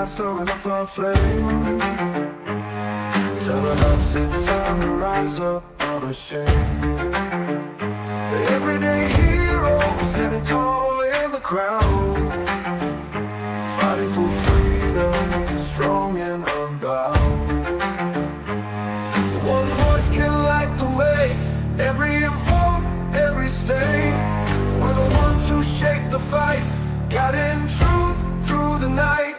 Storing up our flame, telling us it's time to rise up unashamed. The everyday heroes standing tall in the crowd, fighting for freedom, strong and unbound. One voice can light the way, every info, every say. We're the ones who shape the fight, guiding truth through the night.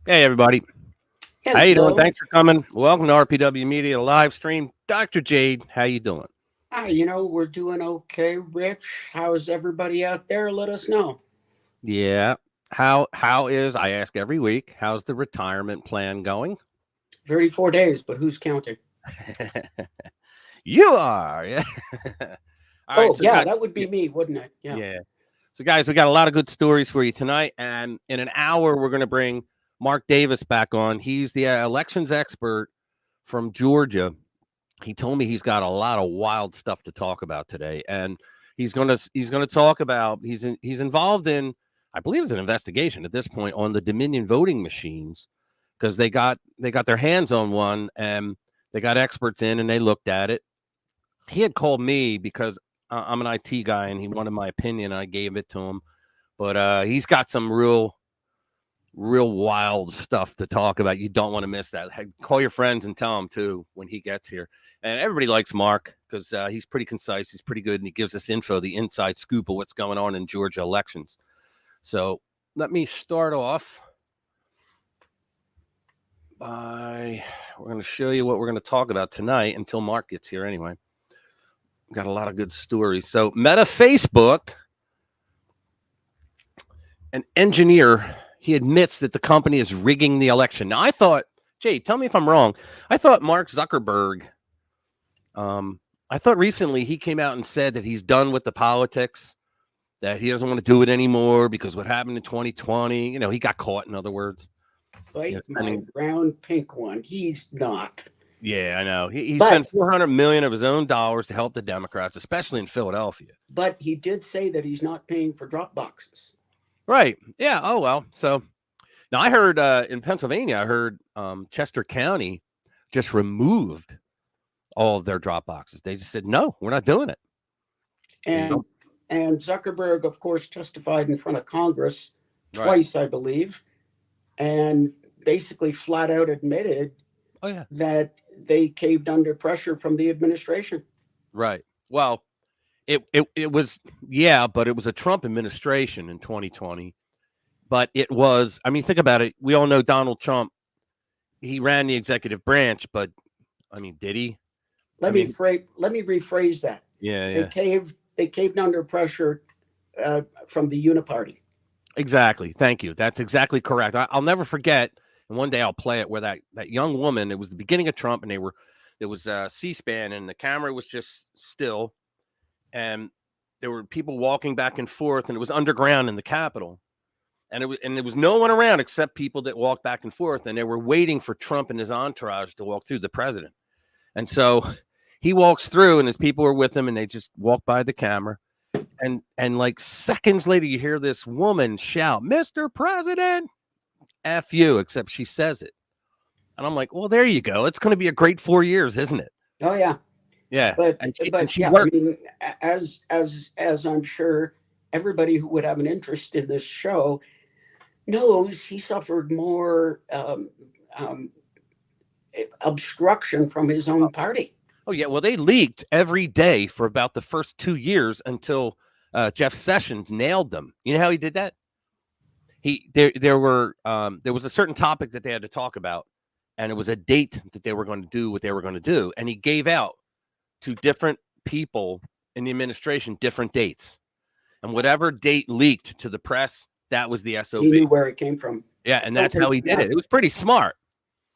Hey, everybody. Hello. How you doing? Thanks for coming. Welcome to RPW Media live stream. Dr. Jade, how you doing? We're doing okay, Rich. How's everybody out there? Let us know. Yeah. How is, I ask every week, how's the retirement plan going? 34 days, but who's counting? You are. Yeah. That would be me, wouldn't it? Yeah. So, guys, we got a lot of good stories for you tonight. And in an hour, we're going to bring Mark Davis back on. He's the elections expert from Georgia. He told me he's got a lot of wild stuff to talk about today, and he's going to talk about he's involved in, I believe it's an investigation at this point on the Dominion voting machines, because they got their hands on one and they got experts in and they looked at it. He had called me because I'm an IT guy and he wanted my opinion. And I gave it to him, but he's got some real wild stuff to talk about. You don't want to miss that. Call your friends and tell them too when he gets here. And everybody likes Mark because he's pretty concise. He's pretty good. And he gives us info, the inside scoop of what's going on in Georgia elections. So let me start off by, we're going to show you what we're going to talk about tonight until Mark gets here anyway. We've got a lot of good stories. So Meta Facebook, an engineer, he admits that the company is rigging the election. Now, I thought, Jay, tell me if I'm wrong. I thought Mark Zuckerberg, I thought recently he came out and said that he's done with the politics, that he doesn't want to do it anymore because what happened in 2020, he got caught, in other words. Like my round pink one. He's not. Yeah, I know. He spent $400 million of his own dollars to help the Democrats, especially in Philadelphia. But he did say that he's not paying for drop boxes. Right. Yeah. Oh, well. So now I heard in Pennsylvania, I heard Chester County, just removed all of their drop boxes. They just said, no, we're not doing it. And and Zuckerberg, of course, testified in front of Congress twice, I believe, and basically flat out admitted that they caved under pressure from the administration. Right. Well, it was, but it was a Trump administration in 2020. But it was, I mean, think about it. We all know Donald Trump. He ran the executive branch, but I mean, did he? Let me rephrase that. Yeah. They caved under pressure from the Uniparty. Exactly. Thank you. That's exactly correct. I'll never forget. And one day I'll play it where that young woman, it was the beginning of Trump, and it was C-SPAN, and the camera was just still, and there were people walking back and forth, and it was underground in the Capitol, and there was no one around except people that walked back and forth, and they were waiting for Trump and his entourage to walk through, the president. And so he walks through, and his people are with him, and they just walk by the camera. And like seconds later, you hear this woman shout, "Mr. President, F you," except she says it. And I'm like, well, there you go. It's going to be a great 4 years, isn't it? Oh, yeah. Yeah. But she I worked. mean, as I'm sure everybody who would have an interest in this show knows, he suffered more obstruction from his own party. Oh, yeah. Well, they leaked every day for about the first 2 years until Jeff Sessions nailed them. You know how he did that? There was a certain topic that they had to talk about, and it was a date that they were going to do what they were going to do. And he gave out to different people in the administration different dates. And whatever date leaked to the press, that was the SOB. He knew where it came from. Yeah, and that's how he did it. It was pretty smart.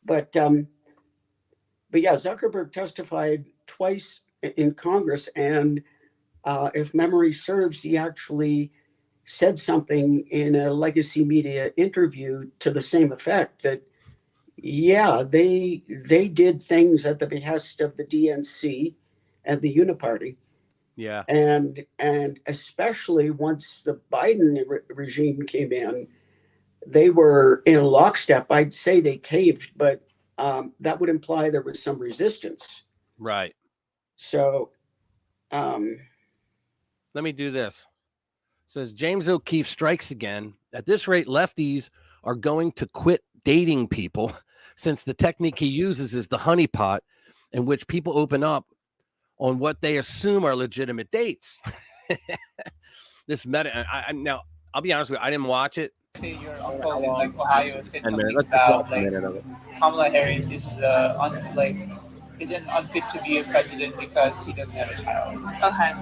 But yeah, Zuckerberg testified twice in Congress, and if memory serves, he actually said something in a legacy media interview to the same effect, that they did things at the behest of the DNC and the Uniparty. Yeah. And especially once the Biden regime came in, they were in lockstep. I'd say they caved, but that would imply there was some resistance. Right. So let me do this. It says James O'Keefe strikes again. At this rate, lefties are going to quit dating people, since the technique he uses is the honeypot, in which people open up on what they assume are legitimate dates. This meta. Now, I'll be honest with you, I didn't watch it. Say your uncle in like Ohio said something about like Kamala Harris is isn't unfit to be a president because he doesn't have a child. Okay.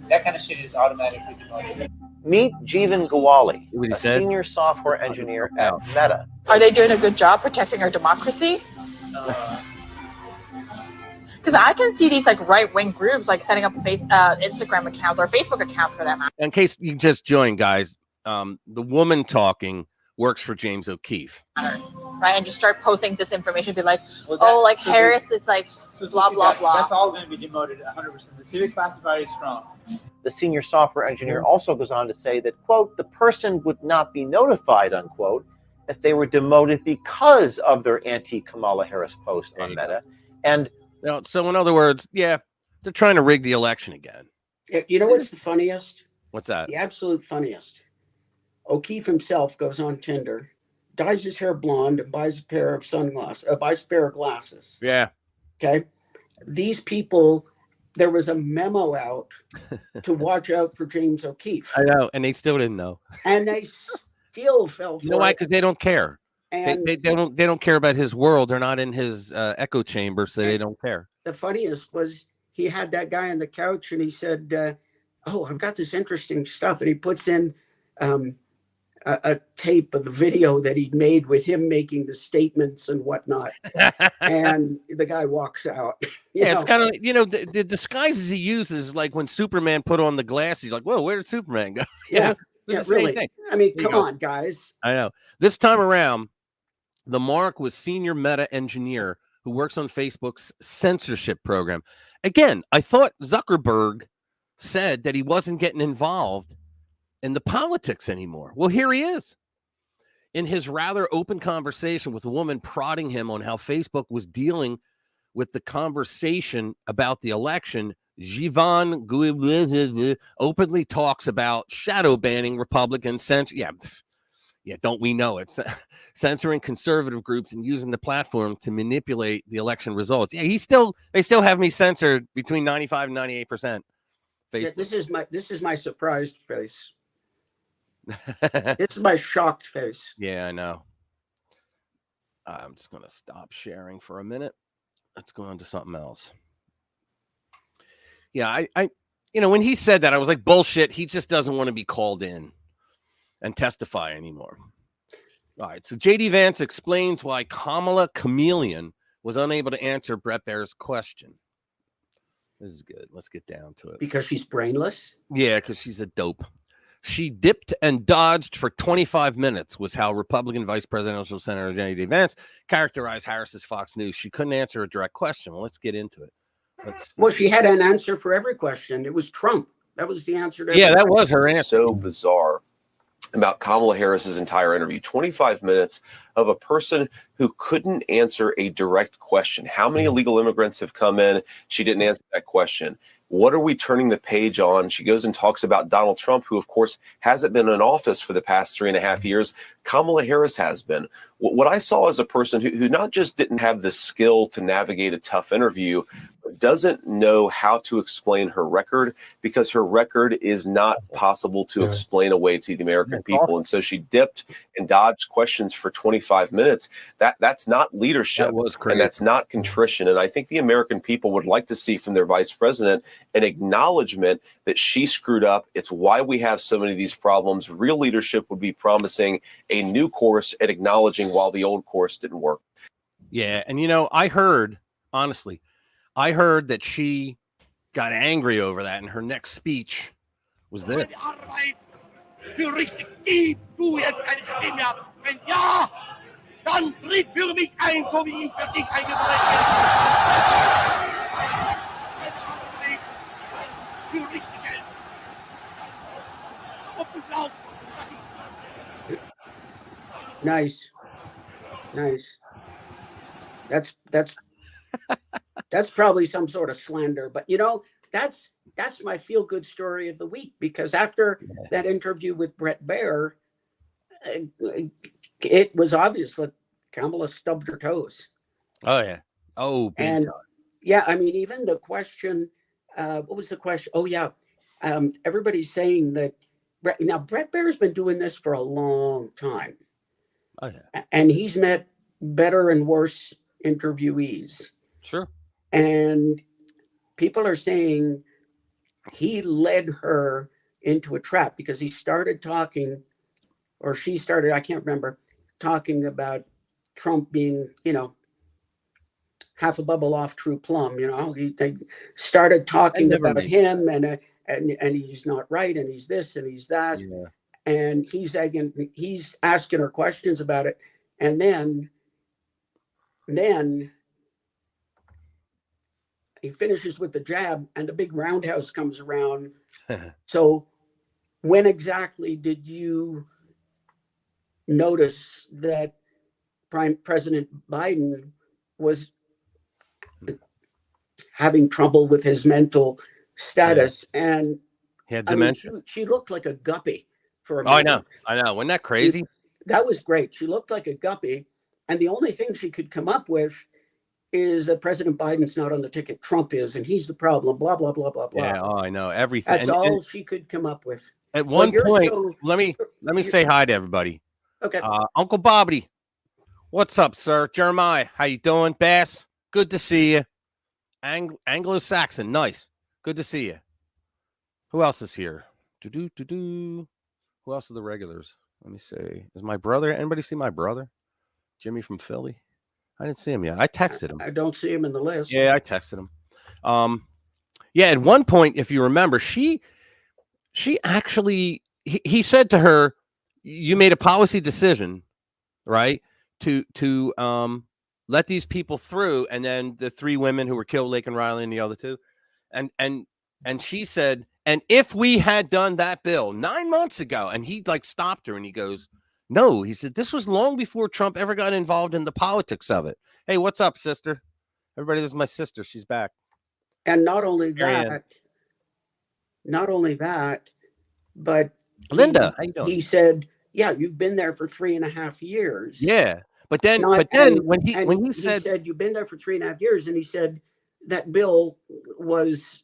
That kind of shit is automatically demoted. Meet Jeevan Gowali, a senior software engineer at Meta. Are they doing a good job protecting our democracy? Because I can see these like right-wing groups like setting up Instagram accounts or Facebook accounts for that matter. In case you just joined, guys, the woman talking works for James O'Keefe. Right, and just start posting disinformation, be like, Harris is like blah, blah, blah. That's all going to be demoted 100%. The civic classified is strong. The senior software engineer also goes on to say that, quote, the person would not be notified, unquote, if they were demoted because of their anti-Kamala Harris post on Meta. And so in other words, they're trying to rig the election again. You know what's the funniest? What's that? The absolute funniest. O'Keefe himself goes on Tinder, dyes his hair blonde, and buys a pair of glasses. Yeah. Okay. These people, there was a memo out to watch out for James O'Keefe. I know, and they still didn't know. And they still fell for it. You know why? Because they don't care. And they don't care about his world. They're not in his echo chamber, so they don't care. The funniest was he had that guy on the couch, and he said, "Oh, I've got this interesting stuff," and he puts in a tape of the video that he'd made with him making the statements and whatnot. And the guy walks out. It's kind of, the disguises he uses, like when Superman put on the glasses, he's like, whoa, where did Superman go? Really. I mean, come on, guys. I know. This time around, the mark was senior Meta engineer who works on Facebook's censorship program. Again, I thought Zuckerberg said that he wasn't getting involved in the politics anymore. Well, here he is in his rather open conversation with a woman prodding him on how Facebook was dealing with the conversation about the election, Jivan openly talks about shadow banning Republicans. Yeah, don't we know it? Censoring conservative groups and using the platform to manipulate the election results. Yeah, they still have me censored between 95 and 98%. Yeah, this is my surprised face. This is my shocked face. Yeah, I know. I'm just gonna stop sharing for a minute. Let's go on to something else. Yeah, I when he said that, I was like, bullshit. He just doesn't want to be called in and testify anymore. All right, so J.D. Vance explains why Kamala Chameleon was unable to answer Brett Baer's question. This is good. Let's get down to it. Because she's brainless? Yeah, because she's a dope. She dipped and dodged for 25 minutes was how Republican Vice Presidential Senator J.D. Vance characterized Harris's Fox News. She couldn't answer a direct question. Well, let's get into it. Well, she had an answer for every question. It was Trump. That was the answer to every that question. was her answer. So bizarre about Kamala Harris's entire interview. 25 minutes of a person who couldn't answer a direct question. How many illegal immigrants have come in? She didn't answer that question. What are we turning the page on? She goes and talks about Donald Trump, who, of course, hasn't been in office for the past 3.5 years. Kamala Harris has been. What I saw as a person who not just didn't have the skill to navigate a tough interview, but doesn't know how to explain her record, because her record is not possible to explain away to the American people. And so she dipped and dodged questions for 25 minutes. That's not leadership. That was crazy. And that's not contrition. And I think the American people would like to see from their vice president an acknowledgement that she screwed up. It's why we have so many of these problems. Real leadership would be promising a new course and acknowledging while the old course didn't work. Yeah. And, I heard that she got angry over that, and her next speech was this. Dann tritt für mich ein, so wie ich für dich eingetreten bin. Für Richtiges. Ob du glaubst, dass ich... Nice. That's probably some sort of slander, but that's my feel-good story of the week, because after that interview with Brett Baer, it was obvious that Kamala stubbed her toes. Oh, yeah. Oh, big and time. Yeah, I mean, even the question, what was the question? Oh, yeah. Everybody's saying that now Brett Baer's been doing this for a long time. Oh, yeah. And he's met better and worse interviewees. Sure. And people are saying he led her into a trap, because he started talking, or she started, I can't remember, talking about Trump being, half a bubble off True Plum. They started talking about him, and he's not right, and he's this, and he's that, and he's asking her questions about it, and then he finishes with the jab, and the big roundhouse comes around. So, when exactly did you notice that President Biden was having trouble with his mental status? And he had dementia. She looked like a guppy for a moment. I know. Wasn't that crazy? That was great. She looked like a guppy. And the only thing she could come up with is that President Biden's not on the ticket. Trump is, and he's the problem. Blah, blah, blah, blah, blah. Yeah. Oh, I know. Everything. That's all she could come up with. At one point, let me say hi to everybody. Okay. Uncle Bobby, what's up, sir? Jeremiah, how you doing? Bass, good to see you. Anglo-Saxon, nice. Good to see you. Who else is here? Who else are the regulars? Let me see. Is my brother? Anybody see my brother? Jimmy from Philly? I didn't see him yet. I texted him. I don't see him in the list. Yeah, I texted him. Yeah, at one point, if you remember, she actually, he said to her, you made a policy decision, right, to let these people through, and then the 3 women who were killed, Lake and Riley, and the other 2, and she said, and if we had done that bill 9 months ago, and he stopped her, and he goes, no, he said, this was long before Trump ever got involved in the politics of it. Hey, what's up, sister? Everybody, this is my sister. She's back. And not only Marianne. that, but Linda, how you doing? he said, yeah, you've been there for 3.5 years. Yeah. But then when he said you've been there for 3.5 years, and he said that bill was,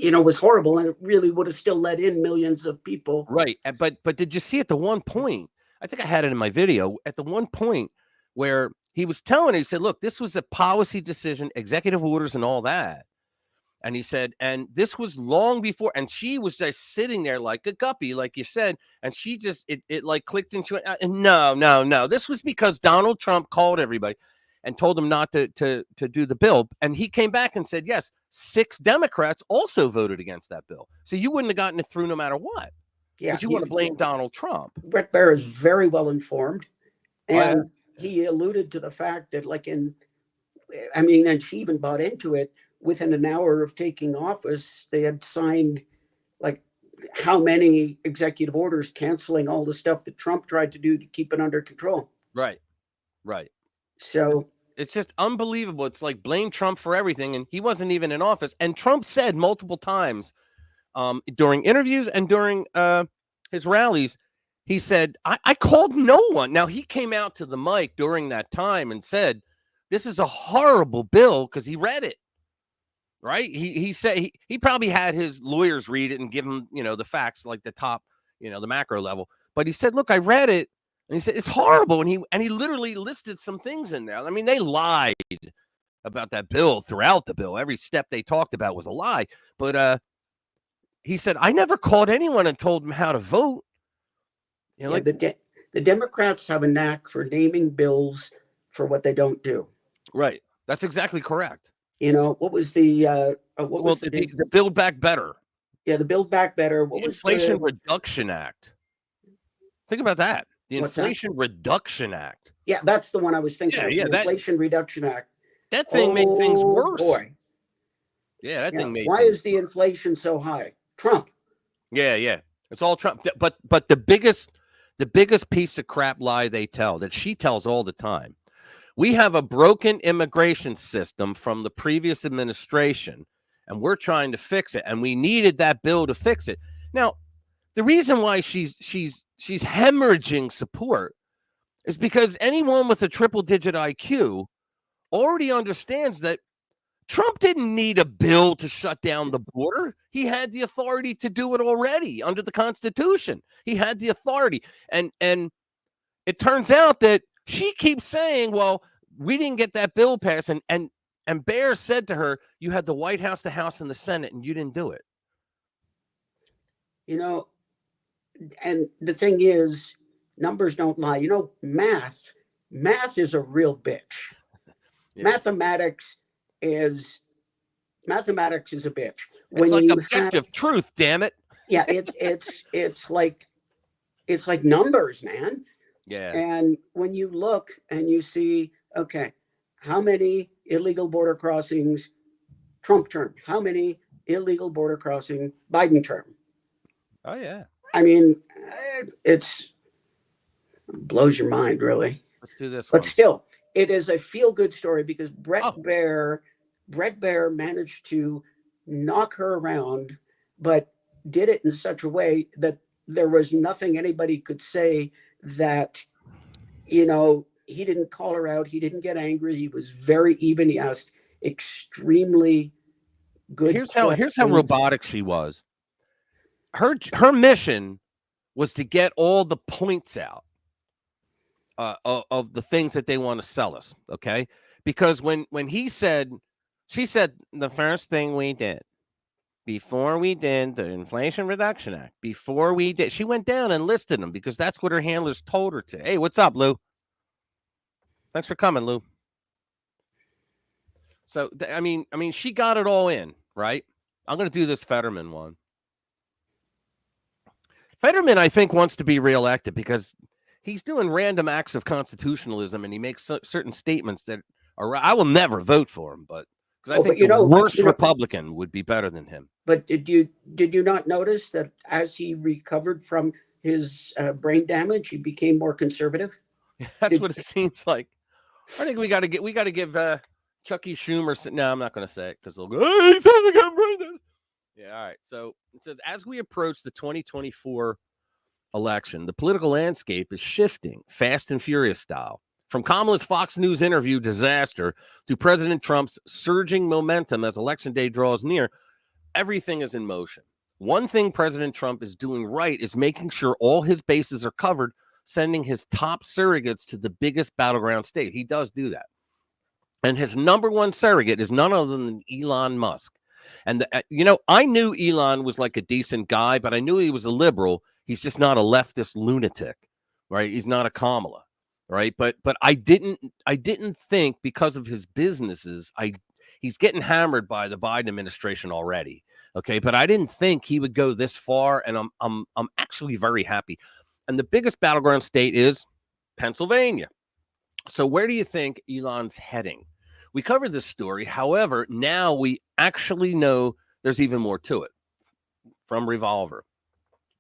was horrible, and it really would have still let in millions of people. Right. But did you see at the one point, I think I had it in my video, at the one point where he was telling her, he said, look, this was a policy decision, executive orders and all that. And he said, and this was long before, and she was just sitting there like a guppy, like you said, and she just, it like clicked into it. And no. This was because Donald Trump called everybody and told them not to do the bill. And he came back and said, yes, 6 Democrats also voted against that bill. So you wouldn't have gotten it through no matter what. Yeah. But you want to blame Donald Trump. Bret Baier is very well informed. And he alluded to the fact that and she even bought into it. Within an hour of taking office, they had signed how many executive orders canceling all the stuff that Trump tried to do to keep it under control. Right. So it's just unbelievable. It's like blame Trump for everything, and he wasn't even in office. And Trump said multiple times during interviews and during his rallies, he said, I called no one. Now, he came out to the mic during that time and said, this is a horrible bill, because he read it. Right. He said he probably had his lawyers read it and give him, the facts, like the top, the macro level. But he said, look, I read it. And he said, it's horrible. And he literally listed some things in there. I mean, they lied about that bill throughout the bill. Every step they talked about was a lie. But he said, I never called anyone and told them how to vote. The Democrats have a knack for naming bills for what they don't do. Right. That's exactly correct. What was the the Build Back Better? Yeah, the Build Back Better. What was Inflation Reduction Act? Think about that. The Inflation Reduction Act. Yeah, that's the one I was thinking of. The Inflation Reduction Act. That thing made things worse. Boy. Yeah, that thing made. Why is the inflation so high? Trump. Yeah. It's all Trump. But the biggest piece of crap lie they tell, that she tells all the time. We have a broken immigration system from the previous administration, and we're trying to fix it. And we needed that bill to fix it. Now, the reason why she's hemorrhaging support is because anyone with a triple-digit IQ already understands that Trump didn't need a bill to shut down the border. He had the authority to do it already under the Constitution. He had the authority. And it turns out that she keeps saying, well, we didn't get that bill passed. And Baier said to her, you had the White House, the House, and the Senate, and you didn't do it. And the thing is, numbers don't lie. Math is a real bitch. Yeah. Mathematics is a bitch. It's like objective truth, damn it. Yeah, it's like numbers, man. Yeah. And when you look and you see, okay, how many illegal border crossings Trump term? How many illegal border crossing Biden term? Oh yeah. I mean, it blows your mind, really. Let's do this But one. Still, it is a feel-good story because Bret Baier managed to knock her around, but did it in such a way that there was nothing anybody could say that, he didn't call her out. He didn't get angry. He was very even. He asked extremely good questions. Here's how robotic she was. Her mission was to get all the points out of the things that they want to sell us. Okay. Because when she said the first thing we did before we did the Inflation Reduction Act, she went down and listed them because that's what her handlers told her to. Hey, what's up, Lou? Thanks for coming, Lou. So, I mean, she got it all in, right? I'm going to do this Fetterman one. Fetterman, I think, wants to be reelected because he's doing random acts of constitutionalism, and he makes certain statements that are. I will never vote for him, but because I think the worst Republican would be better than him. But did you not notice that as he recovered from his brain damage, he became more conservative? That's what it seems like. I think we got to give Chucky Schumer said, no, I'm not going to say it because they'll go, hey, he's having a president. Yeah, all right. So it says, as we approach the 2024 election, the political landscape is shifting fast and furious style. From Kamala's Fox News interview disaster to President Trump's surging momentum as Election Day draws near, everything is in motion. One thing President Trump is doing right is making sure all his bases are covered, sending his top surrogates to the biggest battleground state. He does do that. And his number one surrogate is none other than Elon Musk. And, I knew Elon was like a decent guy, but I knew he was a liberal. He's just not a leftist lunatic, right? He's not a Kamala, right? But I didn't think because of his businesses, he's getting hammered by the Biden administration already. Okay, but I didn't think he would go this far, and I'm actually very happy. And the biggest battleground state is Pennsylvania. So where do you think Elon's heading? We covered this story. However, now we actually know there's even more to it. From Revolver,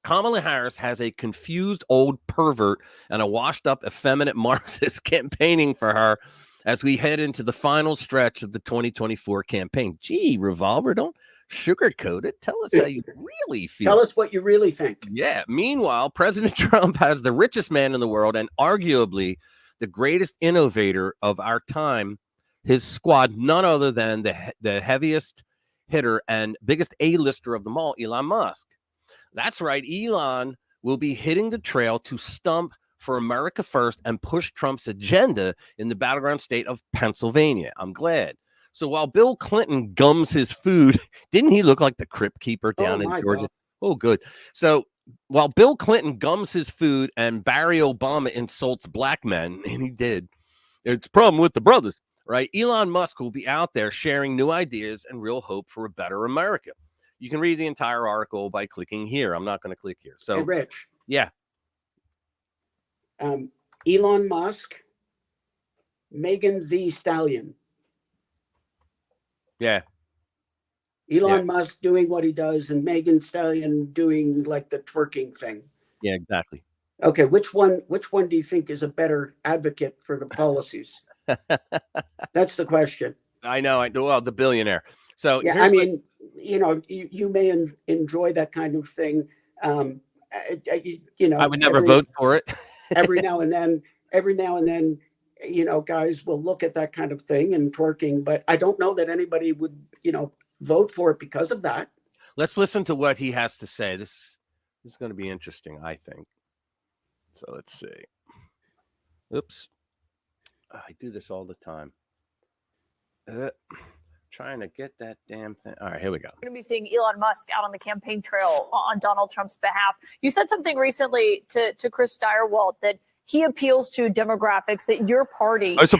Kamala Harris has a confused old pervert and a washed-up effeminate Marxist campaigning for her as we head into the final stretch of the 2024 campaign. Gee, Revolver, don't sugarcoat it. Tell us how you really feel. Tell us what you really think. Yeah. Meanwhile, President Trump has the richest man in the world and arguably the greatest innovator of our time, his squad, none other than the heaviest hitter and biggest A-lister of them all, Elon Musk. That's right. Elon will be hitting the trail to stump for America first and push Trump's agenda in the battleground state of Pennsylvania. I'm glad. So while Bill Clinton gums his food, didn't he look like the crypt keeper down in Georgia? God. Oh, good. So while Bill Clinton gums his food and Barry Obama insults black men, and he did, it's a problem with the brothers, right? Elon Musk will be out there sharing new ideas and real hope for a better America. You can read the entire article by clicking here. I'm not going to click here. So, hey, Rich. Yeah. Elon Musk, Megan the Stallion. Yeah. Elon Musk doing what he does and Megan Stallion doing like the twerking thing. Yeah, exactly. Okay, which one do you think is a better advocate for the policies? That's the question. I know. Well, the billionaire. So yeah, I mean, you may enjoy that kind of thing. I would never vote for it. every now and then, guys will look at that kind of thing and twerking, but I don't know that anybody would, vote for it because of that. Let's listen to what he has to say. This is going to be interesting, I think. So let's see. Oops. I do this all the time. Trying to get that damn thing. All right, here we go. We're going to be seeing Elon Musk out on the campaign trail on Donald Trump's behalf. You said something recently to Chris Steyerwalt that he appeals to demographics that your party has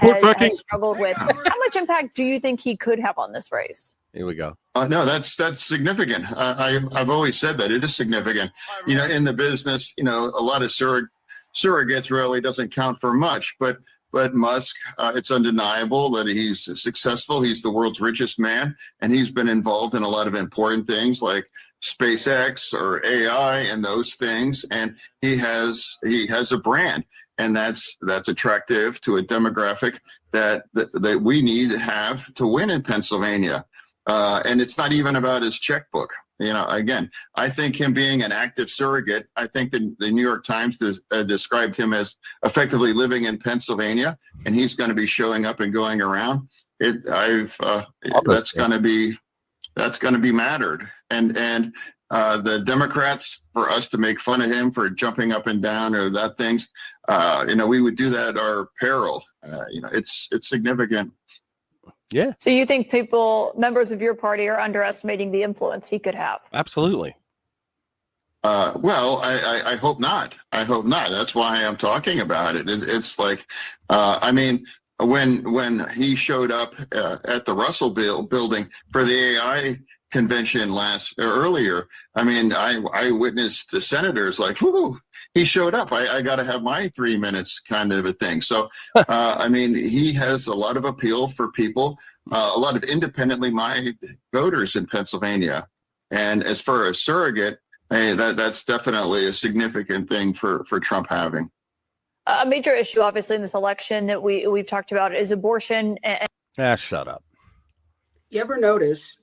struggled with. How much impact do you think he could have on this race? Here we go. No, that's significant. I've always said that it is significant. In the business, a lot of surrogates really doesn't count for much, but Musk, it's undeniable that he's successful. He's the world's richest man, and he's been involved in a lot of important things like SpaceX or AI and those things. And he has a brand, and that's attractive to a demographic that we need to have to win in Pennsylvania. And it's not even about his checkbook. Again, I think him being an active surrogate, I think the New York Times described him as effectively living in Pennsylvania, and he's going to be showing up and going around. That's going to be mattered. And the Democrats, for us to make fun of him for jumping up and down or that things, we would do that at our peril. It's significant. Yeah. So you think members of your party are underestimating the influence he could have? Absolutely. Well, I hope not. I hope not. That's why I'm talking about it. It's like, when he showed up at the Russell building for the AI convention earlier, I witnessed the senators like, whoo, he showed up. I got to have my 3 minutes kind of a thing. So, he has a lot of appeal for people, a lot of independently minded voters in Pennsylvania. And as far as surrogate, that's definitely a significant thing for Trump having. A major issue, obviously, in this election that we've talked about is abortion. Ah, shut up. You ever notice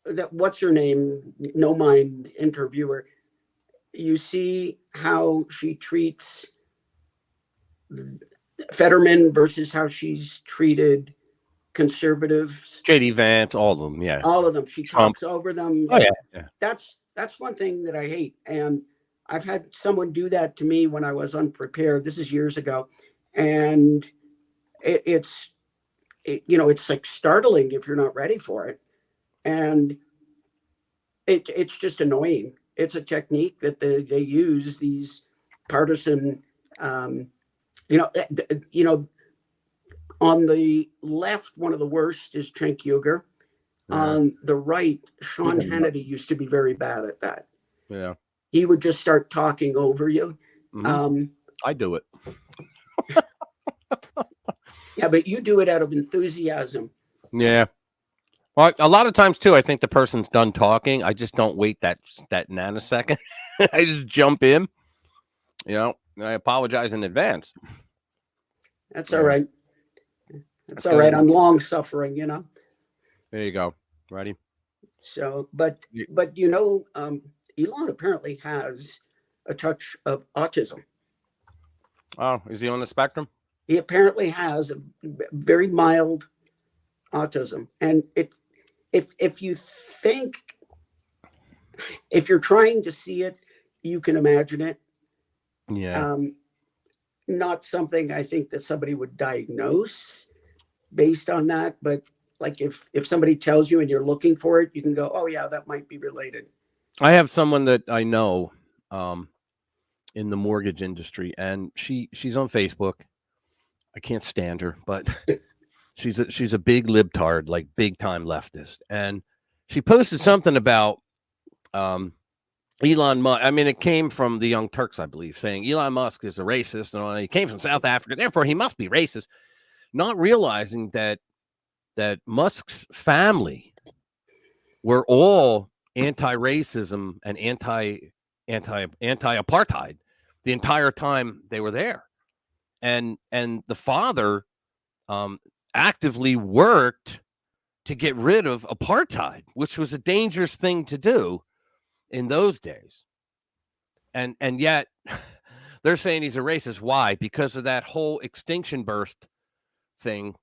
that what's her name? No Mind interviewer. You see how she treats Fetterman versus how she's treated conservatives. JD Vance, all of them, yeah. All of them. She Trump. talks over them. Oh yeah. That's one thing that I hate. And I've had someone do that to me when I was unprepared. This is years ago. And it's like startling if you're not ready for it. And it's just annoying. It's a technique that they use, these partisan, on the left, one of the worst is Cenk Uygur. Yeah. On the right, Sean Hannity used to be very bad at that. Yeah. He would just start talking over you. Mm-hmm. I do it. Yeah, but you do it out of enthusiasm. Yeah. Well, a lot of times too, I think the person's done talking. I just don't wait that nanosecond. I just jump in. I apologize in advance. That's all right. That's all right. I'm long suffering, There you go. Ready? So, but Elon apparently has a touch of autism. Oh, is he on the spectrum? He apparently has a very mild autism. And if you think, if you're trying to see it, you can imagine it. Yeah. Not something I think that somebody would diagnose based on that, but like if somebody tells you and you're looking for it, you can go, oh yeah, that might be related. I have someone that I know in the mortgage industry, and she's on Facebook. I can't stand her, but she's a big libtard, like big time leftist. And she posted something about Elon Musk. I mean, it came from the Young Turks, I believe, saying Elon Musk is a racist, and he came from South Africa, therefore he must be racist. Not realizing that Musk's family were all anti-racism and anti-apartheid the entire time they were there, and the father actively worked to get rid of apartheid, which was a dangerous thing to do in those days, and yet they're saying he's a racist. Why? Because of that whole extinction burst thing,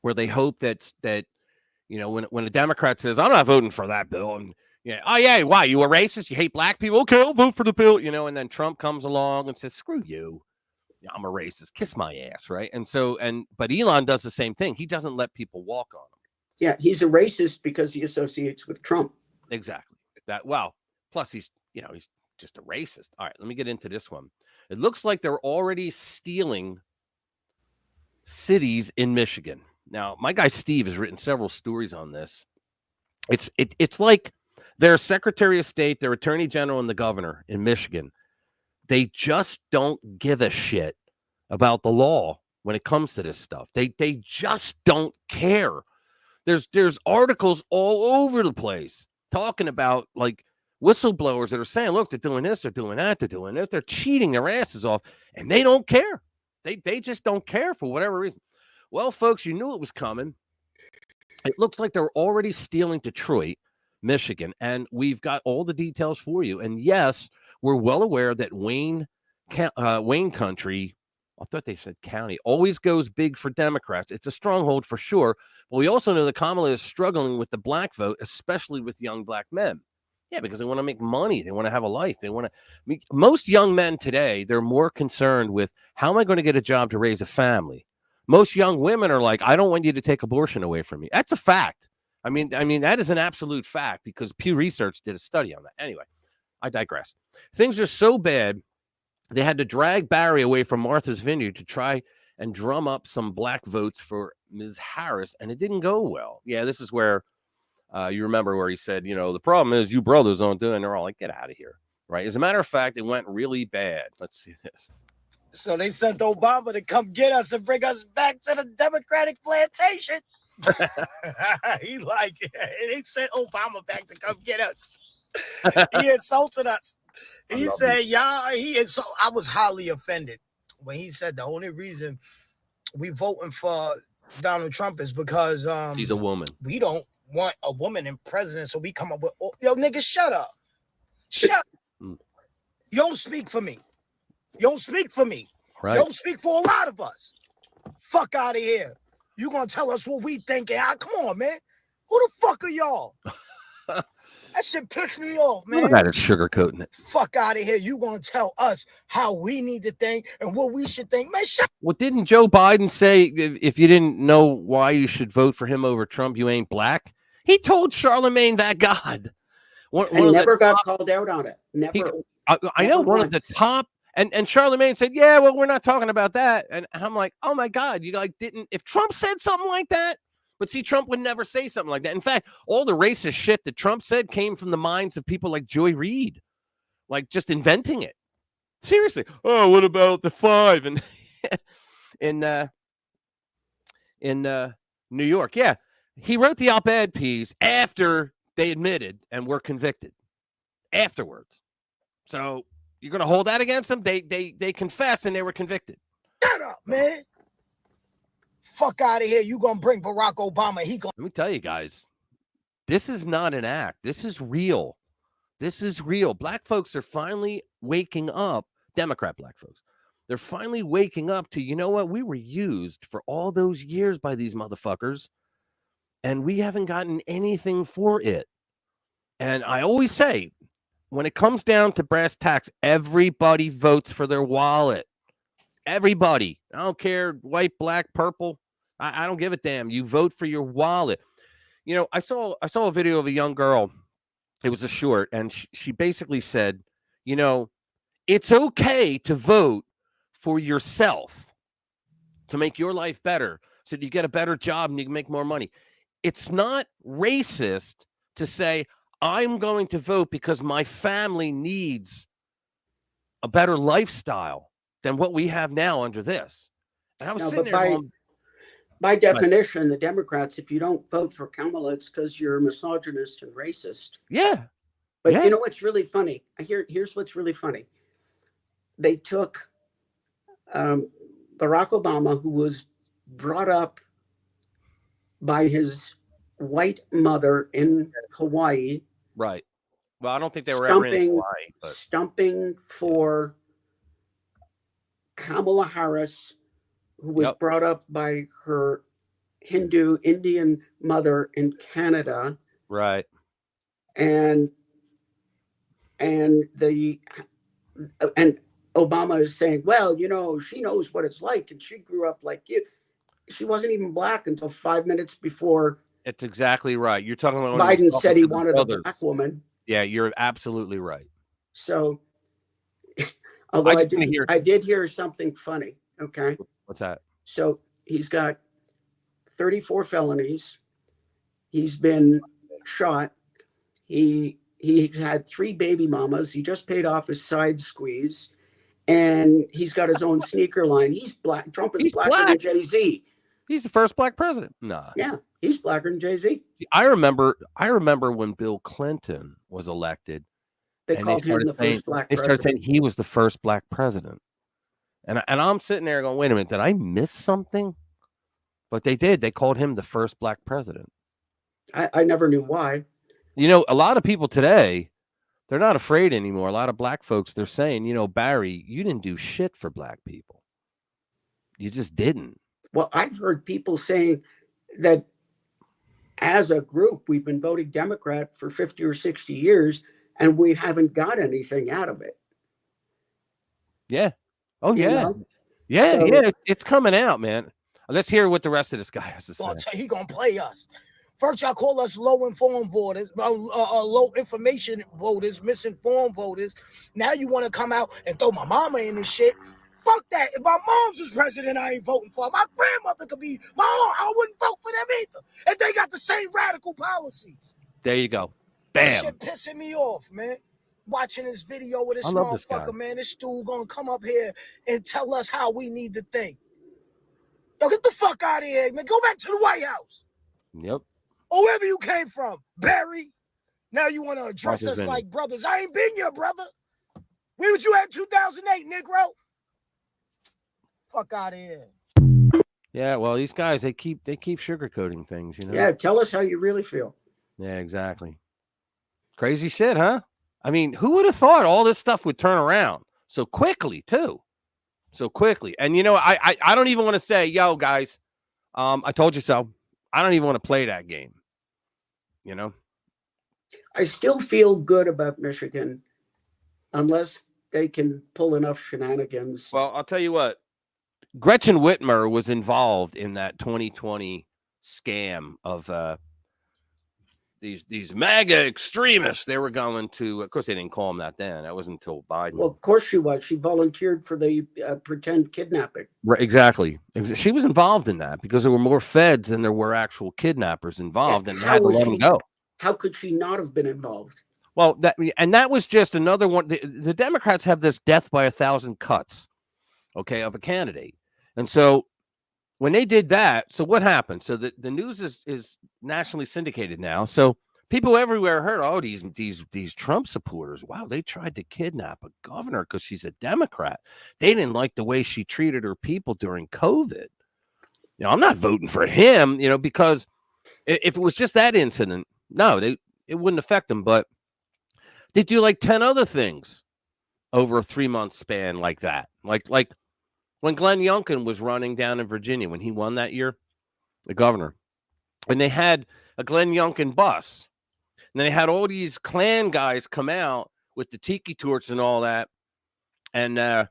where they hope that when a Democrat says, I'm not voting for that bill, and oh yeah, why, you a racist, you hate black people, okay, I'll vote for the bill, and then Trump comes along and says, screw you, I'm a racist, kiss my ass, right? But Elon does the same thing. He doesn't let people walk on him. Yeah, he's a racist because he associates with Trump. Exactly. Plus he's just a racist. All right, let me get into this one. It looks like they're already stealing cities in Michigan. Now, my guy Steve has written several stories on this. It's like their Secretary of State, their Attorney General, and the governor in Michigan, they just don't give a shit about the law when it comes to this stuff. They just don't care. There's articles all over the place talking about like whistleblowers that are saying, look, they're doing this, they're doing that, they're doing this, they're cheating their asses off, and they don't care. They just don't care for whatever reason. Well, folks, you knew it was coming. It looks like they're already stealing Detroit, Michigan, and we've got all the details for you. And yes, we're well aware that Wayne Country, I thought they said county, always goes big for Democrats. It's a stronghold for sure. But we also know that Kamala is struggling with the black vote, especially with young black men. Yeah, because they want to make money. They want to have a life. Most young men today, they're more concerned with how am I going to get a job to raise a family. Most young women are like, I don't want you to take abortion away from me. That's a fact. I mean, that is an absolute fact because Pew Research did a study on that. Anyway, I digress. Things are so bad, they had to drag Barry away from Martha's Vineyard to try and drum up some black votes for Ms. Harris, and it didn't go well. Yeah, this is where you remember where he said, the problem is you brothers don't do it, and they're all like, get out of here, right? As a matter of fact, it went really bad. Let's see this. So they sent Obama to come get us and bring us back to the Democratic plantation. He they sent Obama back to come get us. He insulted us. He said, I was highly offended when he said the only reason we voting for Donald Trump is because she's a woman. We don't want a woman in president, so we come up with yo nigga, shut up. Shut up. You don't speak for me. You don't speak for me. Right. You don't speak for a lot of us. Fuck out of here. You gonna tell us what we think? Come on, man. Who the fuck are y'all? That shit pissed me off, man. Look at it, sugarcoating it. Fuck out of here. You gonna tell us how we need to think and what we should think, man? Shut. Well, didn't Joe Biden say if you didn't know why you should vote for him over Trump, you ain't black? He told Charlemagne that God. And never got called out on it. Never. I know one of the top. And Charlemagne said, yeah, well, we're not talking about that. And I'm like, oh, my God, you like didn't. If Trump said something like that. But see, Trump would never say something like that. In fact, all the racist shit that Trump said came from the minds of people like Joy Reid, like just inventing it. Seriously. Oh, what about the 5 and in New York? Yeah, he wrote the op-ed piece after they admitted and were convicted afterwards. So you're going to hold that against them? They confessed and they were convicted. Shut up, man. Fuck out of here. You going to bring Barack Obama. Let me tell you guys, this is not an act. This is real. This is real. Black folks are finally waking up. Democrat black folks. They're finally waking up to, you know what? We were used for all those years by these motherfuckers, and we haven't gotten anything for it. And I always say, when it comes down to brass tacks, everybody votes for their wallet. Everybody. I don't care, white, black, purple. I don't give a damn. You vote for your wallet. You know, I saw a video of a young girl. It was a short, and she basically said, you know, it's okay to vote for yourself to make your life better so that you get a better job and you can make more money. It's not racist to say, I'm going to vote because my family needs a better lifestyle than what we have now under this. And I was sitting there going, by definition, the Democrats, if you don't vote for Kamala, it's because you're a misogynist and racist. Yeah. But you know what's really funny? Here's what's really funny. They took Barack Obama, who was brought up by his white mother in Hawaii. Right. Well, I don't think they were ever in Hawaii. But... Stumping for Kamala Harris, who was brought up by her Hindu Indian mother in Canada. Right. And Obama is saying, well, you know, she knows what it's like and she grew up like you. She wasn't even black until 5 minutes before. It's exactly right. You're talking about Biden said he wanted a black woman. Yeah, you're absolutely right. So, although I did hear something funny. Okay. What's that? So he's got 34 felonies. He's been shot. He's had 3 baby mamas. He just paid off his side squeeze. And he's got his own sneaker line. He's black. Trump is blacker than Jay-Z. He's the first black president. Nah. Yeah, he's blacker than Jay-Z. I remember when Bill Clinton was elected. They called him the first black president. They started saying he was the first black president. And I'm sitting there going, wait a minute, did I miss something? But they did. They called him the first black president. I never knew why. You know, a lot of people today, they're not afraid anymore. A lot of black folks, they're saying, you know, Barry, you didn't do shit for black people. You just didn't. Well, I've heard people saying that as a group, we've been voting Democrat for 50 or 60 years, and we haven't got anything out of it. Yeah. Oh, yeah. You know? Yeah. It's coming out, man. Let's hear what the rest of this guy has to say. He gonna play us. First, y'all call us low-informed voters, low information voters, misinformed voters. Now you want to come out and throw my mama in this shit. Fuck that. If my mom's was president, I ain't voting for her. My grandmother could be my own. I wouldn't vote for them either. If they got the same radical policies. There you go. Bam. That shit pissing me off, man. Watching this video with this motherfucker, man. This dude gonna come up here and tell us how we need to think. Yo, get the fuck out of here, man. Go back to the White House. Yep. Or wherever you came from, Barry. Now you want to address us like brothers. I ain't been your brother. Where would you at in 2008, Negro? Fuck out of here. Yeah, well, these guys they keep sugarcoating things, you know. Yeah, tell us how you really feel. Yeah, exactly. Crazy shit, huh? I mean, who would have thought all this stuff would turn around so quickly, too? So quickly. And you know, I don't even want to say, yo, guys, I told you so. I don't even want to play that game. You know? I still feel good about Michigan unless they can pull enough shenanigans. Well, I'll tell you what. Gretchen Whitmer was involved in that 2020 scam of these MAGA extremists. They were going to, of course, they didn't call them that then. That wasn't until Biden. Well, of course she was. She volunteered for the pretend kidnapping. Right, exactly. She was involved in that because there were more feds than there were actual kidnappers involved, and they had to let them go. How could she not have been involved? Well, that was just another one. The Democrats have this death by 1,000 cuts, okay, of a candidate. And so when they did that, so what happened? So the news is nationally syndicated now. So people everywhere heard, oh, these Trump supporters, wow, they tried to kidnap a governor because she's a Democrat. They didn't like the way she treated her people during COVID. You know, I'm not voting for him, you know, because if it was just that incident, no, it wouldn't affect them. But they do like 10 other things over a 3-month span like that. Like when Glenn Youngkin was running down in Virginia, when he won that year, the governor, and they had a Glenn Youngkin bus, and they had all these Klan guys come out with the tiki torch and all that, and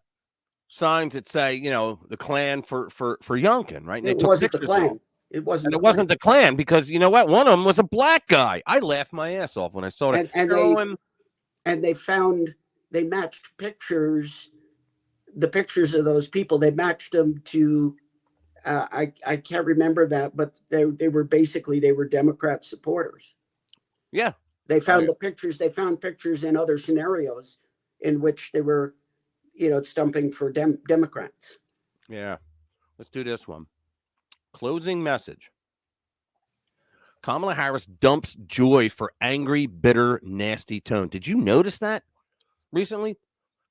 signs that say, you know, the Klan for Youngkin, right? And it wasn't the Klan. It wasn't. And it wasn't the Klan because you know what? One of them was a black guy. I laughed my ass off when I saw that. And they matched pictures. The pictures of those people, they matched them to I can't remember that, but they were Democrat supporters. Yeah. They found the pictures. They found pictures in other scenarios in which they were, you know, stumping for Democrats. Yeah. Let's do this one. Closing message. Kamala Harris dumps Joy for angry, bitter, nasty tone. Did you notice that recently?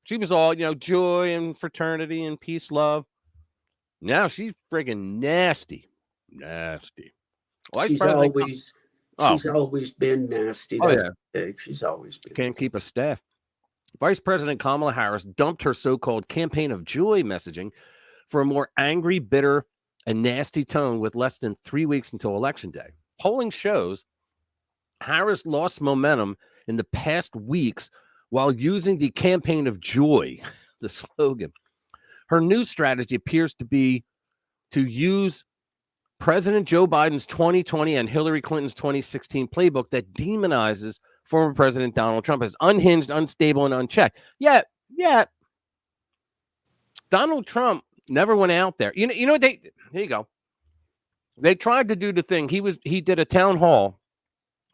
She was all, you know, joy and fraternity and peace, love. Now she's friggin' nasty. Nasty. She's always been nasty. That's big. She's always been. Can't keep a staff. Vice President Kamala Harris dumped her so-called campaign of joy messaging for a more angry, bitter, and nasty tone with less than 3 weeks until Election Day. Polling shows Harris lost momentum in the past weeks while using the campaign of joy, the slogan. Her new strategy appears to be to use President Joe Biden's 2020 and Hillary Clinton's 2016 playbook that demonizes former President Donald Trump as unhinged, unstable, and unchecked. Yet, Donald Trump never went out there. You know, here you go. They tried to do the thing. He did a town hall,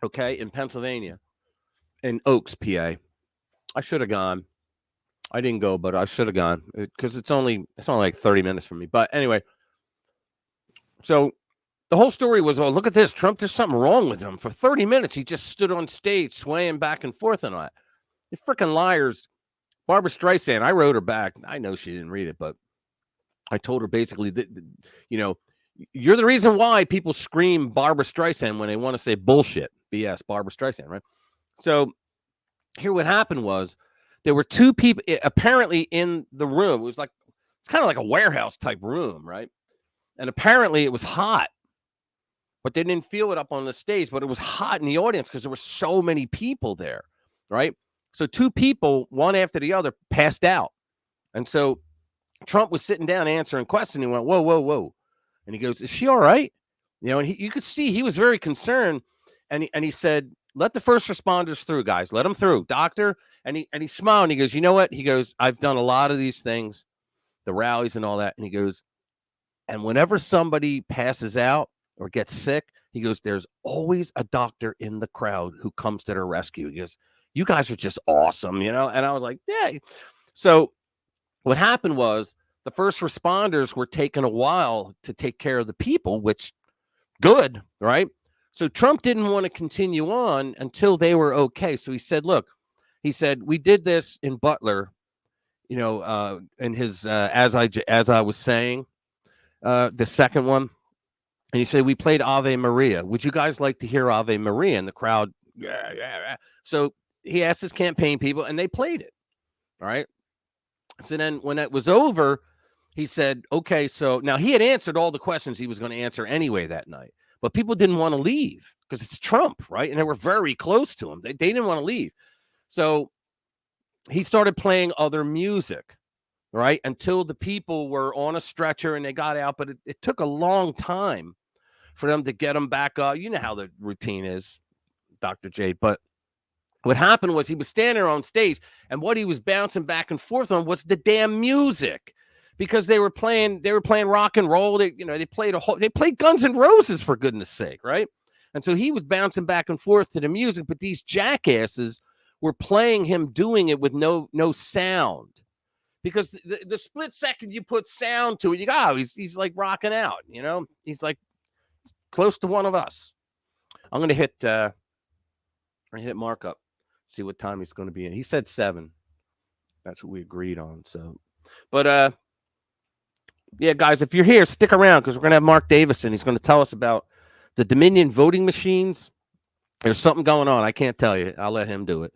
okay, in Pennsylvania, in Oaks, PA. I should have gone. I didn't go, but I should have gone because it's only like 30 minutes from me. But anyway, so the whole story was, oh, look at this. Trump, there's something wrong with him. For 30 minutes, he just stood on stage swaying back and forth and all that. You freaking liars. Barbara Streisand, I wrote her back. I know she didn't read it, but I told her basically that, you know, you're the reason why people scream Barbara Streisand when they want to say bullshit. BS, Barbara Streisand, right? So here what happened was there were two people apparently in the room. It was like, it's kind of like a warehouse type room, right? And apparently it was hot, but they didn't feel it up on the stage, but it was hot in the audience because there were so many people there, right? So two people, one after the other, passed out. And so Trump was sitting down answering questions. He went, whoa, whoa, whoa. And he goes, is she all right? You know, and you could see he was very concerned. And he said, let the first responders through, guys. Let them through, doctor. And he smiled and he goes, you know what? He goes, I've done a lot of these things, the rallies and all that. And he goes, and whenever somebody passes out or gets sick, he goes, there's always a doctor in the crowd who comes to their rescue. He goes, you guys are just awesome, you know? And I was like, yeah. So what happened was the first responders were taking a while to take care of the people, which good, right? So Trump didn't want to continue on until they were okay. So he said, look, he said, we did this in Butler, you know, in his, as I was saying, the second one, and he said, we played Ave Maria. Would you guys like to hear Ave Maria? And the crowd, yeah. So he asked his campaign people, and they played it. All right. So then when it was over, he said, okay, so now he had answered all the questions he was going to answer anyway that night, but people didn't want to leave because it's Trump, right? And they were very close to him. They didn't want to leave. So he started playing other music, right? Until the people were on a stretcher and they got out, but it took a long time for them to get them back up. You know how the routine is, Dr. J. But what happened was he was standing on stage, and what he was bouncing back and forth on was the damn music, because they were playing rock and roll. They played Guns N' Roses, for goodness sake, right? And so he was bouncing back and forth to the music, but these jackasses were playing him doing it with no sound. Because the split second you put sound to it, you go, oh, he's like rocking out, you know? He's like close to one of us. I'm gonna hit Mark up, see what time he's gonna be in. He said 7. That's what we agreed on. So, but yeah, guys, if you're here, stick around because we're gonna have Mark Davison. He's gonna tell us about the Dominion voting machines. There's something going on. I can't tell you. I'll let him do it.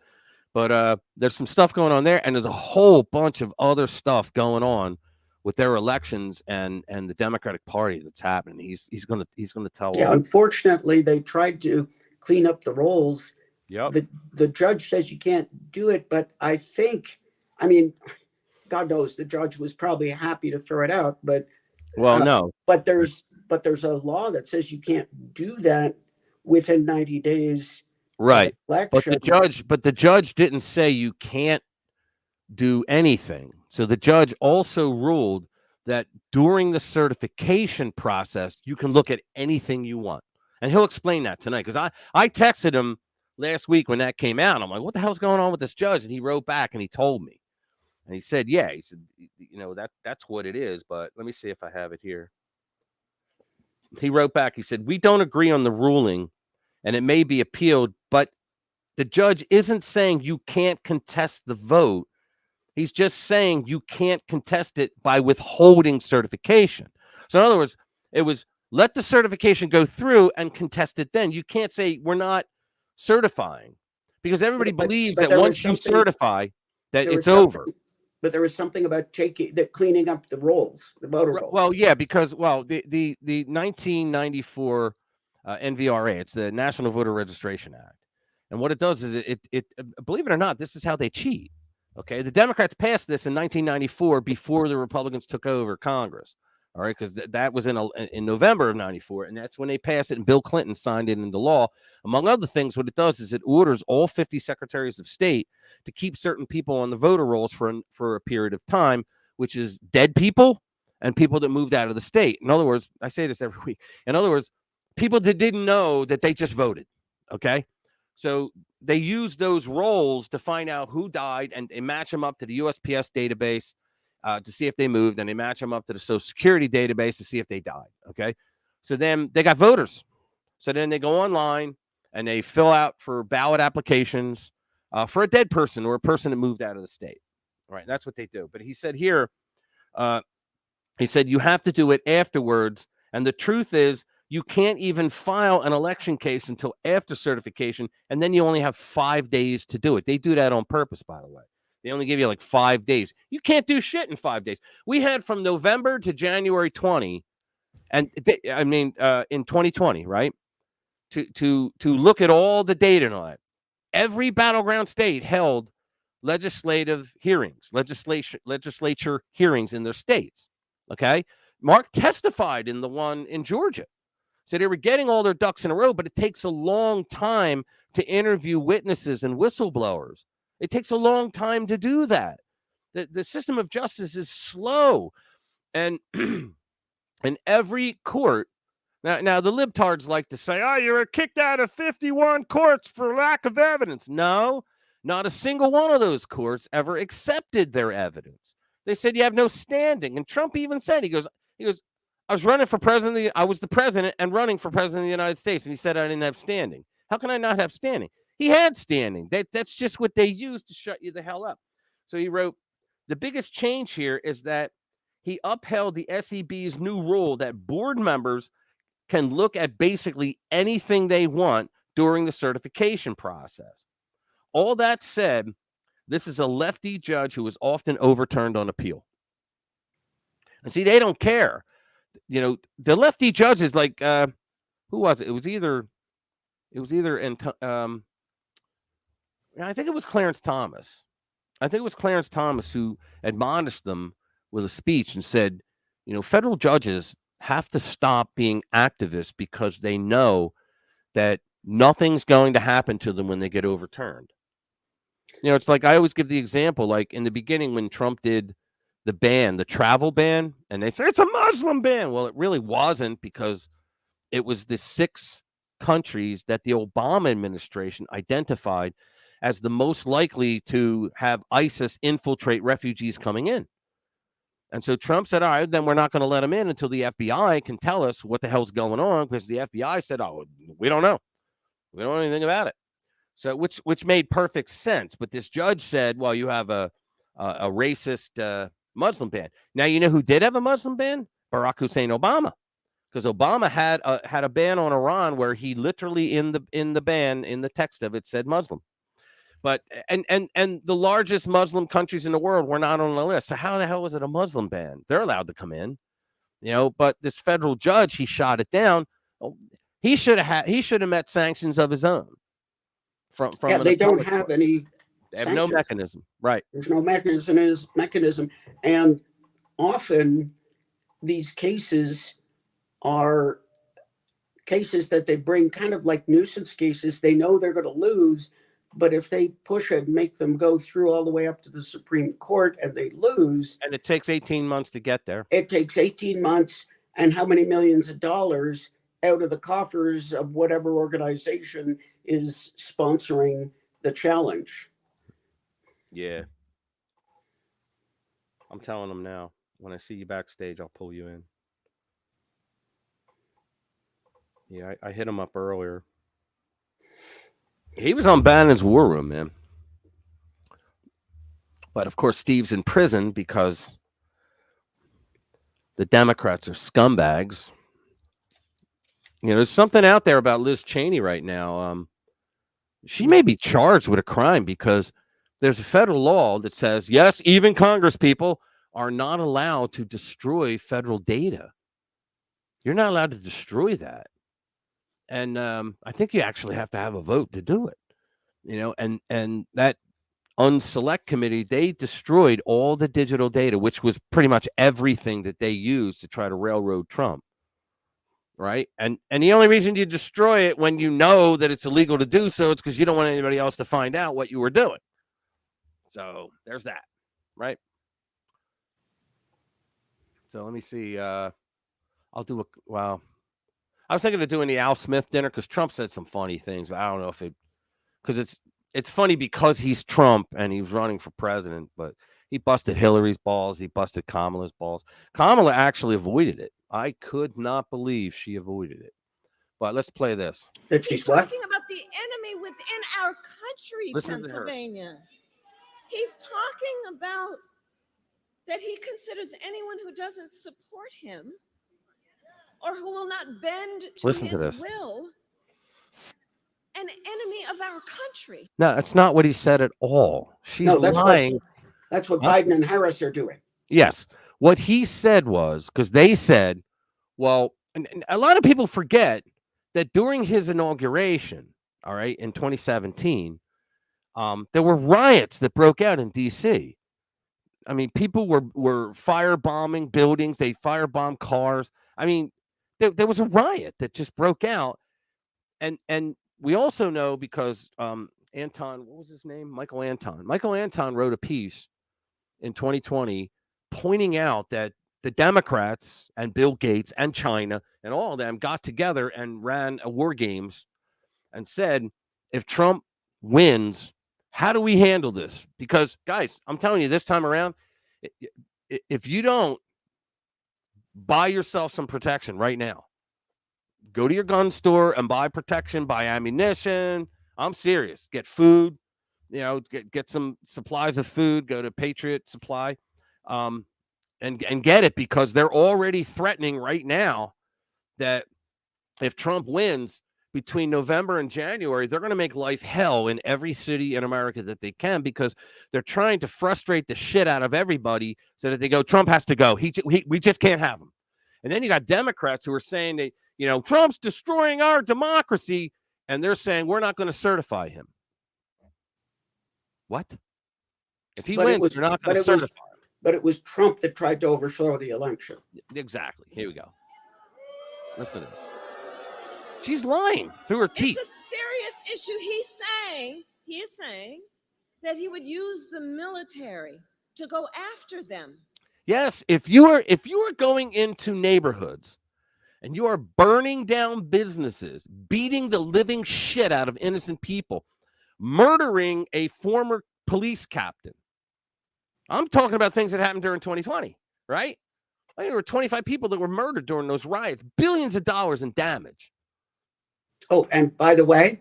But there's some stuff going on there, and there's a whole bunch of other stuff going on with their elections and the Democratic Party that's happening. He's gonna tell. Yeah, unfortunately, they tried to clean up the rolls. Yep. The judge says you can't do it, but I mean, God knows the judge was probably happy to throw it out, but no. But there's a law that says you can't do that within 90 days. Right. But the judge didn't say you can't do anything. So the judge also ruled that during the certification process, you can look at anything you want. And he'll explain that tonight, because I texted him last week when that came out. I'm like, what the hell's going on with this judge? And he wrote back and he told me. And he said, yeah, he said, you know, that's what it is. But let me see if I have it here. He wrote back. He said, we don't agree on the ruling, and it may be appealed, but the judge isn't saying you can't contest the vote. He's just saying you can't contest it by withholding certification. So in other words, it was let the certification go through and contest it then. You can't say we're not certifying, because everybody believes that once you certify that it's over. But there was something about cleaning up the rolls, the voter rolls. Well, yeah, because the 1994 NVRA, it's the National Voter Registration Act. And what it does is it believe it or not, this is how they cheat. Okay, the Democrats passed this in 1994 before the Republicans took over Congress. All right, because that was in November of 94, and that's when they passed it, and Bill Clinton signed it into law. Among other things, what it does is it orders all 50 secretaries of state to keep certain people on the voter rolls for a period of time, which is dead people and people that moved out of the state. In other words, I say this every week. In other words, people that didn't know that they just voted. Okay, so they use those rolls to find out who died, and they match them up to the USPS database to see if they moved, and they match them up to the Social Security database to see if they died. Okay, so then they got voters. So then they go online and they fill out for ballot applications for a dead person or a person that moved out of the state. All right, that's what they do. But he said here, he said you have to do it afterwards, and the truth is, you can't even file an election case until after certification, and then you only have 5 days to do it. They do that on purpose, by the way. They only give you like 5 days. You can't do shit in 5 days. We had from November to January 20, and in 2020, right? To look at all the data and all that. Every battleground state held legislative hearings, legislature hearings in their states. Okay, Mark testified in the one in Georgia. So they were getting all their ducks in a row, but it takes a long time to interview witnesses and whistleblowers. It takes a long time to do that. The system of justice is slow. And in every court, now the libtards like to say, oh, you were kicked out of 51 courts for lack of evidence. No, not a single one of those courts ever accepted their evidence. They said you have no standing. And Trump even said, he goes, I was running for president. I was the president and running for president of the United States. And he said I didn't have standing. How can I not have standing? He had standing. That's just what they used to shut you the hell up. So he wrote, the biggest change here is that he upheld the SEB's new rule that board members can look at basically anything they want during the certification process. All that said, this is a lefty judge who is often overturned on appeal. And see, they don't care. You know, the lefty judges, like, who was it? It was either I think it was Clarence Thomas. I think it was Clarence Thomas who admonished them with a speech and said, you know, federal judges have to stop being activists because they know that nothing's going to happen to them when they get overturned. You know, it's like I always give the example, like in the beginning when Trump did the ban, the travel ban, and they said it's a Muslim ban. Well, it really wasn't, because it was the 6 countries that the Obama administration identified as the most likely to have ISIS infiltrate refugees coming in. And so Trump said, all right, then we're not going to let them in until the FBI can tell us what the hell's going on, because the FBI said, oh, we don't know. We don't know anything about it. So which made perfect sense. But this judge said, well, you have a racist Muslim ban. Now, you know who did have a Muslim ban? Barack Hussein Obama. Because Obama had a ban on Iran where he literally in the ban, in the text of it, said Muslim. But and the largest Muslim countries in the world were not on the list. So how the hell was it a Muslim ban? They're allowed to come in, you know. But this federal judge, he shot it down. He should have met sanctions of his own. From they don't have any. They have no mechanism, right? There's no mechanism, and often these cases are cases that they bring kind of like nuisance cases. They know they're going to lose, but if they push it, make them go through all the way up to the Supreme Court and they lose. And it takes 18 months to get there. It takes 18 months, and how many millions of dollars out of the coffers of whatever organization is sponsoring the challenge. Yeah. I'm telling them now. When I see you backstage, I'll pull you in. Yeah, I hit him up earlier. He was on Bannon's War Room, man. But, of course, Steve's in prison because the Democrats are scumbags. You know, there's something out there about Liz Cheney right now. She may be charged with a crime because there's a federal law that says, yes, even Congress people are not allowed to destroy federal data. You're not allowed to destroy that. And I think you actually have to have a vote to do it. You know, and that unselect committee, they destroyed all the digital data, which was pretty much everything that they used to try to railroad Trump. Right. And the only reason you destroy it when you know that it's illegal to do so, it's because you don't want anybody else to find out what you were doing. So there's that. Right. So let me see. I'll do I was thinking of doing the Al Smith dinner because Trump said some funny things, but I don't know if because it's funny because he's Trump and he was running for president, but he busted Hillary's balls. He busted Kamala's balls. Kamala actually avoided it. I could not believe she avoided it. But let's play this. He's talking about the enemy within our country, Listen Pennsylvania. He's talking about that he considers anyone who doesn't support him or who will not bend to his will an enemy of our country. No, that's not what he said at all. She's lying. That's what Biden and Harris are doing. Yes. What he said was, because they said, well, and a lot of people forget that during his inauguration, all right, in 2017, there were riots that broke out in D.C. I mean, people were firebombing buildings. They firebombed cars. I mean, there was a riot that just broke out. And we also know because Anton, what was his name? Michael Anton. Michael Anton wrote a piece in 2020 pointing out that the Democrats and Bill Gates and China and all of them got together and ran a war games and said, if Trump wins, how do we handle this? Because, guys, I'm telling you, this time around, if you don't buy yourself some protection right now, go to your gun store and buy protection, buy ammunition. I'm serious. Get food, you know, get some supplies of food. Go to Patriot Supply. and get it, because they're already threatening right now that if Trump wins between November and January, they're going to make life hell in every city in America that they can, because they're trying to frustrate the shit out of everybody so that they go, Trump has to go. We just can't have him. And then you got Democrats who are saying that, Trump's destroying our democracy, and they're saying we're not going to certify him. What? If he wins, they're not going to certify him. But it was Trump that tried to overthrow the election. Exactly. Here we go. Listen to this. She's lying through her teeth. It's a serious issue. He is saying that he would use the military to go after them. Yes, if you are going into neighborhoods and you are burning down businesses, beating the living shit out of innocent people, murdering a former police captain. I'm talking about things that happened during 2020, right? There were 25 people that were murdered during those riots, billions of dollars in damage. Oh, and by the way,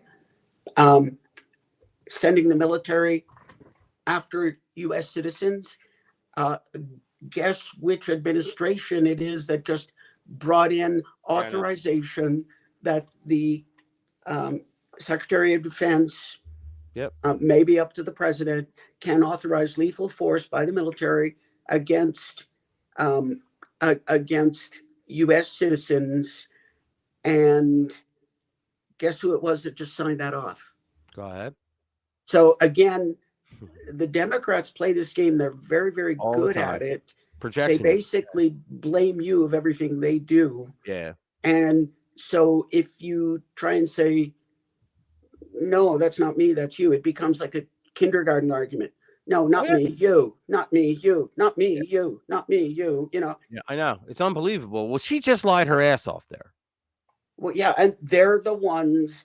sending the military after U.S. citizens, guess which administration it is that just brought in authorization that the Secretary of Defense, maybe up to the president, can authorize lethal force by the military against U.S. citizens. And guess who it was that just signed that off? Go ahead. So again, the Democrats play this game. They're very, very good at it. Projection. They basically blame you of everything they do. Yeah. And so if you try and say, no, that's not me, that's you, it becomes like a kindergarten argument. No, not me, you, not me, you, not me, you, not me, you, Yeah, I know. It's unbelievable. Well, she just lied her ass off there. Well, yeah, and they're the ones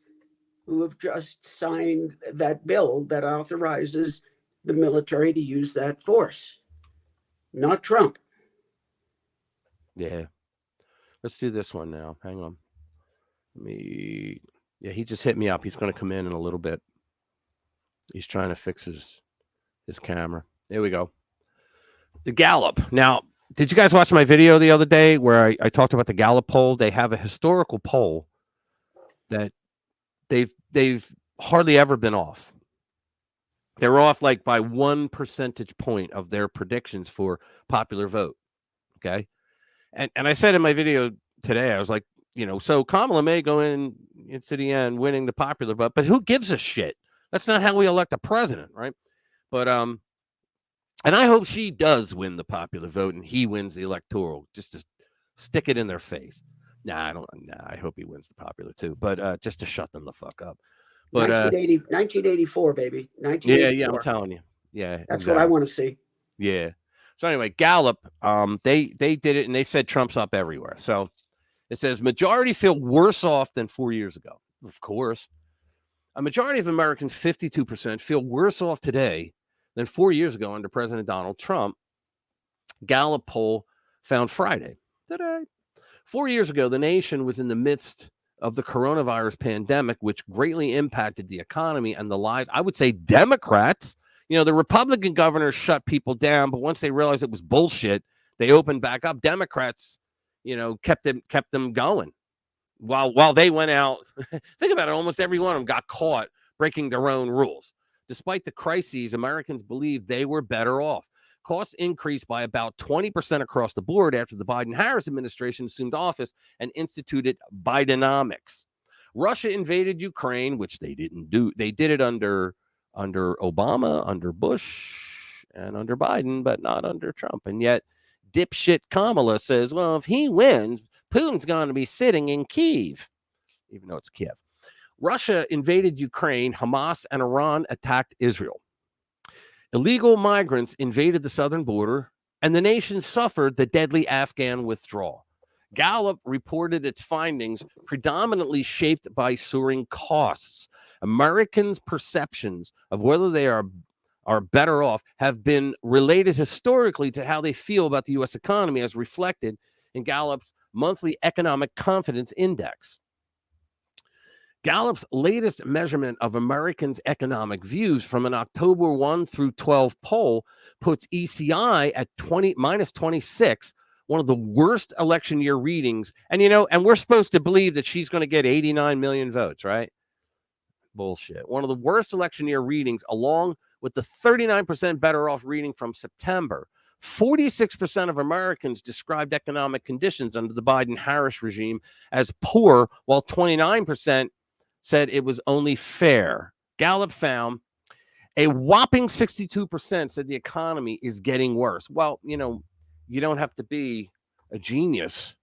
who have just signed that bill that authorizes the military to use that force, not Trump. Yeah. Let's do this one now. Hang on. Yeah, he just hit me up. He's going to come in a little bit. He's trying to fix his camera. There we go. The Gallup. Now, did you guys watch my video the other day where I talked about the Gallup poll? They have a historical poll that they've hardly ever been off. They're off like by 1 percentage point of their predictions for popular vote. Okay. And I said in my video today, I was like, so Kamala may go into the end winning the popular vote, but who gives a shit? That's not how we elect a president, right? But and I hope she does win the popular vote and he wins the electoral, just to stick it in their face. I hope he wins the popular too, but just to shut them the fuck up. But 1984, baby. 1984. Yeah, I'm telling you. Yeah. That's exactly what I want to see. Yeah. So anyway, Gallup, they did it and they said Trump's up everywhere. So it says majority feel worse off than 4 years ago. Of course. A majority of Americans, 52%, feel worse off today than 4 years ago under President Donald Trump. Gallup poll found Friday. Ta-da. 4 years ago, the nation was in the midst of the coronavirus pandemic, which greatly impacted the economy and the lives. I would say Democrats. The Republican governors shut people down, but once they realized it was bullshit, they opened back up. Democrats, kept them going while they went out. Think about it. Almost every one of them got caught breaking their own rules. Despite the crises, Americans believed they were better off. Costs increased by about 20% across the board after the Biden-Harris administration assumed office and instituted Bidenomics. Russia invaded Ukraine, which they didn't do. They did it under Obama, under Bush, and under Biden, but not under Trump. And yet, dipshit Kamala says, well, if he wins, Putin's going to be sitting in Kyiv, even though it's Kiev. Russia invaded Ukraine. Hamas and Iran attacked Israel. Illegal migrants invaded the southern border, and the nation suffered the deadly Afghan withdrawal. Gallup reported its findings predominantly shaped by soaring costs. Americans' perceptions of whether they are better off have been related historically to how they feel about the U.S. economy, as reflected in Gallup's monthly economic confidence index. Gallup's latest measurement of Americans' economic views from an October 1 through 12 poll puts ECI at minus 26, one of the worst election year readings. And, and we're supposed to believe that she's going to get 89 million votes, right? Bullshit. One of the worst election year readings, along with the 39% better off reading from September. 46% of Americans described economic conditions under the Biden-Harris regime as poor, while 29% said it was only fair. Gallup found a whopping 62% said the economy is getting worse. Well, you don't have to be a genius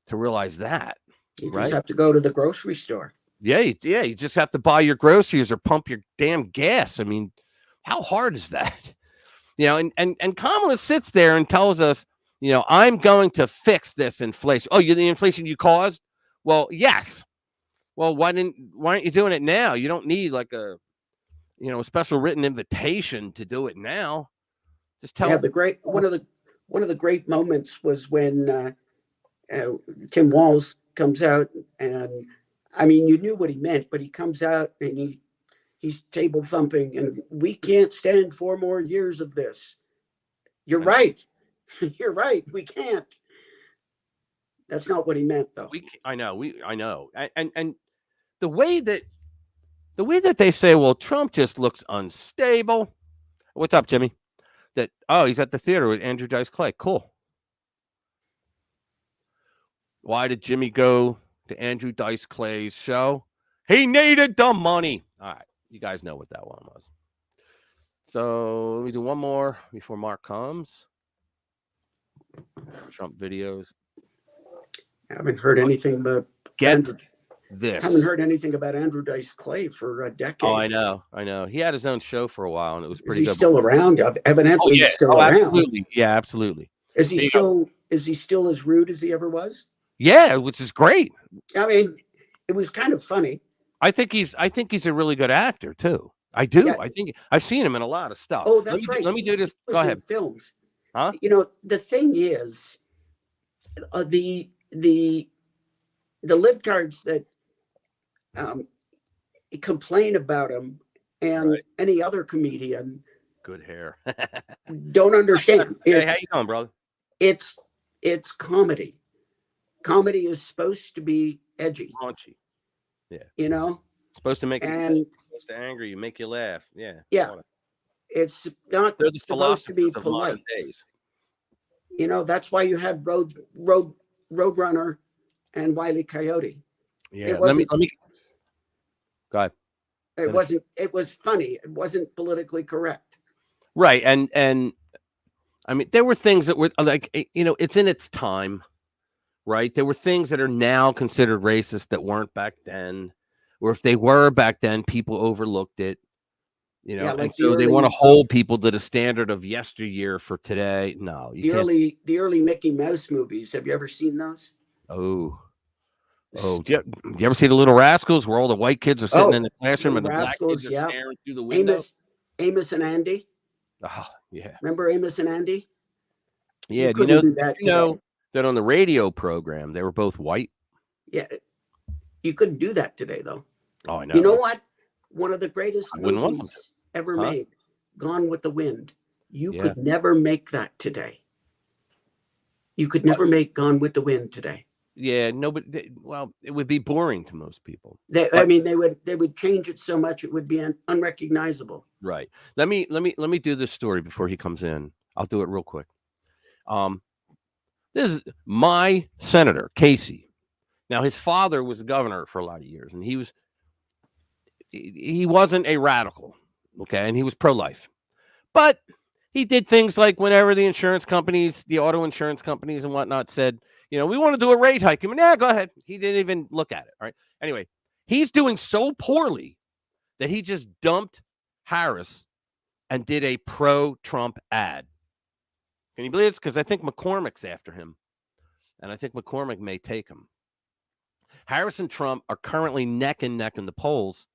to realize that. You right? just have to go to the grocery store. Yeah, you just have to buy your groceries or pump your damn gas. I mean, how hard is that? And Kamala sits there and tells us, I'm going to fix this inflation. Oh, you're the inflation you caused? Well, yes. Well, why aren't you doing it now? You don't need like a special written invitation to do it now. Just tell. Yeah, one of the great moments was when Tim Walz comes out, and I mean, you knew what he meant, but he comes out and he's table thumping, and we can't stand 4 more years of this. You're right. You're right. We can't. That's not what he meant, though. I know. And the way that they say, well, Trump just looks unstable. What's up, Jimmy? He's at the theater with Andrew Dice Clay. Cool. Why did Jimmy go to Andrew Dice Clay's show? He needed the money. All right. You guys know what that one was. So let me do one more before Mark comes. Trump videos. I haven't heard anything about this. Haven't heard anything about Andrew Dice Clay for a decade. Oh, I know. He had his own show for a while, and it was pretty good. Is he still around? Evidently, he's still around. Absolutely. Yeah, absolutely. Is he still as rude as he ever was? Yeah, which is great. I mean, it was kind of funny. I think he's a really good actor too. I do. Yeah. I think I've seen him in a lot of stuff. Oh, that's right. Let me do this. Go ahead. Films. Huh? The thing is, the libtards that complain about him and any other comedian. Good hair. Don't understand. Hey, how you doing, brother? It's comedy. Comedy is supposed to be edgy. Raunchy. Yeah. Supposed to make you supposed to anger you, make you laugh. Yeah. Yeah. It's not They're the supposed to be philosophers of polite. modern days. That's why you had Roadrunner and Wile E. Coyote. Yeah. Let me go ahead. It was funny. It wasn't politically correct. Right. And I mean, there were things that were like, it's in its time, right? There were things that are now considered racist that weren't back then, or if they were back then, people overlooked it, and so they want to hold people to the standard of yesteryear for today. No, the early Mickey Mouse movies. Have you ever seen those? Oh, do you ever see the Little Rascals, where all the white kids are sitting in the classroom and the black kids are staring through the window? Amos and Andy. Oh, yeah. Remember Amos and Andy? Yeah. Do you know that on the radio program they were both white? Yeah. You couldn't do that today, though. Oh, I know. You know what? One of the greatest movies ever made, Gone with the Wind. You could never make that today. You could never make Gone with the Wind today. Yeah, nobody. Well, it would be boring to most people. They would change it so much it would be unrecognizable. Right. Let me do this story before he comes in. I'll do it real quick. This is my senator, Casey. Now, his father was a governor for a lot of years, and he wasn't a radical, okay, and he was pro-life, but he did things like whenever the insurance companies, the auto insurance companies and whatnot said, we want to do a rate hike. I mean, yeah, go ahead. He didn't even look at it. All right. Anyway, he's doing so poorly that he just dumped Harris and did a pro-Trump ad. Can you believe this? Because I think McCormick's after him, and I think McCormick may take him. Harris and Trump are currently neck and neck in the polls,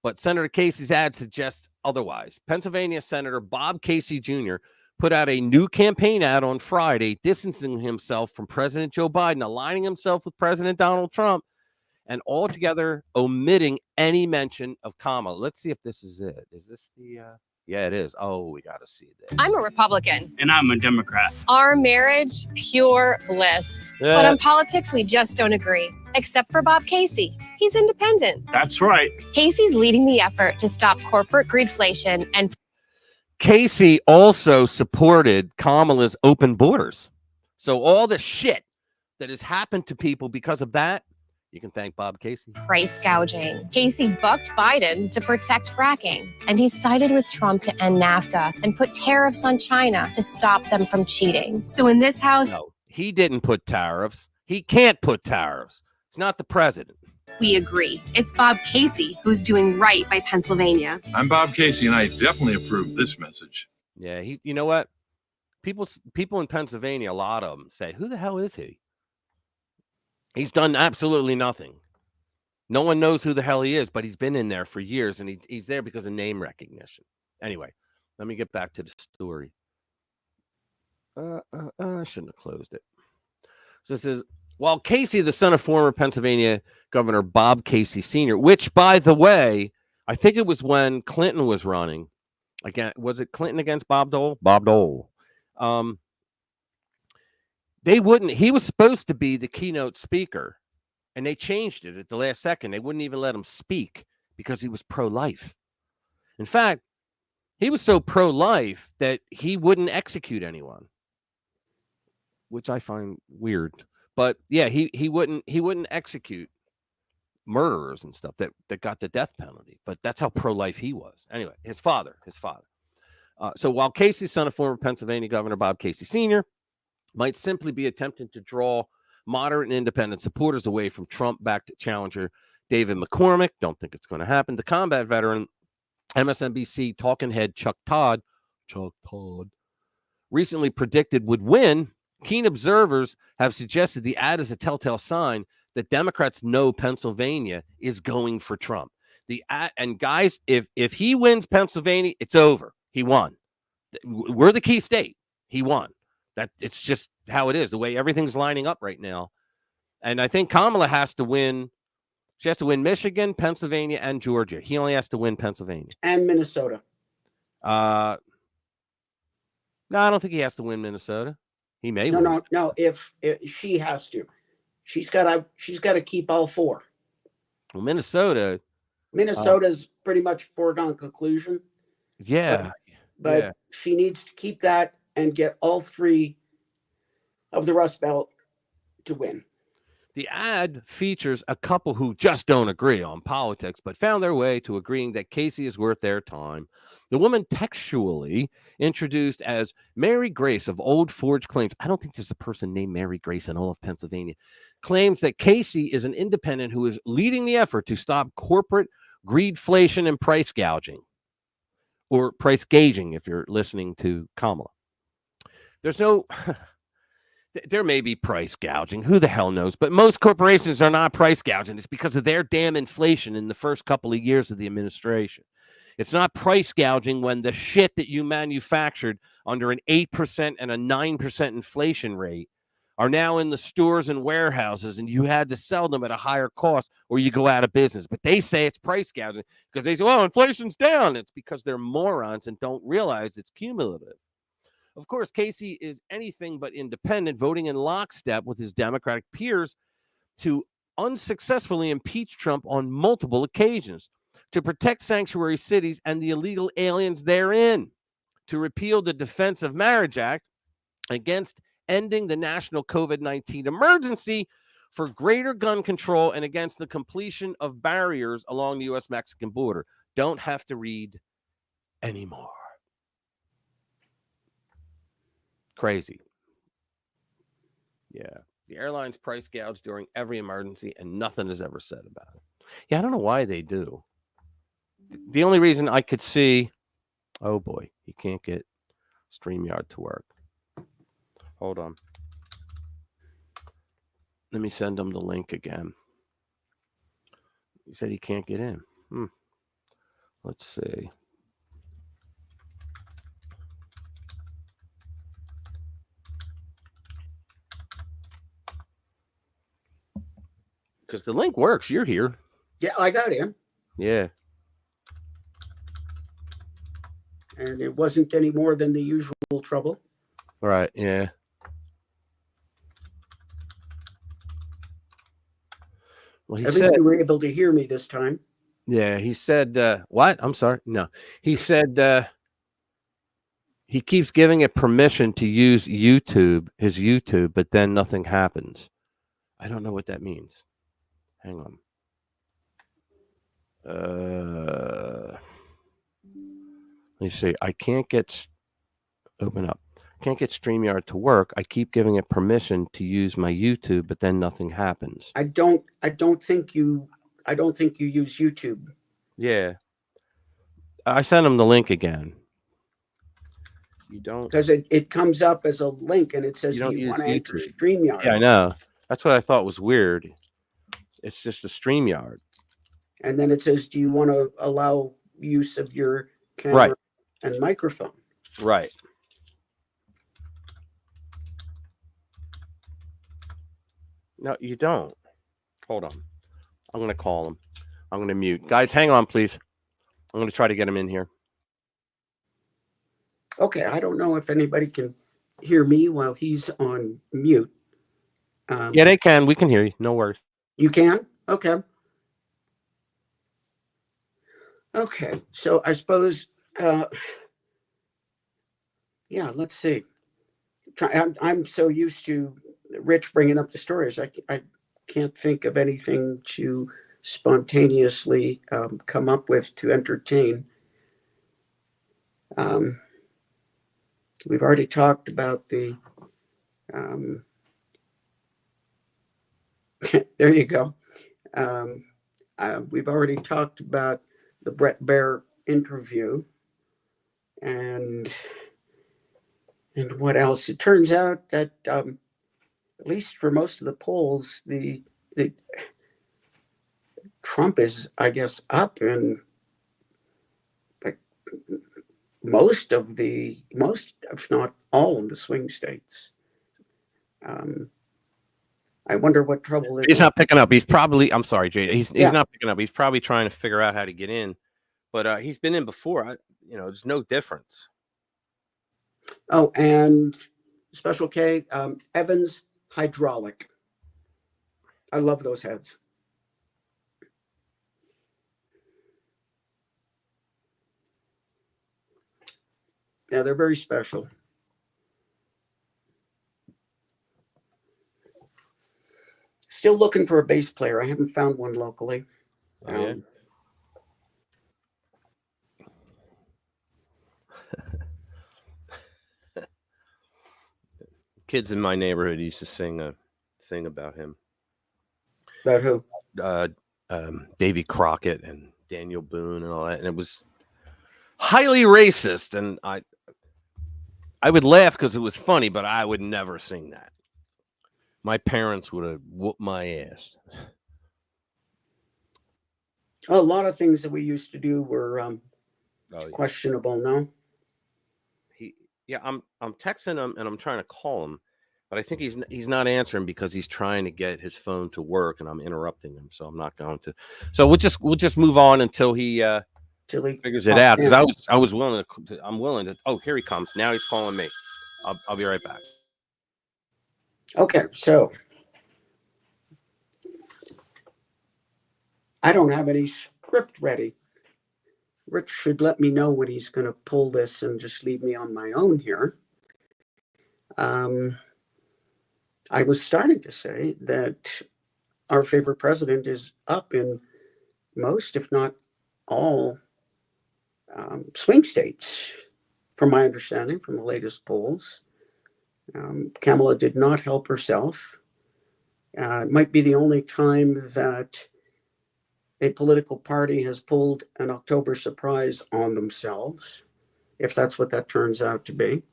but Senator Casey's ad suggests otherwise. Pennsylvania Senator Bob Casey Jr. put out a new campaign ad on Friday, distancing himself from President Joe Biden, aligning himself with President Donald Trump, and altogether omitting any mention of Kamala. Let's see if this is it. Is this the yeah, it is. Oh, we got to see this. I'm a Republican. And I'm a Democrat. Our marriage, pure bliss. But on politics, we just don't agree. Except for Bob Casey. He's independent. That's right. Casey's leading the effort to stop corporate greedflation and Casey also supported Kamala's open borders. So all the shit that has happened to people because of that, you can thank Bob Casey. price gouging. Casey bucked Biden to protect fracking, and he sided with Trump to end NAFTA and put tariffs on China to stop them from cheating. So in this House, No, he didn't put tariffs. He can't put tariffs. He's not the president. we agree. It's Bob Casey who's doing right by Pennsylvania. I'm Bob Casey, and I definitely approve this message. Yeah, you know what? People in Pennsylvania, a lot of them say, who the hell is he? He's done absolutely nothing. No one knows who the hell he is, but he's been in there for years, and he's there because of name recognition. Anyway, let me get back to the story. I shouldn't have closed it. So it says, while Casey, the son of former Pennsylvania Governor Bob Casey Sr., which, by the way, I think it was when Clinton was running. Again, was it Clinton against Bob Dole? Bob Dole. He was supposed to be the keynote speaker, and they changed it at the last second. They wouldn't even let him speak because he was pro-life. In fact, he was so pro-life that he wouldn't execute anyone, which I find weird. But yeah, he wouldn't execute murderers and stuff that got the death penalty. But that's how pro-life he was. Anyway, his father. So while Casey, son of former Pennsylvania Governor Bob Casey Sr., might simply be attempting to draw moderate and independent supporters away from Trump-backed challenger David McCormick, don't think it's going to happen. The combat veteran, MSNBC talking head Chuck Todd, recently predicted would win. Keen observers have suggested the ad is a telltale sign that Democrats know Pennsylvania is going for Trump. And guys, if he wins Pennsylvania, it's over. He won. We're the key state. He won. That it's just how it is, the way everything's lining up right now. And I think Kamala has to win. She has to win Michigan, Pennsylvania, and Georgia. He only has to win Pennsylvania. And Minnesota. No, I don't think he has to win Minnesota. He may win. No. If she has to, she's got to keep all four. Well, Minnesota's pretty much foregone conclusion. Yeah. But she needs to keep that and get all three of the Rust Belt to win. The ad features a couple who just don't agree on politics, but found their way to agreeing that Casey is worth their time. The woman textually introduced as Mary Grace of Old Forge claims, I don't think there's a person named Mary Grace in all of Pennsylvania, claims that Casey is an independent who is leading the effort to stop corporate greedflation and price gouging, or price gauging if you're listening to Kamala. There may be price gouging. Who the hell knows? But most corporations are not price gouging. It's because of their damn inflation in the first couple of years of the administration. It's not price gouging when the shit that you manufactured under an 8% and a 9% inflation rate are now in the stores and warehouses, and you had to sell them at a higher cost or you go out of business. But they say it's price gouging because they say, well, inflation's down. It's because they're morons and don't realize it's cumulative. Of course, Casey is anything but independent, voting in lockstep with his Democratic peers to unsuccessfully impeach Trump on multiple occasions, to protect sanctuary cities and the illegal aliens therein, to repeal the Defense of Marriage Act against ending the national COVID-19 emergency, for greater gun control, and against the completion of barriers along the U.S.-Mexican border. Don't have to read anymore. Crazy. Yeah. The airlines price gouge during every emergency, and nothing is ever said about it. Yeah, I don't know why they do. The only reason I could see, oh boy, he can't get StreamYard to work. Hold on. Let me send him the link again. He said he can't get in. Let's see. because the link works. You're here. Yeah, I got in. Yeah. And it wasn't any more than the usual trouble. Right. Yeah. Well, he At said, least you were able to hear me this time. yeah, he said, what? I'm sorry. No, he said, he keeps giving it permission to use his YouTube, but then nothing happens. I don't know what that means. Hang on. Let me see. I can't get, open up. Can't get StreamYard to work. I keep giving it permission to use my YouTube, but then nothing happens. I don't think you use YouTube. Yeah. I sent him the link again. You don't, because it comes up as a link and it says, you do don't you use want to enter YouTube. StreamYard? Yeah, I know. That's what I thought was weird. It's just a StreamYard. And then it says, do you want to allow use of your camera and microphone? Right. No, you don't. Hold on. I'm going to call him. I'm going to mute. Guys, hang on, please. I'm going to try to get him in here. Okay, I don't know if anybody can hear me while he's on mute. Yeah, they can. We can hear you. No worries. You can? Okay. Okay, so I suppose, yeah, let's see. I'm so used to Rich bringing up the stories. I can't think of anything to spontaneously come up with to entertain. We've already talked about the, there you go. We've already talked about the Brett Baer interview and what else? It turns out that at least for most of the polls, the Trump is, I guess, up in like most, if not all, of the swing states. I wonder what trouble he's not picking up. He's probably, I'm sorry, Jay. He's not picking up. He's probably trying to figure out how to get in, but he's been in before. There's no difference. Oh, and Special K, Evans hydraulic. I love those heads. Yeah, they're very special. Still looking for a bass player. I haven't found one locally. Oh, yeah. Kids in my neighborhood used to sing a thing about him. About who? Davy Crockett and Daniel Boone and all that, and it was highly racist. And I would laugh because it was funny, but I would never sing that. My parents would have whooped my ass. A lot of things that we used to do were questionable. No. Yeah, I'm texting him and I'm trying to call him, but I think he's not answering because he's trying to get his phone to work and I'm interrupting him, so I'm not going to. So we'll just move on until he figures it out, because I'm willing to. Oh, here he comes. Now he's calling me. I'll be right back. Okay, so I don't have any script ready. Rich should let me know when he's going to pull this and just leave me on my own here. I was starting to say that our favorite president is up in most, if not all, swing states, from my understanding, from the latest polls. Kamala did not help herself. It might be the only time that a political party has pulled an October surprise on themselves, if that's what that turns out to be.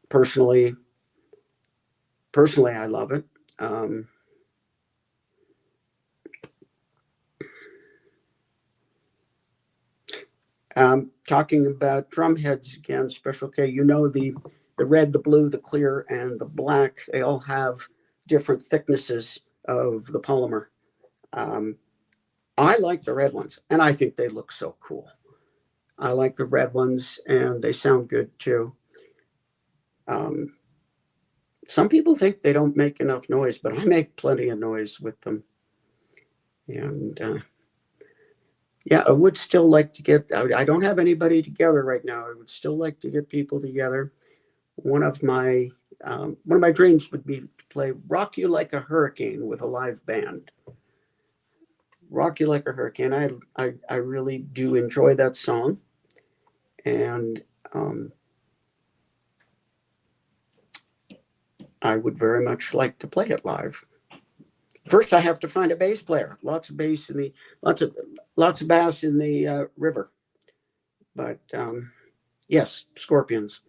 Personally, I love it. Talking about drum heads again, Special K, the red, the blue, the clear, and the black, they all have different thicknesses of the polymer. I like the red ones, and I think they look so cool. I like the red ones, and they sound good too. Some people think they don't make enough noise, but I make plenty of noise with them. And yeah, I would still like to get, I don't have anybody together right now. I would still like to get people together. One of my dreams would be to play Rock You Like a Hurricane with a live band. Rock You Like a Hurricane. I really do enjoy that song. And I would very much like to play it live. First, I have to find a bass player. Lots of bass lots of bass in the river. But yes, Scorpions,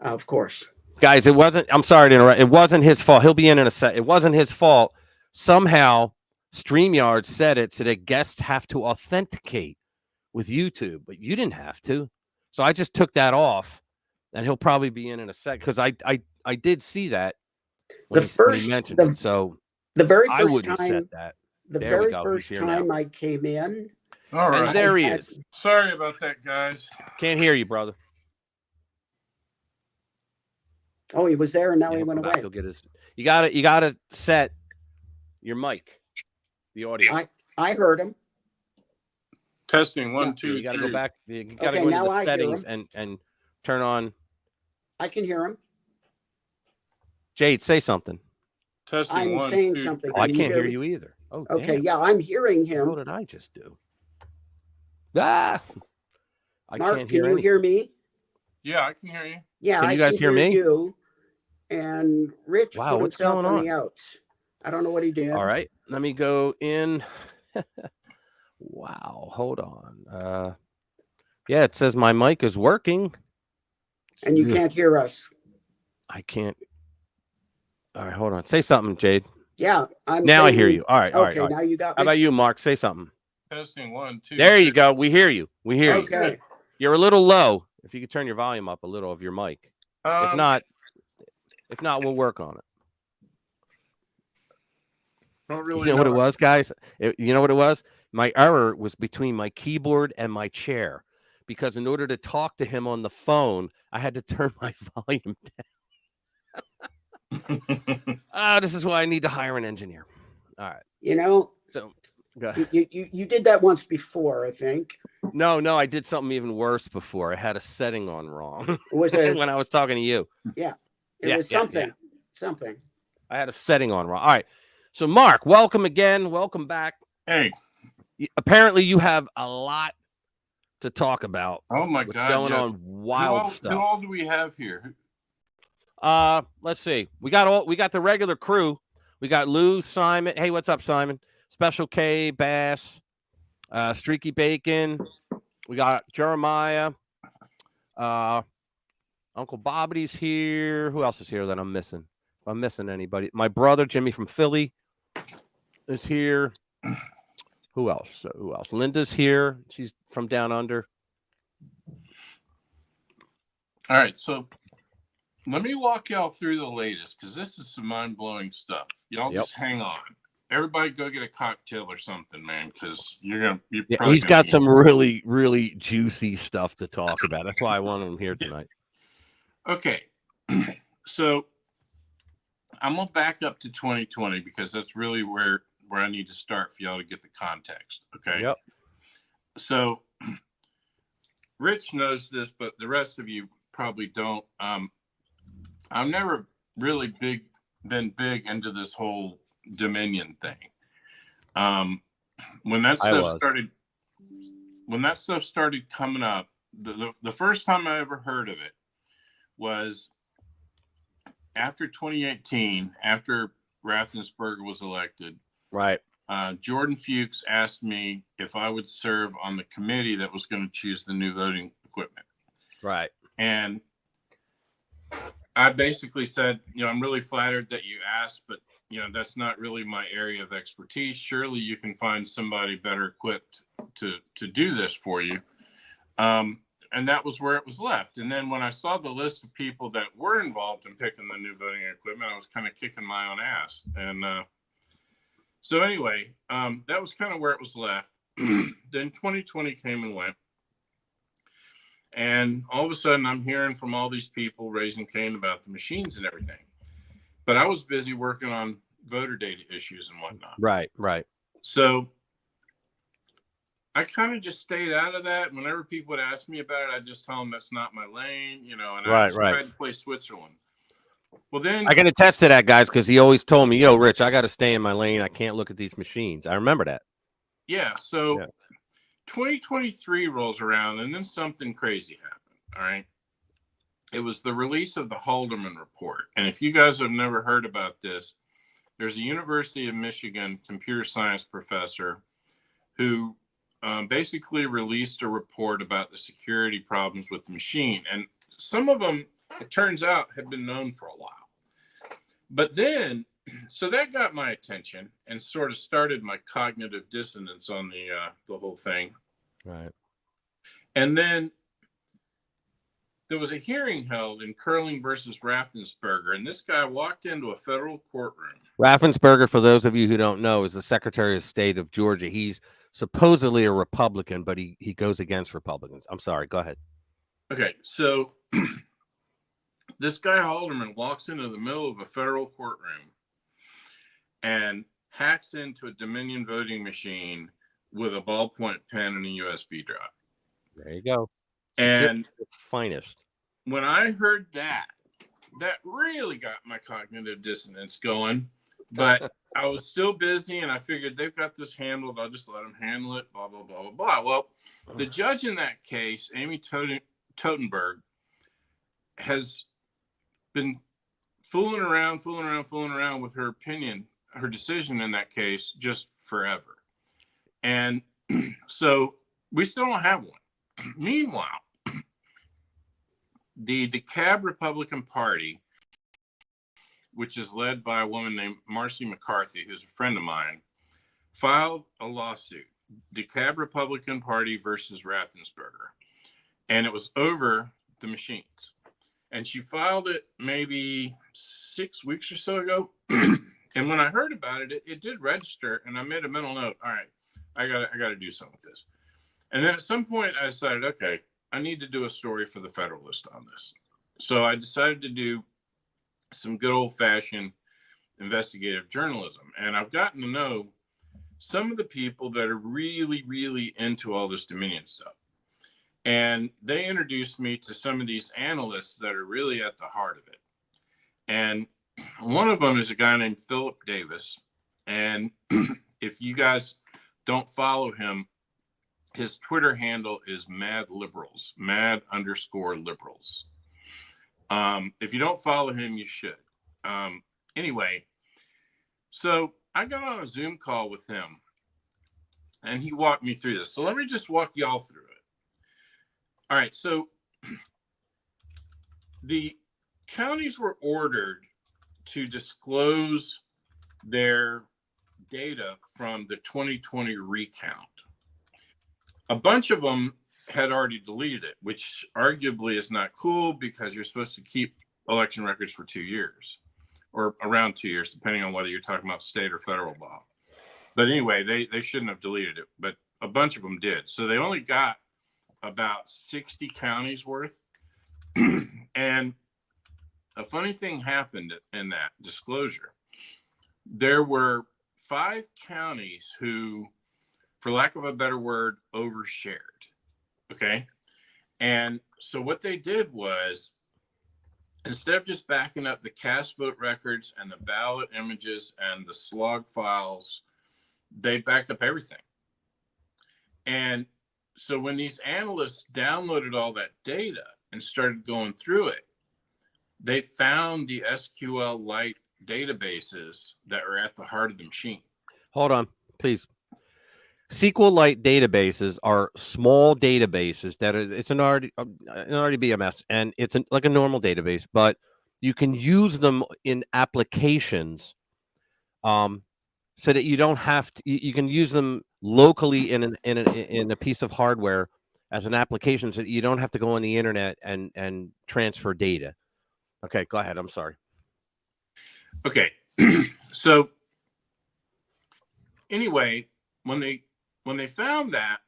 of course. Guys, I'm sorry to interrupt. It wasn't his fault. He'll be in a sec. It wasn't his fault. Somehow, StreamYard said it so that guests have to authenticate with YouTube, but you didn't have to. So I just took that off, and he'll probably be in a sec because I did see that when he mentioned it. So the very first I wouldn't time, set that. The there very first time I came in. All right. And there he is. Sorry about that, guys. Can't hear you, brother. Oh, he was there and now he went away. He'll get his. You gotta set your mic, the audio. I heard him. Testing 1, 2, You gotta 3. go back. You gotta go into the settings and turn on. I can hear him. Jade, say something. Testing I'm 1, saying 2. something. Oh, I can't hear you either. Oh, okay. damn. Yeah, I'm hearing him. What did I just do? I Mark, can't hear can you hear me? Yeah, I can hear you. Yeah, can you guys hear me? You. And Rich Wow, put what's himself going on on? the outs. I don't know what he did. All right, let me go in. Wow, hold on. Yeah, it says my mic is working. And you can't hear us. I can't. All right, hold on. Say something, Jade. Yeah, I hear you. All right, all right. Okay, now you got me. How about you, Mark? Say something. Testing 1, 2. There you go. We hear you. We hear you. Okay. You're a little low. If you could turn your volume up a little of your mic. If not, we'll work on it. Don't really you know what it was, guys? You know what it was? My error was between my keyboard and my chair, because in order to talk to him on the phone, I had to turn my volume down. This is why I need to hire an engineer. All right. You know, so you did that once before, I think. No, I did something even worse before. I had a setting on wrong. Was it when I was talking to you? Yeah, it was something. Something. I had a setting on wrong. All right. So, Mark, welcome again. Welcome back. Hey. Apparently, you have a lot to talk about. Oh my What's God! going on? Wild stuff. Who all do we have here? Let's see. We got the regular crew. We got Lou, Simon. Hey, what's up, Simon? Special K, Bass, Streaky Bacon. We got Jeremiah. Uncle Bobbity's here. Who else is here that I'm missing? If I'm missing anybody, my brother Jimmy from Philly is here. Who else? Linda's here. She's from down under. All right, so let me walk y'all through the latest, because this is some mind-blowing stuff. Y'all just hang on. Everybody go get a cocktail or something, man, because he's got some really, really juicy stuff to talk about. That's why I wanted him here tonight. Okay, so I'm going to back up to 2020, because that's really where I need to start for y'all to get the context, okay? Yep. So Rich knows this, but the rest of you probably don't. I've never really been big into this whole Dominion thing. When that stuff started coming up, the first time I ever heard of it was after 2018, after Raffensperger was elected. Right. Jordan Fuchs asked me if I would serve on the committee that was going to choose the new voting equipment. Right. And I basically said, I'm really flattered that you asked, but, that's not really my area of expertise. Surely you can find somebody better equipped to do this for you. And that was where it was left. And then when I saw the list of people that were involved in picking the new voting equipment, I was kind of kicking my own ass. And So anyway, that was kind of where it was left. Then 2020 came and went. And all of a sudden, I'm hearing from all these people raising Cain about the machines and everything. But I was busy working on voter data issues and whatnot. Right, right. So I kind of just stayed out of that. Whenever people would ask me about it, I just tell them that's not my lane, you know, and I just tried to play Switzerland. Well, then I can attest to that, guys, because he always told me, yo, Rich, I got to stay in my lane. I can't look at these machines. I remember that. Yeah. So 2023 rolls around and then something crazy happened. All right. It was the release of the Haldeman report. And if you guys have never heard about this, there's a University of Michigan computer science professor who basically released a report about the security problems with the machine. And some of them, it turns out, had been known for a while. But then, so that got my attention and sort of started my cognitive dissonance on the whole thing. Right. And then there was a hearing held in Curling versus Raffensperger, and this guy walked into a federal courtroom. Raffensperger, for those of you who don't know, is the Secretary of State of Georgia. He's supposedly a Republican, but he goes against Republicans. I'm sorry. Go ahead. Okay, so this guy Haldeman walks into the middle of a federal courtroom and hacks into a Dominion voting machine with a ballpoint pen and a USB drive. There you go. And the finest. When I heard that, that really got my cognitive dissonance going. But I was still busy, and I figured they've got this handled. I'll just let them handle it, blah, blah, blah, blah, blah. Well, the judge in that case, Amy Totenberg, has been fooling around with her opinion, her decision in that case just forever. And so we still don't have one. Meanwhile, the DeKalb Republican Party, which is led by a woman named Marcy McCarthy, who's a friend of mine, filed a lawsuit, DeKalb Republican Party versus Raffensperger. And it was over the machines. And she filed it maybe 6 weeks or so ago. And when I heard about it, it did register, and I made a mental note. All right, I got to do something with this. And then at some point I decided, okay, I need to do a story for the Federalist on this. So I decided to do some good old-fashioned investigative journalism. And I've gotten to know some of the people that are really, really into all this Dominion stuff. And they introduced me to some of these analysts that are really at the heart of it. And one of them is a guy named Philip Davis. And if you guys don't follow him, his Twitter handle is @MadLiberals, @mad_liberals. If you don't follow him, you should. Anyway, so I got on a Zoom call with him, and he walked me through this. So let me just walk y'all through it. All right, so the counties were ordered to disclose their data from the 2020 recount. A bunch of them had already deleted it, which arguably is not cool because you're supposed to keep election records for 2 years or around 2 years, depending on whether you're talking about state or federal law. But anyway, they shouldn't have deleted it, but a bunch of them did. So they only got about 60 counties worth. And a funny thing happened in that disclosure. There were 5 counties who, for lack of a better word, overshared. Okay. And so what they did was, instead of just backing up the cast vote records and the ballot images and the slog files, they backed up everything. And so when these analysts downloaded all that data and started going through it, they found the SQLite databases that are at the heart of the machine. Hold on, please. SQLite databases are small databases that it's an RDBMS, and it's like a normal database, but you can use them in applications, so that you don't have to. You can use them locally in a piece of hardware as an application, so that you don't have to go on the internet and transfer data. Okay, go ahead. I'm sorry. Okay, so anyway, when they found that,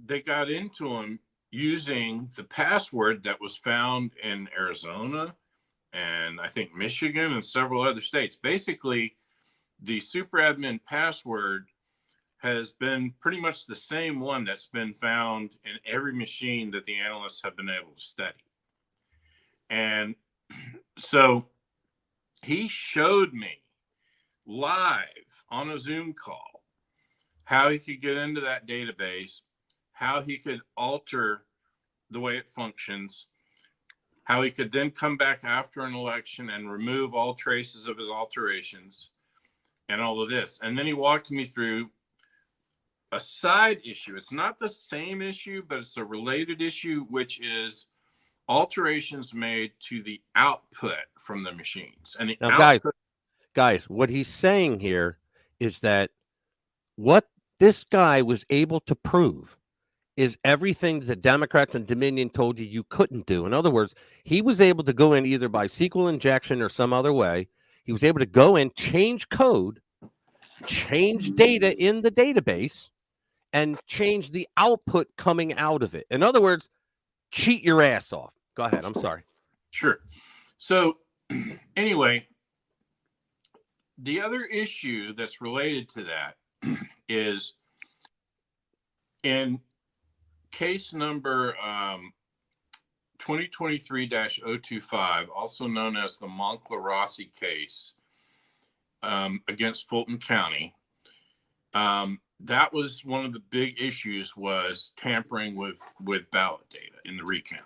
they got into him using the password that was found in Arizona and I think Michigan and several other states. Basically, the super admin password has been pretty much the same one that's been found in every machine that the analysts have been able to study. And so he showed me live on a Zoom call how he could get into that database, how he could alter the way it functions, how he could then come back after an election and remove all traces of his alterations and all of this. And then he walked me through a side issue. It's not the same issue, but it's a related issue, which is alterations made to the output from the machines. And now, guys, what he's saying here is that what this guy was able to prove is everything the Democrats and Dominion told you couldn't do. In other words, he was able to go in either by SQL injection or some other way. He was able to go in, change code, change data in the database, and change the output coming out of it. In other words, cheat your ass off. Go ahead. I'm sorry. Sure. So anyway, the other issue that's related to that is in case number 2023-025, also known as the Moncla-Rossi case against Fulton County. That was one of the big issues, was tampering with ballot data in the recount.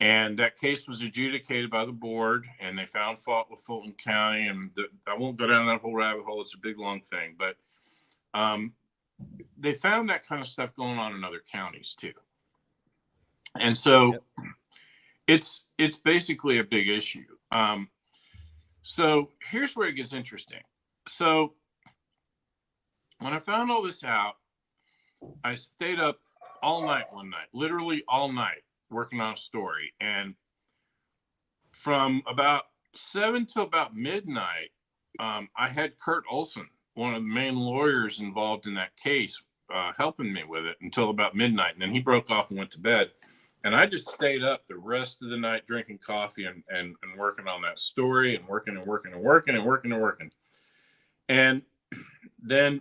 And that case was adjudicated by the board, and they found fault with Fulton County. And I won't go down that whole rabbit hole. It's a big, long thing. But they found that kind of stuff going on in other counties too. And so it's basically a big issue. So here's where it gets interesting. So when I found all this out, I stayed up all night one night, literally all night, working on a story. And from about 7 till about midnight, I had Kurt Olson, one of the main lawyers involved in that case, helping me with it until about midnight. And then he broke off and went to bed. And I just stayed up the rest of the night drinking coffee and working on that story and working. And then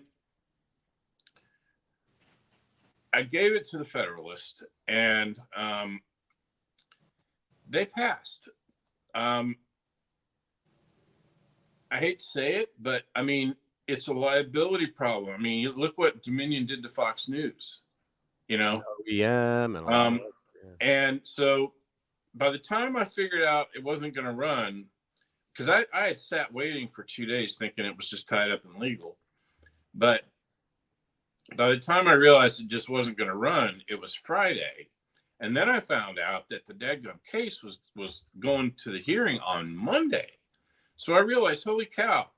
I gave it to the Federalist, and they passed. I hate to say it, but I mean, it's a liability problem. I mean, you look what Dominion did to Fox News, you know? OEM and all that. And so by the time I figured out it wasn't going to run, because I had sat waiting for 2 days thinking it was just tied up in legal. But by the time I realized it just wasn't going to run, it was Friday. And then I found out that the dadgum case was going to the hearing on Monday. So I realized, holy cow,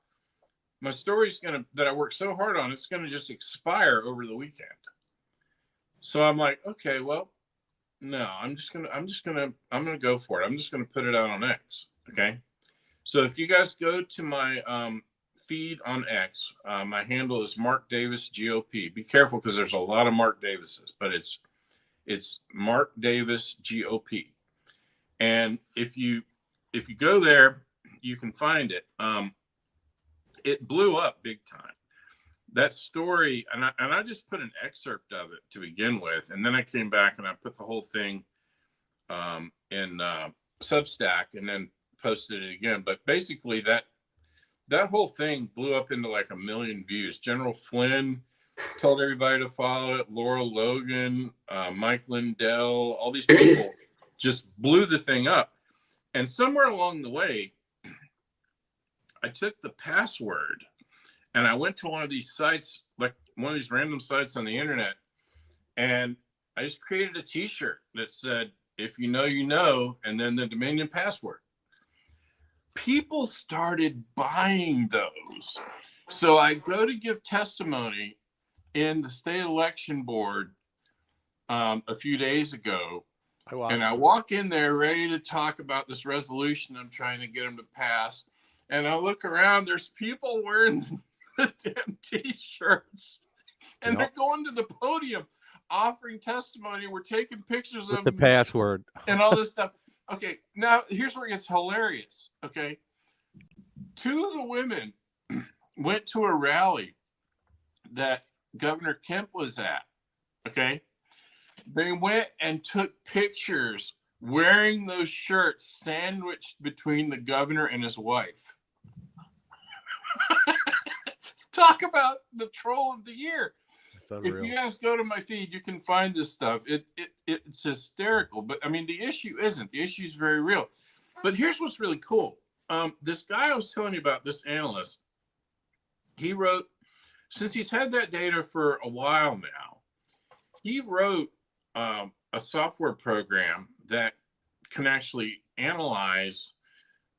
my story's that I worked so hard on, it's going to just expire over the weekend. So I'm like, okay, well, no, I'm going to go for it. I'm just going to put it out on X. Okay. So if you guys go to my feed on X, my handle is Mark Davis GOP. Be careful, because there's a lot of Mark Davises, but it's Mark Davis GOP. And if you go there, you can find it. It blew up big time. That story, and I just put an excerpt of it to begin with, and then I came back and I put the whole thing in Substack and then posted it again. But basically, that whole thing blew up into like 1 million views. General Flynn told everybody to follow it. Laurel Logan, Mike Lindell, all these people just blew the thing up. And somewhere along the way, I took the password and I went to one of these sites, like one of these random sites on the internet, and I just created a t-shirt that said, if you know, you know, and then the Dominion password. People started buying those. So I go to give testimony in the state election board a few days ago. And I walk in there ready to talk about this resolution I'm trying to get them to pass. And I look around, there's people wearing the damn T-shirts, and they're going to the podium offering testimony. We're taking pictures With of the them password and all this stuff. Okay, now here's where it gets hilarious. Okay, 2 of the women went to a rally that Governor Kemp was at. Okay, they went and took pictures wearing those shirts sandwiched between the governor and his wife. Talk about the troll of the year. If you guys go to my feed, you can find this stuff. It's hysterical. But I mean, the issue isn't. The issue is very real. But here's what's really cool. This guy I was telling you about, this analyst, he wrote, since he's had that data for a while now, he wrote a software program that can actually analyze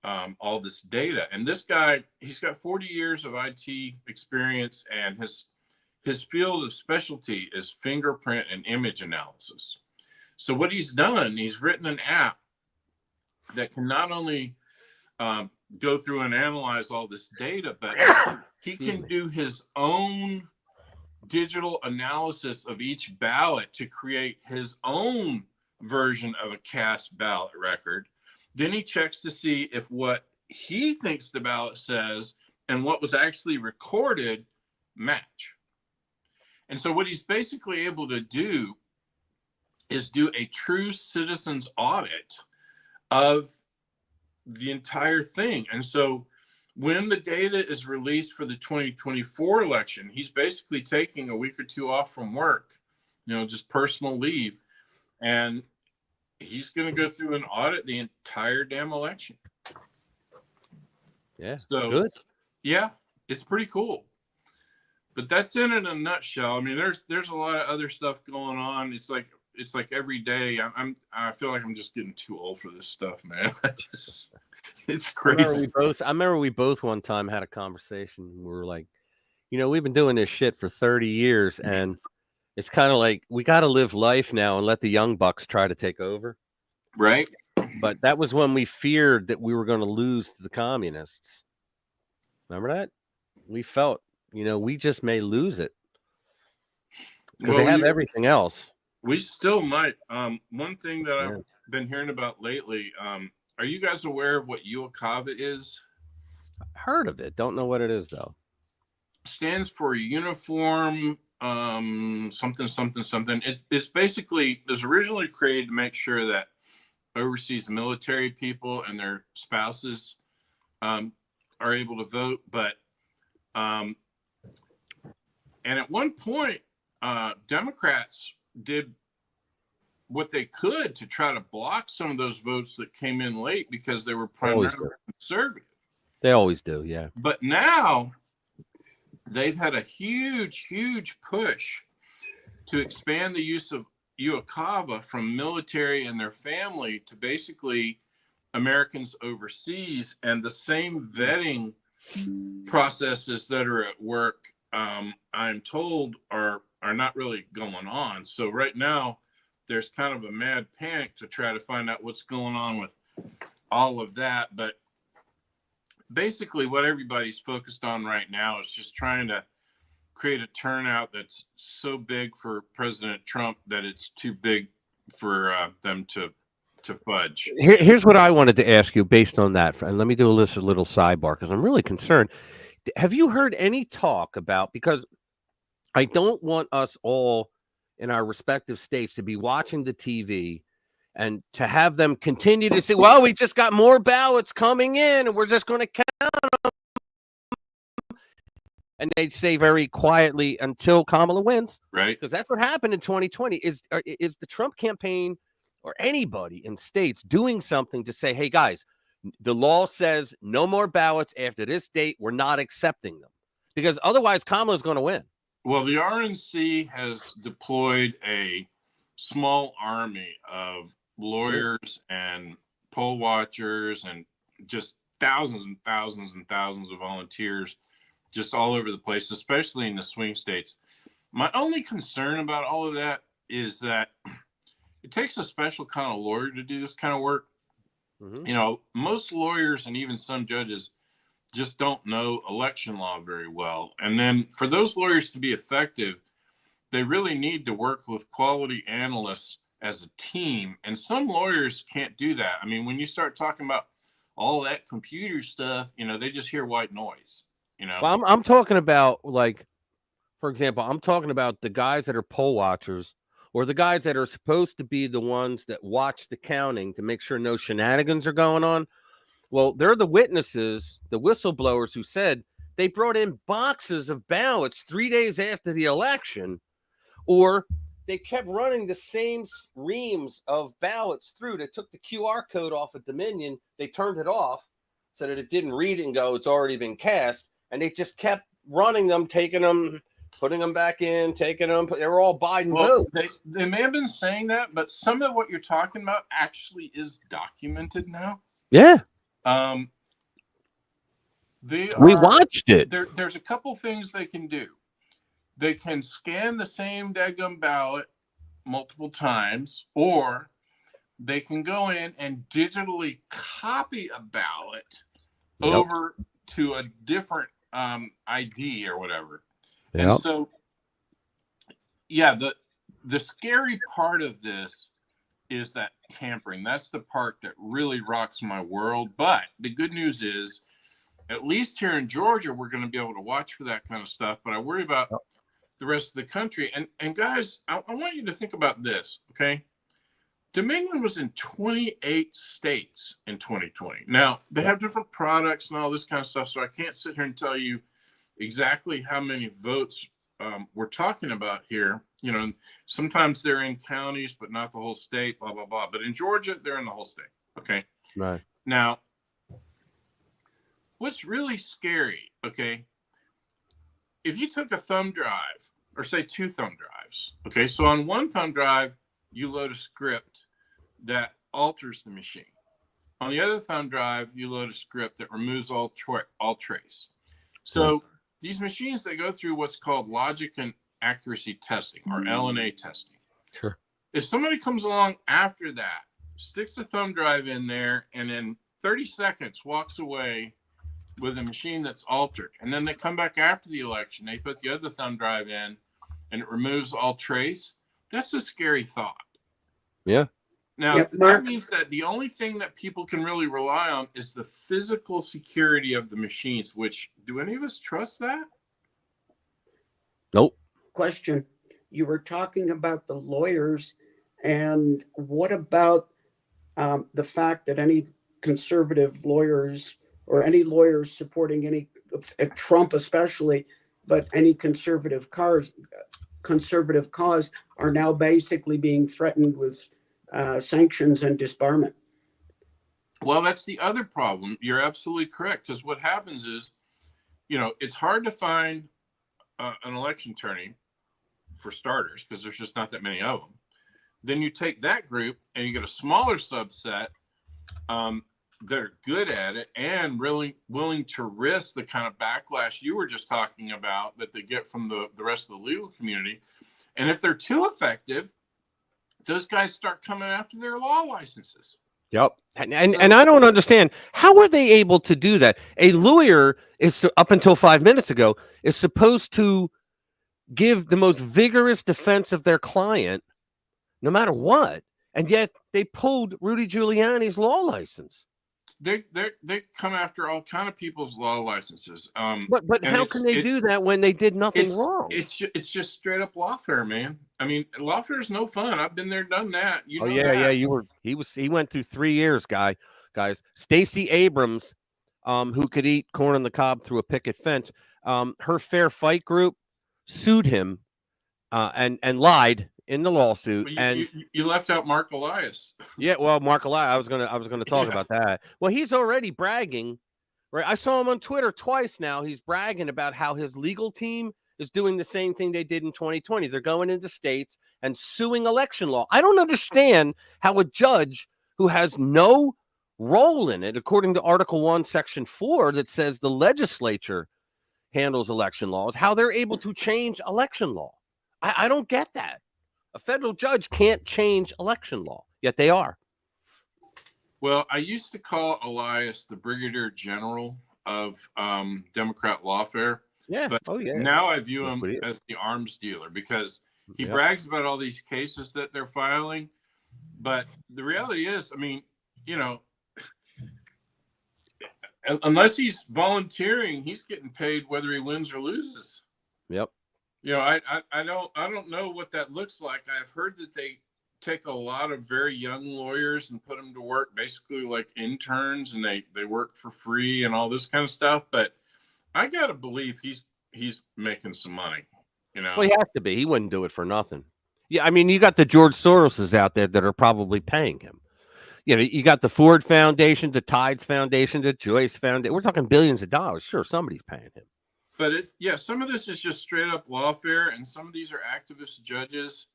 all this data. And this guy, he's got 40 years of IT experience, and his field of specialty is fingerprint and image analysis. So what he's done, he's written an app that can not only go through and analyze all this data, but he can do his own digital analysis of each ballot to create his own version of a cast ballot record. Then he checks to see if what he thinks the ballot says and what was actually recorded match. And so what he's basically able to do is do a true citizen's audit of the entire thing. And so when the data is released for the 2024 election, he's basically taking a week or 2 off from work, just personal leave. And he's going to go through and audit the entire damn election. Yeah. So good. Yeah, it's pretty cool. But that's in a nutshell. I mean, there's a lot of other stuff going on. It's like every day. I feel like I'm just getting too old for this stuff, man. It's crazy. I remember we both one time had a conversation. We were like, we've been doing this shit for 30 years, and it's kind of like we got to live life now and let the young bucks try to take over. Right. But that was when we feared that we were going to lose to the communists. Remember that? We felt, we just may lose it because they have everything else. We still might. One thing that I've been hearing about lately, are you guys aware of what UOCAVA is? Heard of it. Don't know what it is, though. Stands for Uniform something. It's basically, it was originally created to make sure that overseas military people and their spouses are able to vote. But and at one point, Democrats did what they could to try to block some of those votes that came in late because they were primarily conservative. They always do, yeah. But now they've had a huge push to expand the use of UOCAVA from military and their family to basically Americans overseas, and the same vetting processes that are at work, I'm told, are not really going on. So right now, there's kind of a mad panic to try to find out what's going on with all of that. But basically what everybody's focused on right now is just trying to create a turnout that's so big for President Trump that it's too big for them to fudge. Here's what I wanted to ask you based on that. And let me do a little sidebar because I'm really concerned. Have you heard any talk about, because I don't want us all in our respective states to be watching the TV and to have them continue to say, well, we just got more ballots coming in and we're just going to count them. And they'd say very quietly until Kamala wins. Right. Because that's what happened in 2020. Is the Trump campaign or anybody in states doing something to say, hey, guys, the law says no more ballots after this date. We're not accepting them. Because otherwise Kamala's going to win. Well, the RNC has deployed a small army of lawyers and poll watchers and just thousands and thousands and thousands of volunteers just all over the place, especially in the swing states. My only concern about all of that is that it takes a special kind of lawyer to do this kind of work. Mm-hmm. Most lawyers and even some judges just don't know election law very well. And then for those lawyers to be effective, they really need to work with quality analysts as a team. And some lawyers can't do that. I mean, when you start talking about all that computer stuff, you know, they just hear white noise, you know. Well, I'm talking about, like, for example, I'm talking about the guys that are poll watchers, or the guys that are supposed to be the ones that watch the counting to make sure no shenanigans are going on. Well, they're the witnesses, the whistleblowers, who said they brought in boxes of ballots 3 days after the election, or they kept running the same reams of ballots through. They took the QR code off of Dominion. They turned it off so that it didn't read and go, it's already been cast. And they just kept running them, taking them, putting them back in, taking them. They were all Biden votes. They may have been saying that, but some of what you're talking about actually is documented now. Yeah. We watched it. There's a couple things they can do. They can scan the same daggum ballot multiple times, or they can go in and digitally copy a ballot over to a different ID or whatever. Yep. And so, yeah, the scary part of this is that tampering. That's the part that really rocks my world. But the good news is, at least here in Georgia, we're going to be able to watch for that kind of stuff. But I worry about the rest of the country. And guys, I want you to think about this, okay? Dominion was in 28 states in 2020. Now, they have different products and all this kind of stuff, so I can't sit here and tell you exactly how many votes we're talking about here. You know, sometimes they're in counties, but not the whole state, blah, blah, blah. But in Georgia, they're in the whole state, okay? Right. Now, what's really scary, okay, if you took a thumb drive, or say 2 thumb drives, okay, so on one thumb drive, you load a script that alters the machine. On the other thumb drive, you load a script that removes all trace. So these machines, they go through what's called logic and accuracy testing, or LNA testing. Sure. If somebody comes along after that, sticks a thumb drive in there, and in 30 seconds walks away with a machine that's altered, and then they come back after the election, they put the other thumb drive in, and it removes all trace, that's a scary thought. Yeah. Now, that means that the only thing that people can really rely on is the physical security of the machines, which, do any of us trust that? Nope. Question. You were talking about the lawyers, and what about the fact that any conservative lawyers, or any lawyers supporting any, Trump especially, but any conservative cause are now basically being threatened with sanctions and disbarment? Well, that's the other problem. You're absolutely correct, because what happens is, you know, it's hard to find an election attorney, for starters, because there's just not that many of them. Then you take that group and you get a smaller subset that are good at it and really willing to risk the kind of backlash you were just talking about that they get from the rest of the legal community. And if they're too effective, those guys start coming after their law licenses. Yep. And I don't understand, how are they able to do that? A lawyer is, up until 5 minutes ago, is supposed to give the most vigorous defense of their client, no matter what. And yet they pulled Rudy Giuliani's law license. They come after all kind of people's law licenses. But how can they do that when they did nothing wrong? It's just straight up lawfare, man. I mean, lawfare is no fun. I've been there, done that. You know that. He went through 3 years, guys. Stacey Abrams, who could eat corn on the cob through a picket fence, her Fair Fight group sued him and lied in the lawsuit. You left out Mark Elias. Yeah, well, Mark Elias, I was gonna talk about that. Well, he's already bragging, right? I saw him on Twitter twice now. He's bragging about how his legal team is doing the same thing they did in 2020. They're going into states and suing election law. I don't understand how a judge who has no role in it, according to Article 1, Section 4, that says the legislature handles election laws, how they're able to change election law. I don't get that. A federal judge can't change election law, yet they are. Well, I used to call Elias the Brigadier General of Democrat lawfare. Yeah. But yeah. now I view him as the arms dealer because he brags about all these cases that they're filing. But the reality is, I mean, you know, unless he's volunteering, he's getting paid whether he wins or loses. Yep. You know, I don't know what that looks like. I've heard that they take a lot of very young lawyers and put them to work basically like interns, and they work for free and all this kind of stuff. But I gotta believe he's making some money. You know, well, he has to be. He wouldn't do it for nothing. Yeah, I mean, you got the George Soroses out there that are probably paying him. You know, you got the Ford Foundation, the Tides Foundation, the Joyce Foundation. We're talking billions of dollars. Sure, somebody's paying him. But some of this is just straight up lawfare, and some of these are activist judges.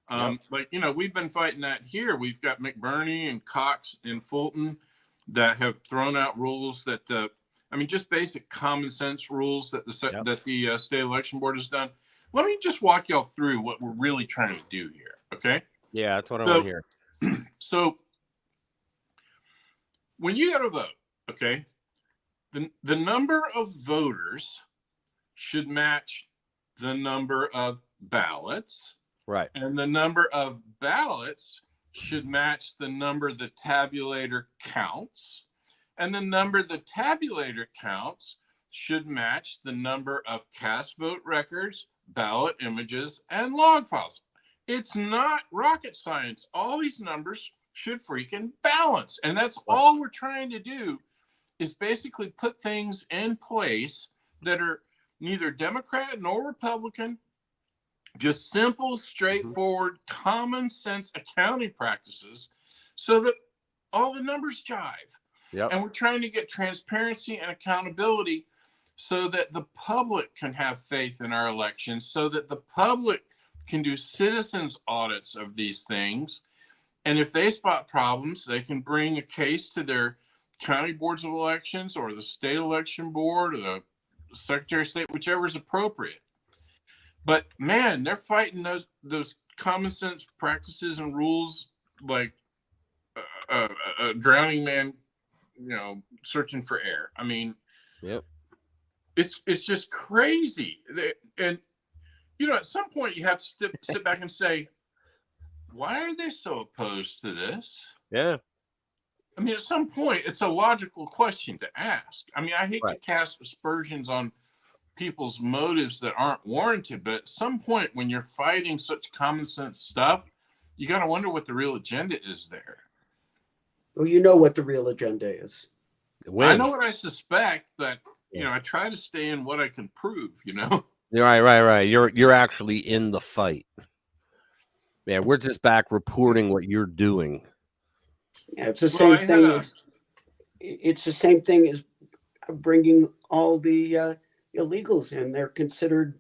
Like, you know, we've been fighting that here. We've got McBurney and Cox and Fulton that have thrown out rules that just basic common sense rules that the state election board has done. Let me just walk y'all through what we're really trying to do here. Okay. Yeah, that's what I want to hear. So when you go to vote, okay, the number of voters should match the number of ballots. Right. And the number of ballots should match the number the tabulator counts. And the number the tabulator counts should match the number of cast vote records, ballot images, and log files. It's not rocket science. All these numbers should freaking balance. And that's all we're trying to do is basically put things in place that are neither Democrat nor Republican, just simple, straightforward, common sense accounting practices so that all the numbers jive. Yep. And we're trying to get transparency and accountability so that the public can have faith in our elections, so that the public can do citizens audits of these things. And if they spot problems, they can bring a case to their county boards of elections or the state election board or the Secretary of State, whichever is appropriate. But man, they're fighting those common sense practices and rules like a drowning man, you know, searching for air. I mean, it's just crazy. And you know, at some point you have to sit back and say, why are they so opposed to this? Yeah. I mean, at some point, it's a logical question to ask. I mean, I hate to cast aspersions on people's motives that aren't warranted, but at some point when you're fighting such common sense stuff, you got to wonder what the real agenda is there. Well, you know what the real agenda is. I know what I suspect, but you know, I try to stay in what I can prove, you know? Right. You're actually in the fight. Yeah, we're just back reporting what you're doing. Yeah, it's the same thing. It's the same thing as bringing all the illegals in. They're considered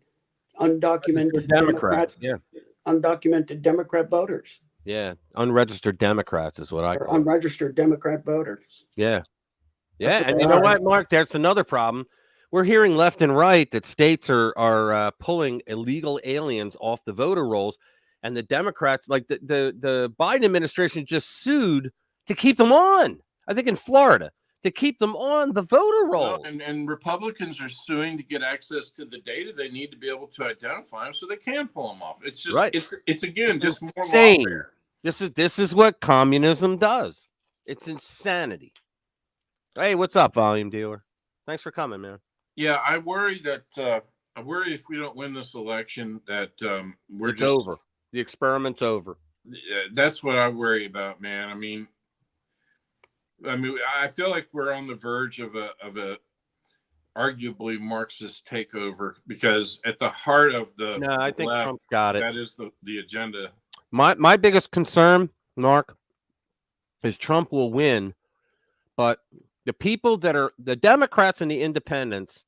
undocumented Democrats. Undocumented Democrat voters. Yeah, unregistered Democrats is what I call unregistered Democrat voters. Yeah, and you know what, Mark? That's another problem. We're hearing left and right that states are pulling illegal aliens off the voter rolls, and the Democrats, like the Biden administration, just sued to keep them on. I think in Florida to keep them on the voter roll. Well, and Republicans are suing to get access to the data they need to be able to identify them so they can pull them off. It's just it's again just more lawfare. This is what communism does. It's insanity. Hey, what's up, volume dealer? Thanks for coming, man. Yeah, I worry if we don't win this election that it's over. The experiment's over. That's what I worry about, man. I mean, I feel like we're on the verge of a arguably Marxist takeover because at the heart of I think left, Trump got it. That is the agenda. My biggest concern, Mark, is Trump will win, but the people that are the Democrats and the independents,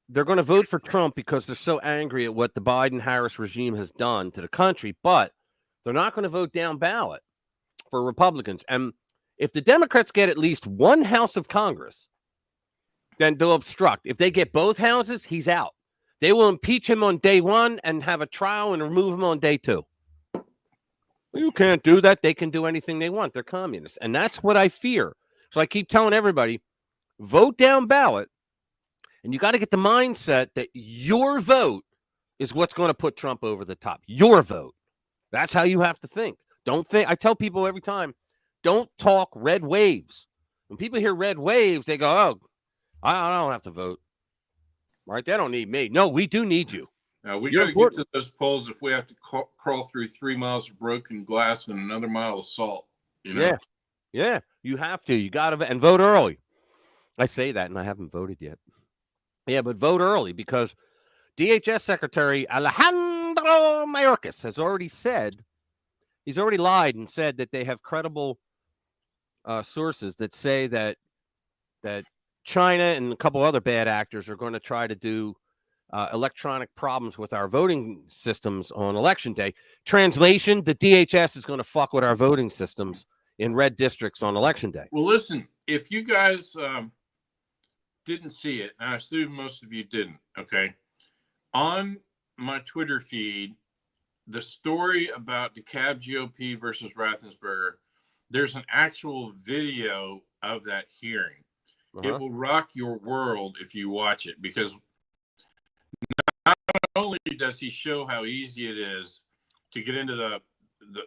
they're going to vote for Trump because they're so angry at what the Biden-Harris regime has done to the country, but they're not going to vote down ballot for Republicans. And if the Democrats get at least one house of Congress, then they'll obstruct. If they get both houses, he's out. They will impeach him on day one and have a trial and remove him on day two. You can't do that. They can do anything they want. They're communists. And that's what I fear. So I keep telling everybody, vote down ballot, and you got to get the mindset that your vote is what's going to put Trump over the top. Your vote. That's how you have to think. Don't think. I tell people every time, don't talk red waves. When people hear red waves, they go, oh, I don't have to vote. Right? They don't need me. No, we do need you. We got to get to those polls if we have to crawl through 3 miles of broken glass and another mile of salt. You know? Yeah, you have to. You got to and vote early. I say that, and I haven't voted yet. Yeah, but vote early because DHS Secretary Alejandro Mayorkas has already said, he's already lied and said that they have credible sources that say that China and a couple other bad actors are going to try to do electronic problems with our voting systems on election day. Translation, the DHS is going to fuck with our voting systems in red districts on election day. Well, listen, if you guys didn't see it, and I assume most of you didn't, okay, on my Twitter feed, the story about DeKalb GOP versus Raffensperger, there's an actual video of that hearing. It will rock your world if you watch it, because not only does he show how easy it is to get into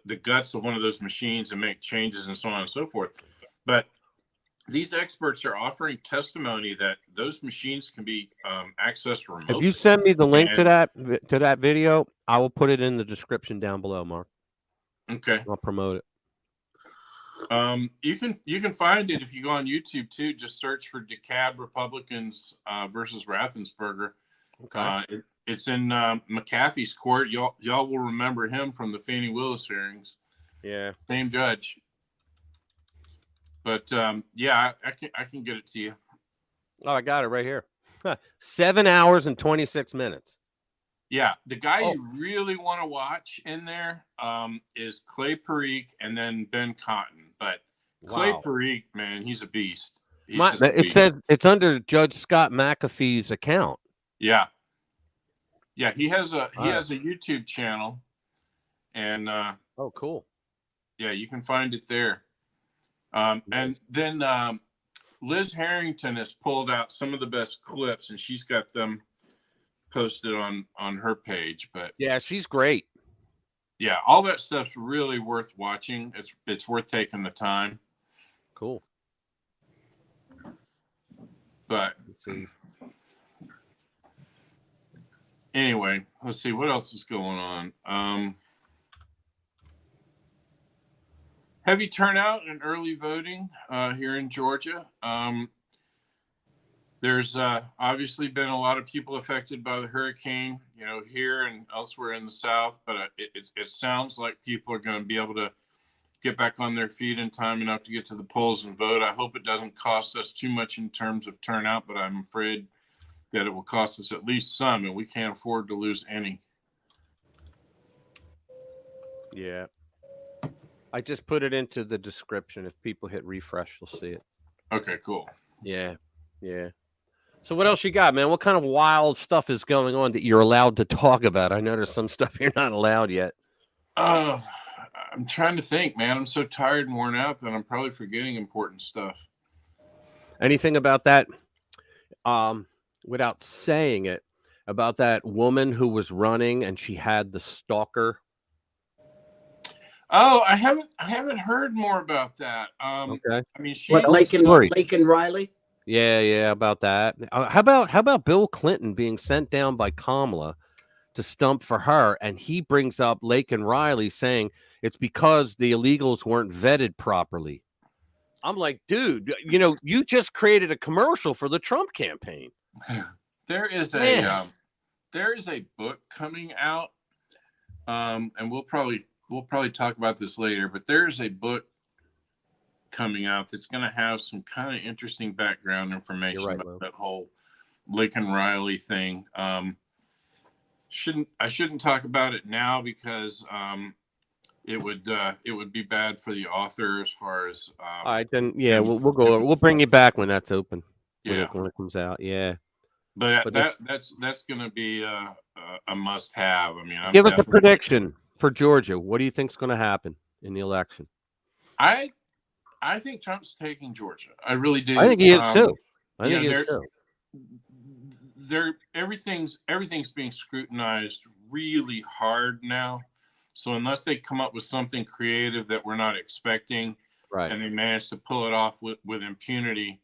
the guts of one of those machines and make changes and so on and so forth, but these experts are offering testimony that those machines can be accessed remotely. If you send me the link to that video, I will put it in the description down below, Mark. Okay. I'll promote it. You can find it if you go on YouTube too. Just search for DeKalb Republicans versus Raffensperger. Okay. It's in McAfee's court. Y'all will remember him from the Fannie Willis hearings. Yeah. Same judge. But yeah, I can get it to you. Oh, I got it right here. 7 hours and 26 minutes. Yeah, the guy you really want to watch in there is Clay Parikh and then Ben Cotton. But Clay Parikh, man, he's a beast. It says it's under Judge Scott McAfee's account. Yeah, yeah, he has a YouTube channel, and oh, cool. Yeah, you can find it there. And then Liz Harrington has pulled out some of the best clips, and she's got them posted on her page. But yeah, she's great. Yeah, all that stuff's really worth watching. It's worth taking the time. Cool. But let's see. Anyway, let's see what else is going on. Heavy turnout in early voting here in Georgia. There's obviously been a lot of people affected by the hurricane, here and elsewhere in the South, but it sounds like people are going to be able to get back on their feet in time enough to get to the polls and vote. I hope it doesn't cost us too much in terms of turnout, but I'm afraid that it will cost us at least some, and we can't afford to lose any. Yeah. I just put it into the description. If people hit refresh, they'll see it. Okay, cool. Yeah. Yeah. So what else you got, man? What kind of wild stuff is going on that you're allowed to talk about? I know there's some stuff you're not allowed yet. I'm trying to think, man. I'm so tired and worn out that I'm probably forgetting important stuff. Anything about that, without saying it, about that woman who was running and she had the stalker? Oh, I haven't heard more about that. Okay. I mean, Lake and Riley? Yeah, about that. How about Bill Clinton being sent down by Kamala to stump for her, and he brings up Lake and Riley saying it's because the illegals weren't vetted properly. I'm like, dude, you just created a commercial for the Trump campaign. There is a book coming out, and we'll probably talk about this later, but there's a book coming out that's going to have some kind of interesting background information about that whole Lake and Riley thing. I shouldn't talk about it now because it would be bad for the author as far as all right, then we'll bring you back when that's open. When it comes out. Yeah. But that's going to be a must have. I mean, give us a prediction for Georgia. What do you think's going to happen in the election? I think Trump's taking Georgia. I really do. I think he is too. I think it's too. Everything's being scrutinized really hard now. So unless they come up with something creative that we're not expecting, right, and they manage to pull it off with impunity,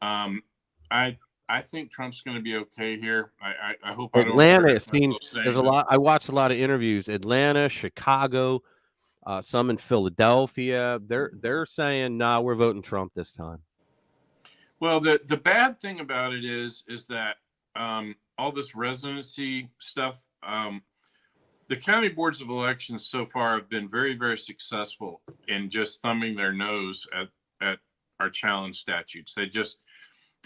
I think Trump's going to be okay here. I hope Atlanta, I don't it seems there's a lot. I watched a lot of interviews. Atlanta, Chicago, some in Philadelphia. They're saying, "Nah, we're voting Trump this time." Well, the bad thing about it is that all this residency stuff. The county boards of elections so far have been very, very successful in just thumbing their nose at our challenge statutes. They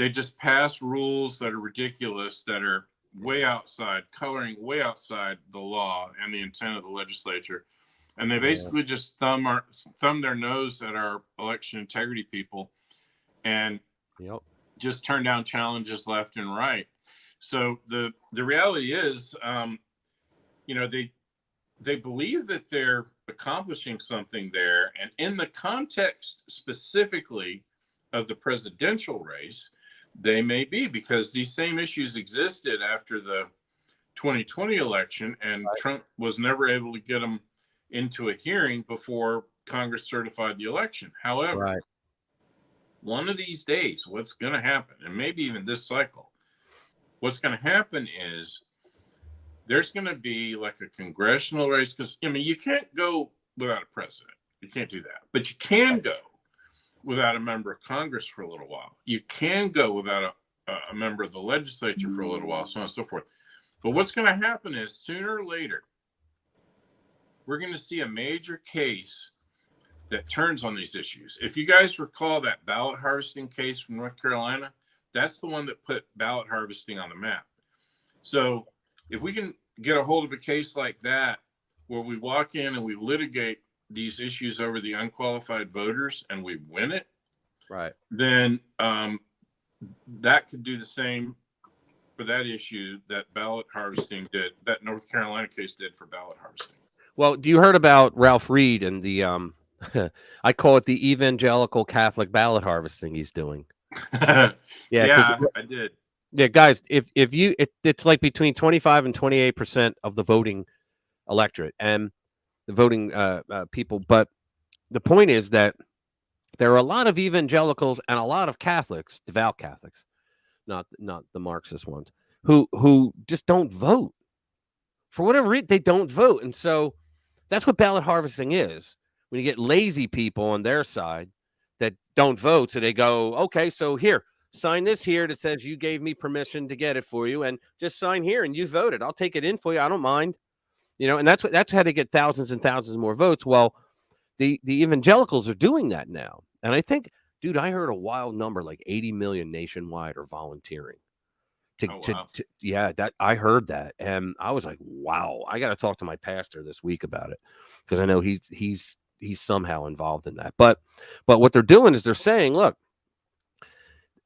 just pass rules that are ridiculous, that are coloring way outside the law and the intent of the legislature. And they basically just thumb their nose at our election integrity people and just turn down challenges left and right. So the reality is, they believe that they're accomplishing something there. And in the context specifically of the presidential race, they may be, because these same issues existed after the 2020 election, and Trump was never able to get them into a hearing before Congress certified the election. However, one of these days, what's going to happen, and maybe even this cycle, what's going to happen is there's going to be like a congressional race, because, you can't go without a president. You can't do that. But you can go without a member of Congress for a little while. You can go without a member of the legislature for a little while, so on and so forth. But what's going to happen is sooner or later, we're going to see a major case that turns on these issues. If you guys recall that ballot harvesting case from North Carolina, that's the one that put ballot harvesting on the map. So if we can get a hold of a case like that, where we walk in and we litigate these issues over the unqualified voters and we win it, then that could do the same for that issue that ballot harvesting did, that North Carolina case did for ballot harvesting. Well, you heard about Ralph Reed and the I call it the evangelical Catholic ballot harvesting he's doing. Yeah, I did. Yeah, guys, it's like between 25 and 28% of the voting electorate and the voting people. But the point is that there are a lot of evangelicals and a lot of Catholics, devout Catholics, not the Marxist ones, who just don't vote. For whatever reason, they don't vote. And so that's what ballot harvesting is. When you get lazy people on their side that don't vote, so they go, okay, so here, sign this here that says you gave me permission to get it for you, and just sign here and you voted. I'll take it in for you. I don't mind. And that's how they get thousands and thousands more votes. Well, the evangelicals are doing that now. And I think, dude, I heard a wild number, like 80 million nationwide are volunteering. That I heard that, and I was like, wow, I got to talk to my pastor this week about it, because I know he's somehow involved in that. But what they're doing is they're saying, look,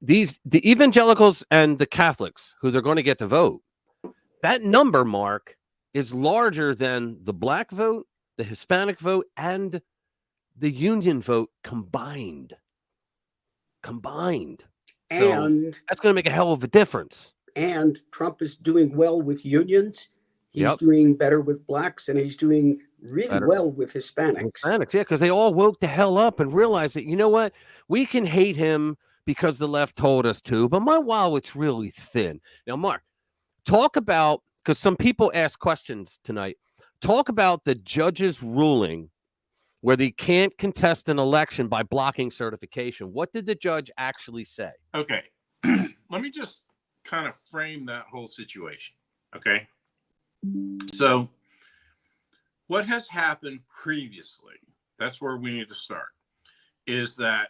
the evangelicals and the Catholics who they're going to get to vote, that number, Mark, is larger than the black vote, the Hispanic vote, and the union vote combined. And so that's going to make a hell of a difference. And Trump is doing well with unions. He's doing better with blacks, and he's doing really well with Hispanics. Yeah, because they all woke the hell up and realized that, you know what? We can hate him because the left told us to, but my wallet's really thin. Now, Mark, talk about, because some people ask questions tonight, talk about the judge's ruling where they can't contest an election by blocking certification. What did the judge actually say? Okay. Let me just kind of frame that whole situation. Okay. So what has happened previously, that's where we need to start, is that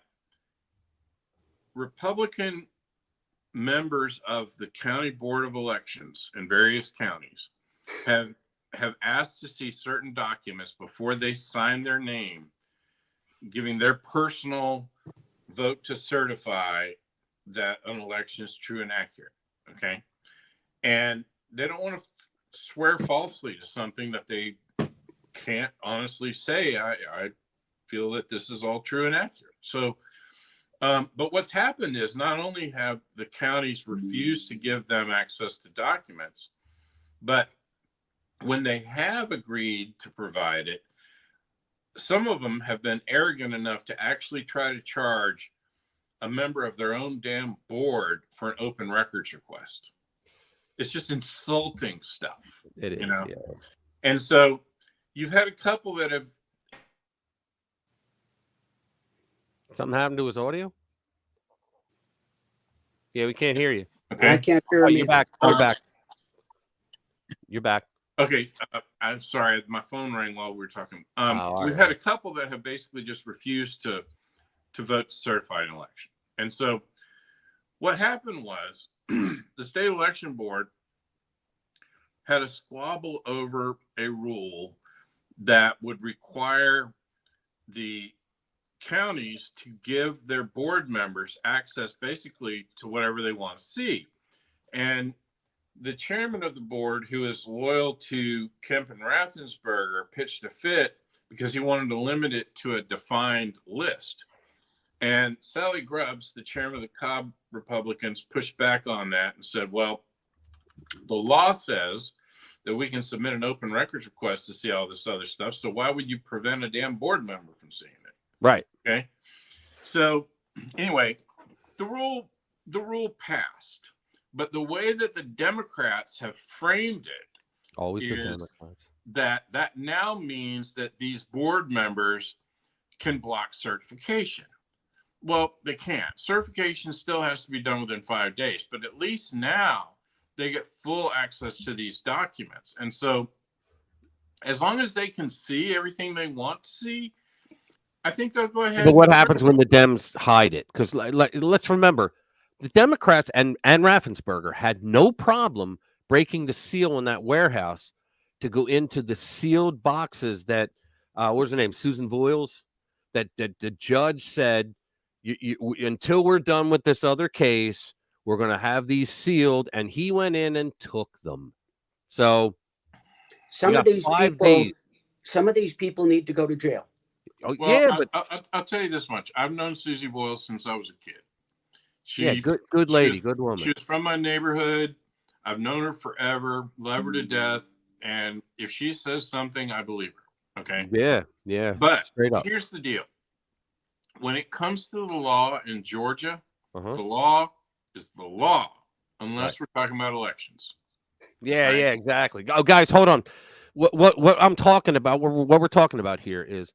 Republican members of the county board of elections in various counties have asked to see certain documents before they sign their name, giving their personal vote to certify that an election is true and accurate. Okay. And they don't want to swear falsely to something that they can't honestly say. I feel that this is all true and accurate. So But what's happened is not only have the counties refused to give them access to documents, but when they have agreed to provide it, some of them have been arrogant enough to actually try to charge a member of their own damn board for an open records request. It's just insulting stuff. It is, yeah. And so you've had a couple that have. Something happened to his audio? Yeah, we can't hear you. Okay. I can't hear you. You're back. You're back. You're back. Okay. I'm sorry. My phone rang while we were talking. We've had a couple that have basically just refused to vote to certify an election. And so what happened was the state election board had a squabble over a rule that would require the counties to give their board members access basically to whatever they want to see. And the chairman of the board, who is loyal to Kemp and Raffensperger, pitched a fit because he wanted to limit it to a defined list. And Sally Grubbs, the chairman of the Cobb Republicans, pushed back on that and said, well, the law says that we can submit an open records request to see all this other stuff. So why would you prevent a damn board member from seeing it? Right. Okay. So anyway, the rule passed, but the way that the Democrats have framed it always the is Democrats. that now means that these board members can block certification. Well, they can't. Certification still has to be done within 5 days, but at least now they get full access to these documents. And so as long as they can see everything they want to see, I think they'll go ahead. But what happens when the Dems hide it? Because let's remember, the Democrats and Raffensperger had no problem breaking the seal in that warehouse to go into the sealed boxes that, what's her name, Susan Voiles, that the judge said, until we're done with this other case, we're going to have these sealed, and he went in and took them. So some of these people need to go to jail. Oh, well, yeah, but I'll tell you this much: I've known Susie Boyle since I was a kid. Good lady, good woman. She was from my neighborhood. I've known her forever, love her to death, and if she says something, I believe her. Okay. Yeah. But straight up. Here's the deal: when it comes to the law in Georgia, the Uh-huh. law is the law, unless we're talking about elections. Yeah, exactly. Oh, guys, hold on. What I'm talking about, what we're talking about here is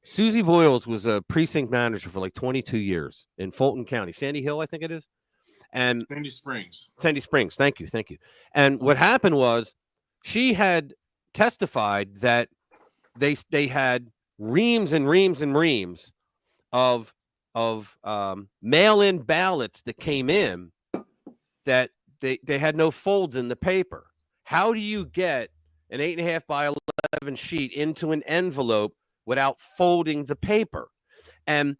Susie Voiles was a precinct manager for like 22 years in Fulton County, Sandy Hill, I think it is, and Sandy Springs. Thank you. And what happened was she had testified that they had reams and reams and reams of mail-in ballots that came in that they had no folds in the paper. How do you get an 8.5 by 11 sheet into an envelope without folding the paper? And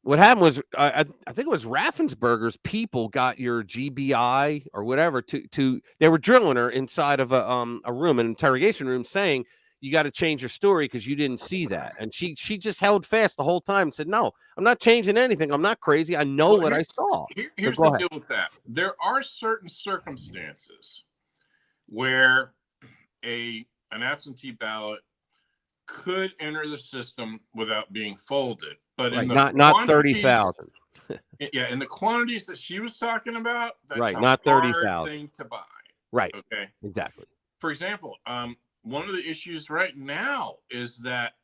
what happened was, I think it was Raffensperger's people got your GBI or whatever to they were drilling her inside of a room, an interrogation room, saying, you got to change your story because you didn't see that. And she just held fast the whole time and said, no, I'm not changing anything. I'm not crazy. I know what I saw. Here's the deal with that. There are certain circumstances where an absentee ballot could enter the system without being folded, but right, not 30,000. Yeah, in the quantities that she was talking about, that's right, a not hard 30,000 thing to buy. Right. Okay. Exactly. For example, one of the issues right now is that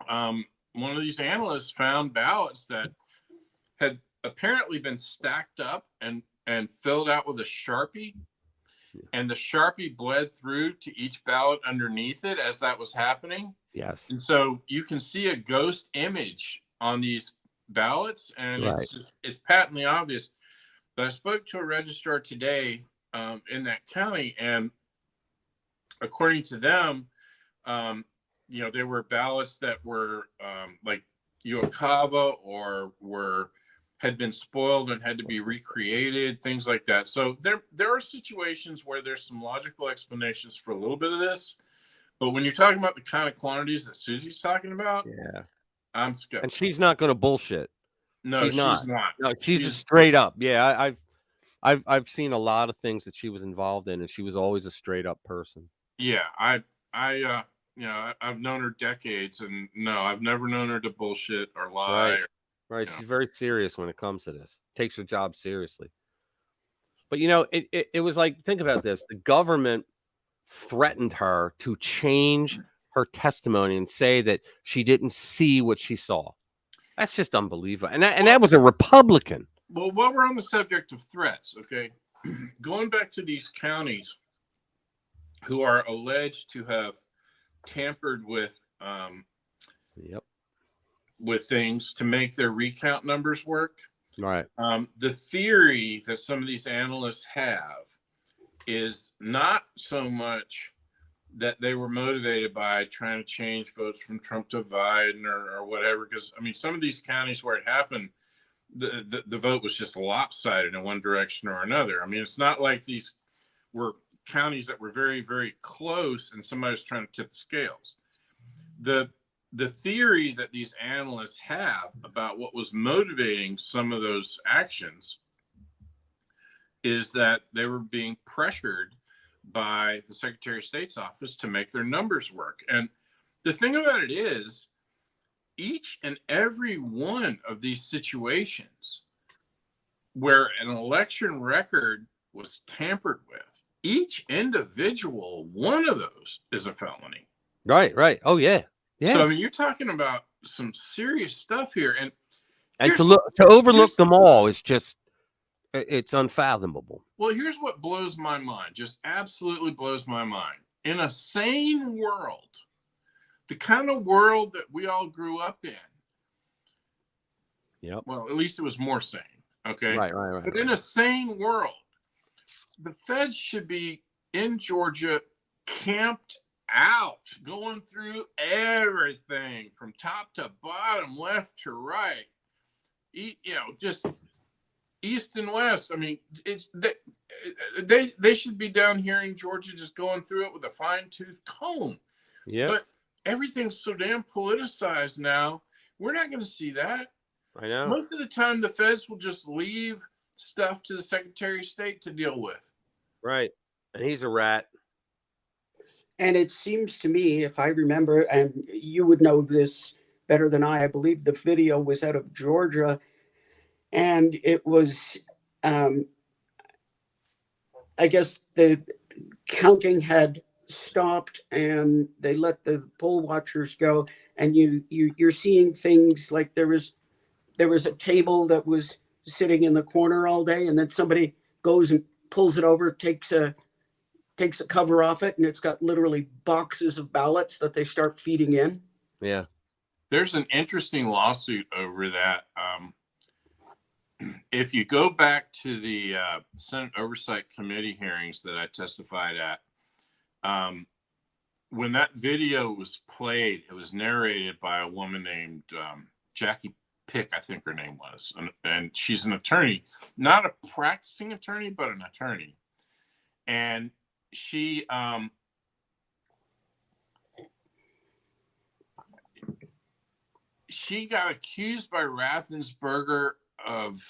one of these analysts found ballots that had apparently been stacked up and filled out with a Sharpie. And the Sharpie bled through to each ballot underneath it as that was happening. Yes. And so you can see a ghost image on these ballots, and right. it's patently obvious. But I spoke to a registrar today in that county, and according to them, there were ballots that were like Uocava or had been spoiled and had to be recreated, things like that. So there are situations where there's some logical explanations for a little bit of this, but when you're talking about the kind of quantities that Susie's talking about, yeah, I'm skeptical. And she's not going to bullshit. No, she's not. No, she's a straight up. Yeah, I've seen a lot of things that she was involved in, and she was always a straight up person. Yeah, I've known her decades, and no, I've never known her to bullshit or lie. Right. She's very serious when it comes to this. Takes her job seriously. But it was like, think about this: the government threatened her to change her testimony and say that she didn't see what she saw. That's just unbelievable. And that was a Republican. Well, while we're on the subject of threats, okay, going back to these counties who are alleged to have tampered with with things to make their recount numbers work. Right. The theory that some of these analysts have is not so much that they were motivated by trying to change votes from Trump to Biden or whatever, because I mean, some of these counties where it happened, the vote was just lopsided in one direction or another. I mean, it's not like these were counties that were very, very close and somebody was trying to tip the scales. The theory that these analysts have about what was motivating some of those actions is that they were being pressured by the Secretary of State's office to make their numbers work. And the thing about it is, each and every one of these situations where an election record was tampered with, each individual one of those is a felony. Right. Oh, yeah. So, I mean, you're talking about some serious stuff here. And to overlook them all is just, it's unfathomable. Well, here's what blows my mind, just absolutely blows my mind. In a sane world, the kind of world that we all grew up in. Yep. Well, at least it was more sane. Okay. Right. But in a sane world, the feds should be in Georgia, camped out, going through everything from top to bottom, left to right. Just east and west. I mean, they should be down here in Georgia, just going through it with a fine-tooth comb. Yeah. But everything's so damn politicized now. We're not going to see that. I know. Most of the time, the feds will just leave stuff to the Secretary of State to deal with. Right. And he's a rat. And it seems to me, if I remember, and you would know this better than I believe the video was out of Georgia, and it was, I guess the counting had stopped and they let the poll watchers go, and you're seeing things like there was a table that was sitting in the corner all day, and then somebody goes and pulls it over, takes a cover off it, and it's got literally boxes of ballots that they start feeding in. Yeah. There's an interesting lawsuit over that. If you go back to the Senate Oversight Committee hearings that I testified at, when that video was played, it was narrated by a woman named Jackie Pick, I think her name was. And she's an attorney, not a practicing attorney, but an attorney. And she got accused by Raffensperger of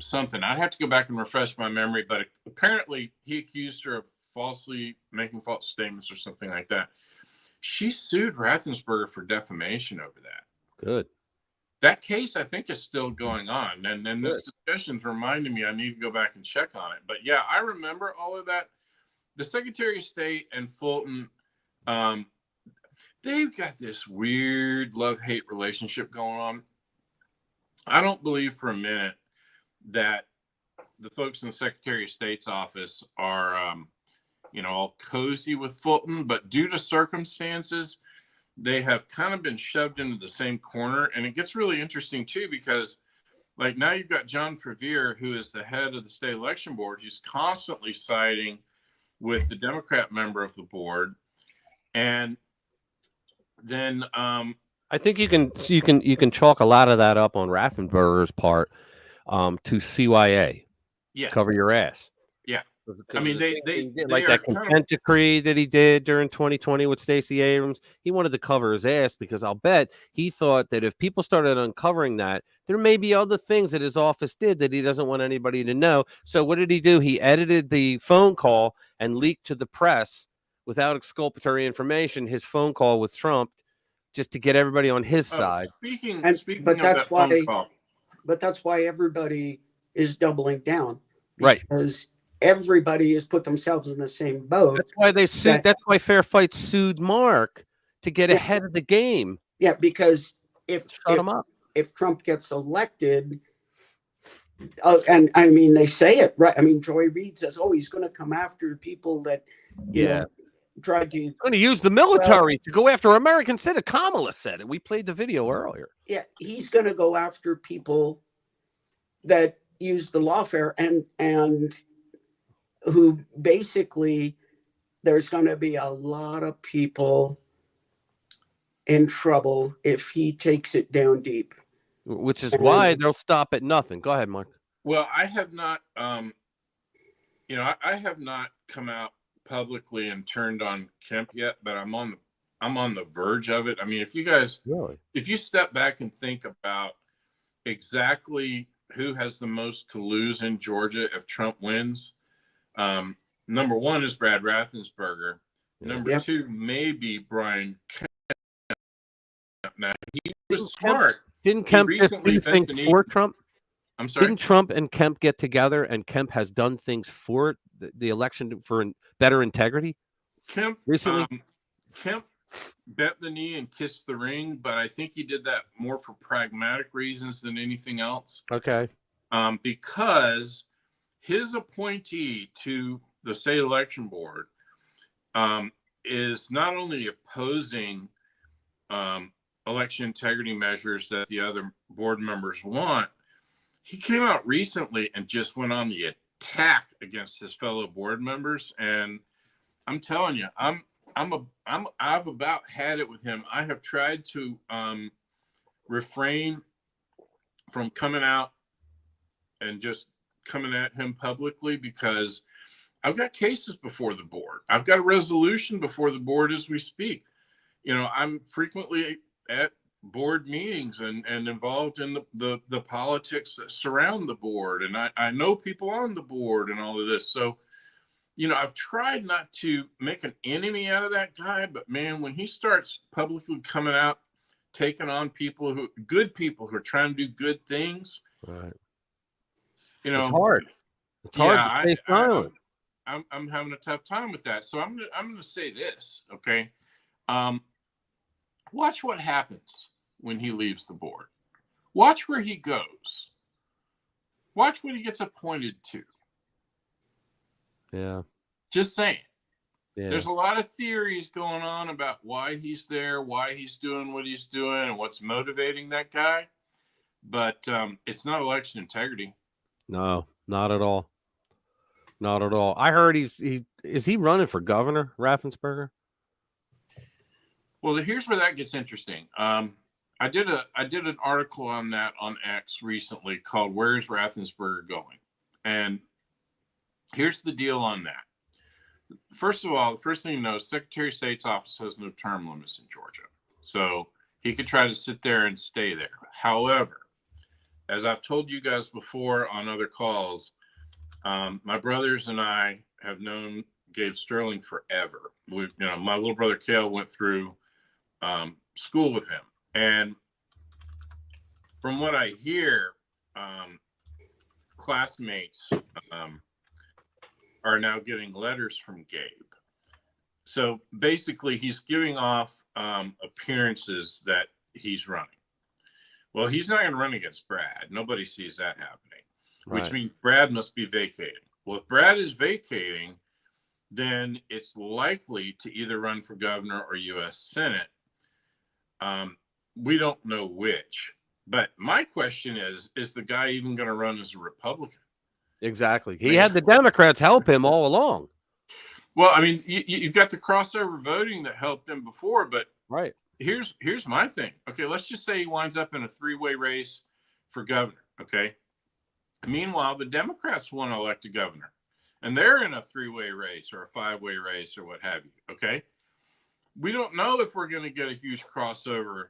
something. I'd have to go back and refresh my memory, but apparently he accused her of falsely making false statements or something like that. She sued Raffensperger for defamation over that. Good. That case, I think, is still going on. And then this discussion's reminding me I need to go back and check on it. But yeah, I remember all of that. The Secretary of State and Fulton, they've got this weird love-hate relationship going on. I don't believe for a minute that the folks in the Secretary of State's office are, all cozy with Fulton, but due to circumstances, they have kind of been shoved into the same corner. And it gets really interesting too, because like now you've got John Frevere, who is the head of the state election board, who's constantly siding with the Democrat member of the board. And then I think you can chalk a lot of that up on Raffensperger's part to CYA. Yeah. Cover your ass. Yeah. I mean, they like that consent decree that he did during 2020 with Stacey Abrams. He wanted to cover his ass because I'll bet he thought that if people started uncovering that, there may be other things that his office did that he doesn't want anybody to know. So what did he do? He edited the phone call and leaked to the press without exculpatory information his phone call with Trump, just to get everybody on his side. Speaking but of that's that why, phone call. But that's why everybody is doubling down, right? Because everybody has put themselves in the same boat. That's why they sued. That's why Fair Fight sued Mark to get ahead of the game. Yeah, because if him up. If Trump gets elected, and I mean they say it right. I mean Joy Reid says, "Oh, he's going to come after people that you know tried to." He's going to use the military to go after American citizens. Kamala said it. We played the video earlier. Yeah, he's going to go after people that use the lawfare and who basically there's going to be a lot of people in trouble if he takes it down deep. Which is why they'll stop at nothing. Go ahead, Mark. Well, I have not, I have not come out publicly and turned on Kemp yet, but I'm on the verge of it. I mean, if you step back and think about exactly who has the most to lose in Georgia if Trump wins, number one is Brad Raffensperger. Number two, maybe Brian Kemp. Now, he was smart. Didn't Kemp think for Trump? I'm sorry. Didn't Trump and Kemp get together, and Kemp has done things for the election for better integrity? Kemp recently, Kemp bent the knee and kissed the ring, but I think he did that more for pragmatic reasons than anything else. Okay. Because his appointee to the state election board is not only opposing election integrity measures that the other board members want, he came out recently and just went on the attack against his fellow board members. And I'm telling you, I've about had it with him. I have tried to refrain from coming out and just coming at him publicly because I've got cases before the board. I've got a resolution before the board as we speak. I'm frequently at board meetings and involved in the politics that surround the board. And I know people on the board and all of this. So, I've tried not to make an enemy out of that guy, but man, when he starts publicly coming out, taking on good people who are trying to do good things, right? It's hard. It's hard to stay silent. I'm having a tough time with that. So I'm gonna say this, okay? Watch what happens when he leaves the board. Watch where he goes. Watch what he gets appointed to. Yeah. Just saying. Yeah. There's a lot of theories going on about why he's there, why he's doing what he's doing, and what's motivating that guy. But it's not election integrity. No, not at all. Not at all. I heard is he running for governor, Raffensperger? Well, here's where that gets interesting. I did an article on that on X recently called "Where's Raffensperger Going?" And here's the deal on that. First of all, the first thing you know, Secretary of State's office has no term limits in Georgia, so he could try to sit there and stay there. However, as I've told you guys before on other calls, my brothers and I have known Gabe Sterling forever. My little brother Cale went through school with him, and from what I hear, classmates are now getting letters from Gabe. So basically, he's giving off appearances that he's running. Well, he's not going to run against Brad. Nobody sees that happening, which means Brad must be vacating. Well, if Brad is vacating, then it's likely to either run for governor or U.S. Senate. We don't know which. But my question is the guy even going to run as a Republican? Exactly. He had the Democrats help him all along. Well, I mean, you've got the crossover voting that helped him before, but right. Here's my thing. Okay, let's just say he winds up in a three-way race for governor. Okay. Meanwhile, the Democrats want to elect a governor, and they're in a 3-way race or a 5-way race or what have you. Okay. We don't know if we're going to get a huge crossover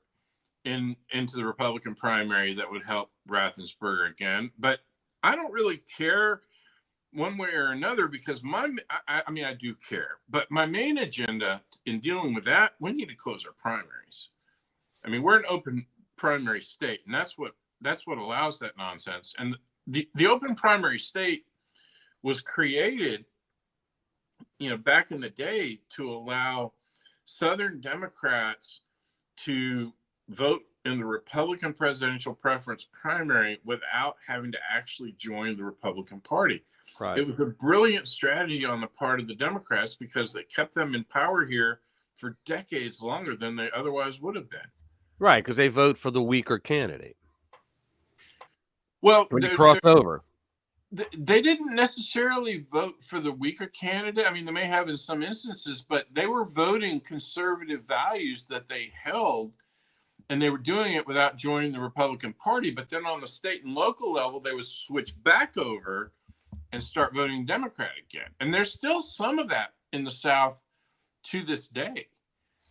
into the Republican primary that would help Raffensperger again. But I don't really care one way or another, because I mean, I do care, but my main agenda in dealing with that, we need to close our primaries. I mean, we're an open primary state, and that's what allows that nonsense. And the open primary state was created, back in the day to allow Southern Democrats to vote in the Republican presidential preference primary without having to actually join the Republican Party. Right. It was a brilliant strategy on the part of the Democrats because it kept them in power here for decades longer than they otherwise would have been. Right, because they vote for the weaker candidate. Well, when you cross over. They didn't necessarily vote for the weaker candidate. I mean, they may have in some instances, but they were voting conservative values that they held, and they were doing it without joining the Republican Party. But then on the state and local level, they would switch back over and start voting Democrat again. And there's still some of that in the South to this day.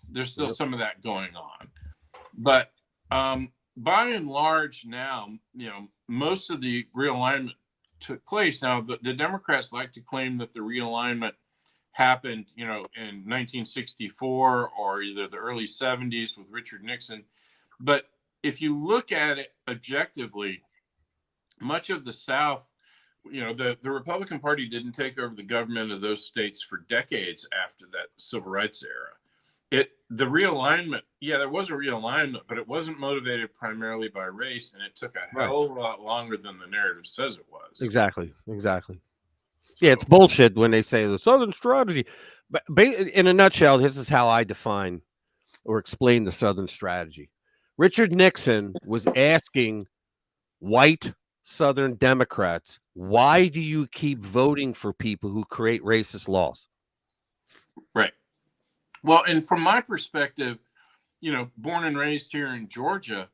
There's still some of that going on. But by and large now, most of the realignment took place. Now, the Democrats like to claim that the realignment happened, in 1964 or either the early 70s with Richard Nixon. But if you look at it objectively, much of the South, the Republican Party didn't take over the government of those states for decades after that civil rights era. The realignment, there was a realignment, but it wasn't motivated primarily by race, and it took a hell of a lot longer than the narrative says it was. Exactly. So, yeah, it's bullshit when they say the Southern strategy. But in a nutshell, this is how I define or explain the Southern strategy. Richard Nixon was asking white Southern Democrats, why do you keep voting for people who create racist laws? Right. Well, and from my perspective, born and raised here in Georgia,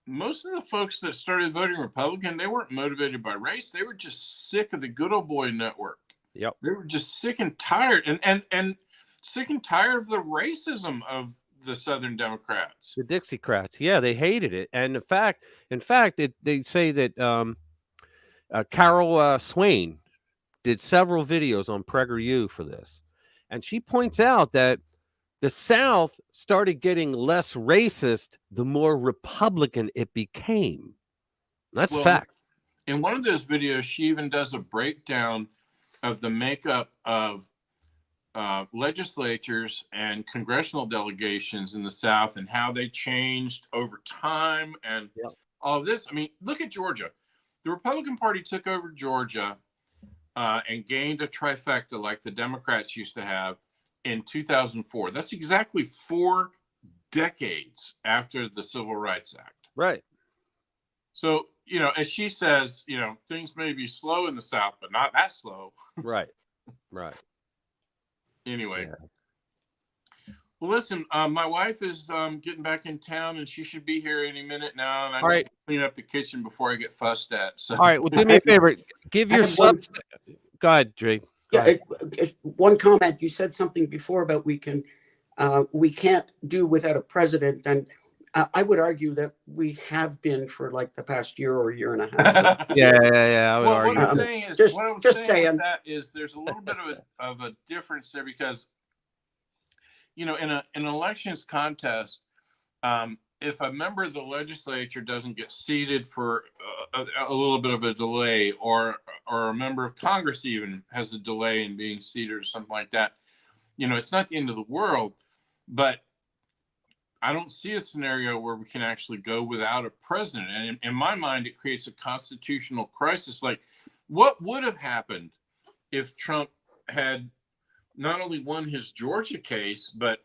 most of the folks that started voting Republican, they weren't motivated by race. They were just sick of the good old boy network. Yep. They were just sick and tired and sick and tired of the racism of the Southern Democrats. The Dixiecrats. Yeah, they hated it. And in fact, they say that Carol Swain did several videos on PragerU for this. And she points out that the South started getting less racist the more Republican it became. That's fact. In one of those videos, she even does a breakdown of the makeup of legislatures and congressional delegations in the South and how they changed over time and all this. I mean, look at Georgia. The Republican Party took over Georgia and gained a trifecta like the Democrats used to have in 2004. That's exactly 4 decades after the Civil Rights Act. Right. So, as she says, things may be slow in the South, but not that slow. Right. Anyway. Yeah. Well, listen, my wife is getting back in town, and she should be here any minute now. And I need to clean up the kitchen before I get fussed at. So. All right. Well, do me a favor. Give your subs. Go ahead, Dre. One comment. You said something before about we can't do without a president, and I would argue that we have been for like the past year or year and a half. Yeah. I would argue. What I'm saying is, there's a little bit of a difference there because, in an elections contest, if a member of the legislature doesn't get seated for a little bit of a delay, or a member of Congress even has a delay in being seated or something like that, it's not the end of the world. But I don't see a scenario where we can actually go without a president. And in my mind, it creates a constitutional crisis. Like, what would have happened if Trump had not only won his Georgia case, but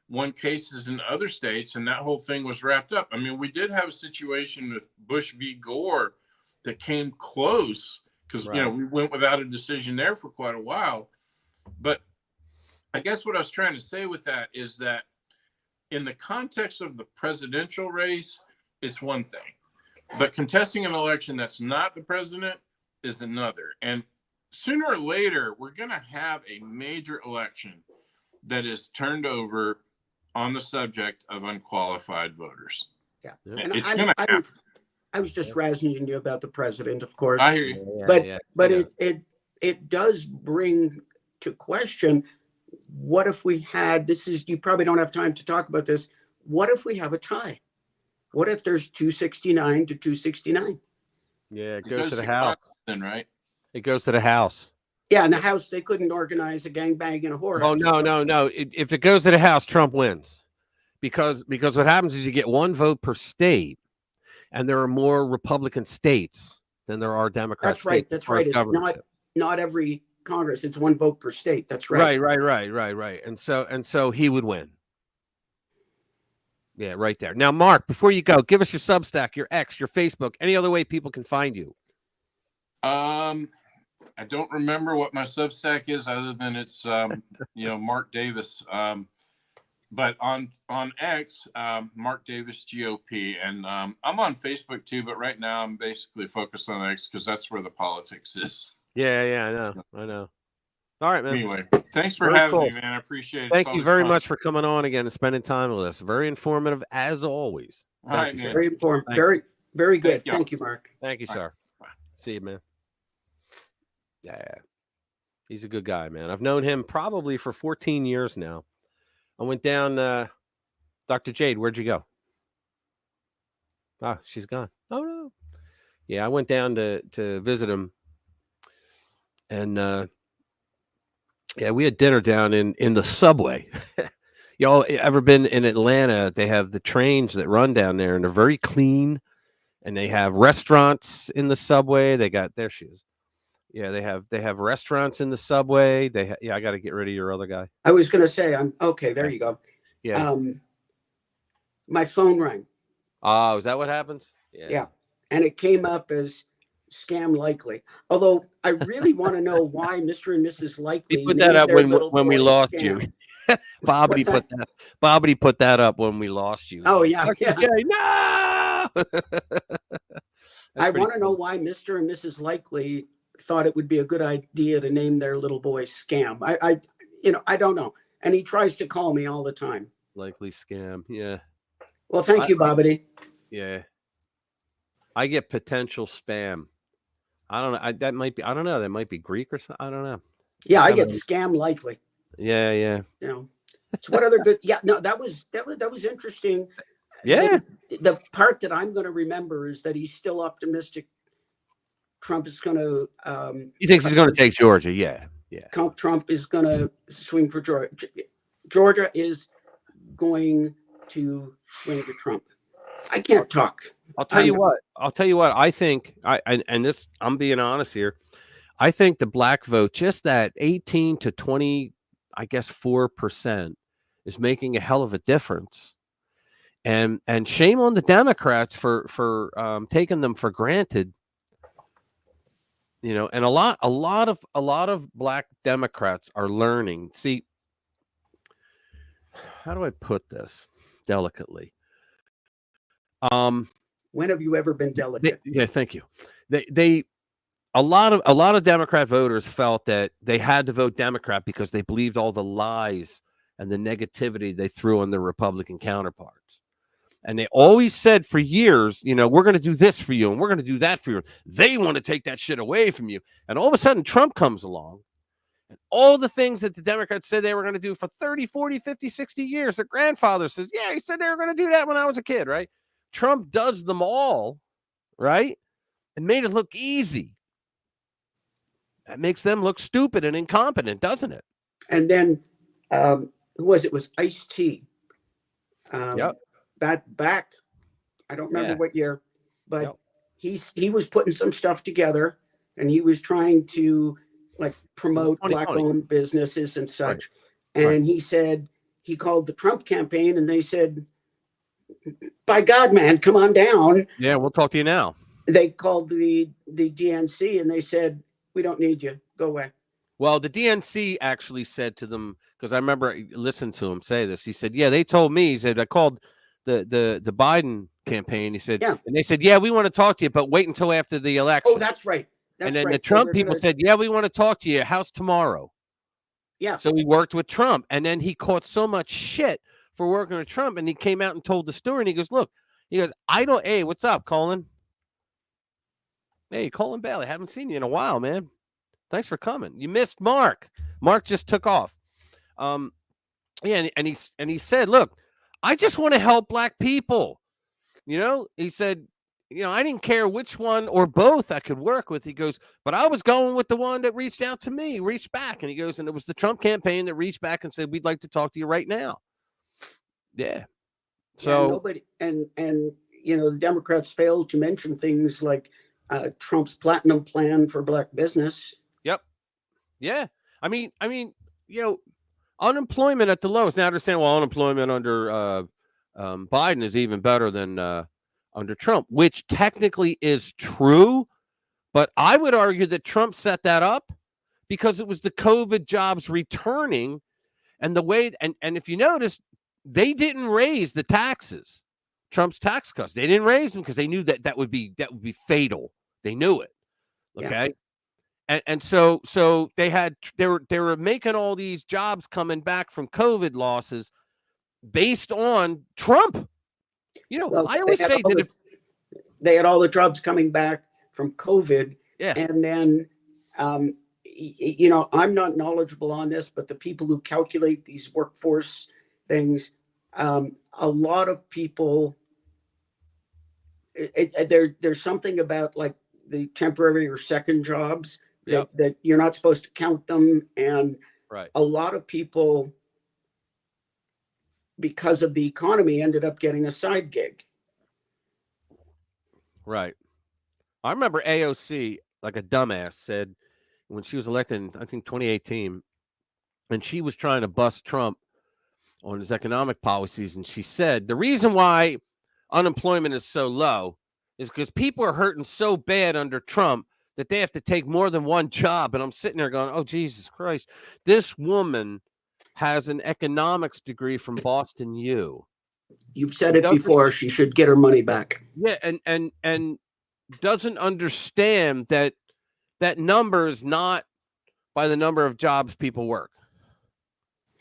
won cases in other states, and that whole thing was wrapped up? I mean, we did have a situation with Bush v. Gore that came close because, we went without a decision there for quite a while. But I guess what I was trying to say with that is that in the context of the presidential race, it's one thing. But contesting an election that's not the president is another. And sooner or later, we're going to have a major election that is turned over on the subject of unqualified voters. Yeah. It's going to happen. I was just razzing you about the president, of course. I hear you. But it does bring to question, what if we had, you probably don't have time to talk about this. What if we have a tie? What if there's 269 to 269? Yeah, it goes to the House. Then, right? It goes to the House. Yeah, in the House, they couldn't organize a gangbang and a whore. Oh, no. If it goes to the House, Trump wins. Because what happens is you get one vote per state, and there are more Republican states than there are Democrat states. That's right. It's not every Congress. It's one vote per state. That's right. Right. And so he would win. Yeah, right there. Now, Mark, before you go, give us your Substack, your X, your Facebook, any other way people can find you. I don't remember what my Substack is, other than it's Mark Davis. But on X, Mark Davis GOP, and I'm on Facebook too. But right now, I'm basically focused on X because that's where the politics is. Yeah, I know. All right, man. Anyway, thanks for having me, man. I appreciate it. Thank you very much for coming on again and spending time with us. Very informative, as always. All right, man. Very informative. Very, very good. Thank you, Mark. Thank you, sir. Bye. See you, man. Yeah, he's a good guy, man. I've known him probably for 14 years now. I went down, Dr. Jade, where'd you go? Oh, she's gone. Oh, no. Yeah, I went down to visit him. And, we had dinner down in the subway. Y'all ever been in Atlanta? They have the trains that run down there, and they're very clean. And they have restaurants in the subway. There she is. Yeah, they have restaurants in the subway. I got to get rid of your other guy. I was going to say, okay. There you go. Yeah. My phone rang. Oh, is that what happens? Yeah. And it came up as scam likely. Although I really want to know why Mr. and Mrs. Likely put that up when we lost you. Bobbity put that up when we lost you. Oh yeah. No. I want to know why Mr. and Mrs. Likely thought it would be a good idea to name their little boy Scam. I don't know. And he tries to call me all the time. Likely Scam. Yeah. Well, thank you, Bobbity. Yeah. I get potential spam. I don't know. That might be. I don't know. That might be Greek or something. I don't know. Yeah, I get scam likely. Yeah. So what other good? Yeah, no, that was interesting. Yeah. The part that I'm going to remember is that he's still optimistic. Trump is going to. He thinks he's going to take Georgia. Yeah. Trump is going to swing for Georgia. Georgia is going to swing to Trump. I can't talk. I'll tell you what. I think I'm being honest here. I think the black vote, just that 18 to 20, I guess 4%, is making a hell of a difference. And shame on the Democrats for taking them for granted. And a lot of black Democrats are learning. See, how do I put this delicately? When have you ever been delicate? Thank you. A lot of Democrat voters felt that they had to vote Democrat because they believed all the lies and the negativity they threw on their Republican counterparts. And they always said for years, we're going to do this for you and we're going to do that for you. They want to take that shit away from you. And all of a sudden Trump comes along and all the things that the Democrats said they were going to do for 30, 40, 50, 60 years, their grandfather says, yeah, he said they were going to do that when I was a kid, right? Trump does them all, right? And made it look easy. That makes them look stupid and incompetent, doesn't it? And then, who was it? It was Ice-T. Yep. Back, I don't remember what year, but he was putting some stuff together, and he was trying to promote black-owned businesses and such. Right. And he said he called the Trump campaign, and they said, "By God, man, come on down." Yeah, we'll talk to you now. They called the DNC, and they said, "We don't need you. Go away." Well, the DNC actually said to them, because I remember listening to him say this. He said, "Yeah, they told me." He said, "I called the Biden campaign." He said, and they said, "Yeah, we want to talk to you, but wait until after the election." Oh, that's right. And then the Trump people said, yeah, we want to talk to you. How's tomorrow? Yeah. So he worked with Trump, and then he caught so much shit for working with Trump, and he came out and told the story, and he goes, look, hey, what's up, Colin? Hey, Colin Bailey, haven't seen you in a while, man. Thanks for coming. You missed Mark. Mark just took off. Yeah, and he said, look, I just want to help black people. He said, I didn't care which one or both I could work with. He goes, but I was going with the one that reached out to me, reached back. And he goes, and it was the Trump campaign that reached back and said, we'd like to talk to you right now. Yeah. So nobody, and the Democrats failed to mention things like Trump's platinum plan for black business. Yep. Yeah. I mean, unemployment at the lowest. Now I understand why unemployment under Biden is even better than under Trump, which technically is true. But I would argue that Trump set that up because it was the COVID jobs returning, and the way, and if you notice, they didn't raise the taxes, Trump's tax cuts. They didn't raise them because they knew that would be fatal. They knew it. Okay. Yeah. And so they were making all these jobs coming back from COVID losses based on Trump. Well, I always say that they had all the jobs coming back from COVID. Yeah. And then, I'm not knowledgeable on this, but the people who calculate these workforce things, a lot of people, there's something about like the temporary or second jobs that you're not supposed to count them. And a lot of people, because of the economy, ended up getting a side gig. Right. I remember AOC, like a dumbass, said when she was elected in, I think, 2018, and she was trying to bust Trump on his economic policies. And she said, the reason why unemployment is so low is because people are hurting so bad under Trump that they have to take more than one job. And I'm sitting there going, oh, Jesus Christ, this woman has an economics degree from Boston U. You've said it before. She should get her money back. Yeah. And doesn't understand that number is not by the number of jobs people work.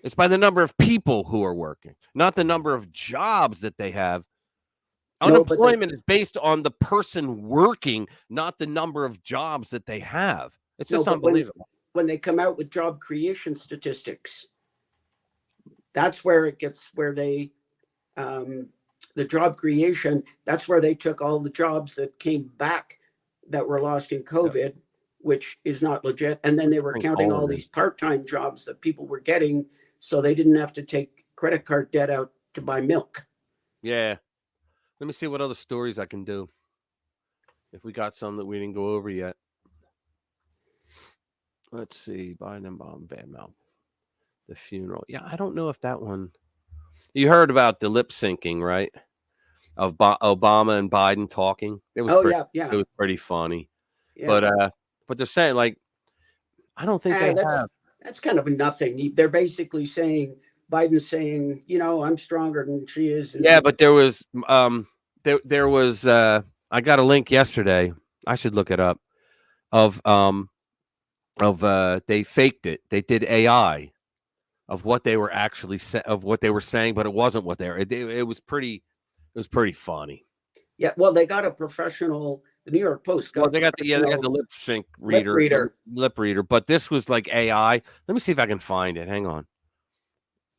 It's by the number of people who are working, not the number of jobs that they have. Unemployment is based on the person working, not the number of jobs that they have. It's just unbelievable. When they come out with job creation statistics, that's where it gets, where they, the job creation, that's where they took all the jobs that came back that were lost in COVID, which is not legit. And then they were counting all these part-time jobs that people were getting, so they didn't have to take credit card debt out to buy milk. Yeah. Let me see what other stories I can do. If we got some that we didn't go over yet. Let's see. Biden and bad mouth. The funeral. Yeah, I don't know if that one. You heard about the lip syncing, right? Of Obama and Biden talking. It was It was pretty funny. Yeah. But they're saying, like, I don't think they have. That's kind of nothing. They're basically saying, Biden's saying, I'm stronger than she is. Yeah, but there was there was I got a link yesterday. I should look it up. Of they faked it. They did AI of what they were actually of what they were saying, but it wasn't what they were. It was pretty funny. Yeah, well, they got a professional. The New York Post got. Well, they got the lip sync lip reader, but this was like AI. Let me see if I can find it. Hang on.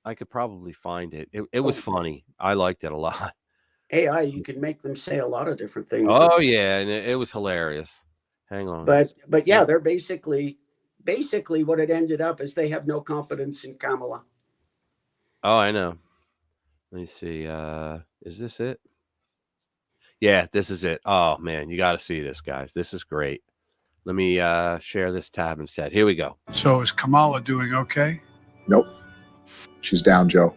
I could probably find it. It was funny. I liked it a lot. AI, you could make them say a lot of different things. Oh yeah, and it was hilarious. Hang on. But yeah, they're basically what it ended up is they have no confidence in Kamala. Oh, I know. Let me see. Is this it? Yeah, this is it. Oh man, you got to see this, guys. This is great. Let me share this tab instead. Here we go. So is Kamala doing okay? Nope. She's down, Joe.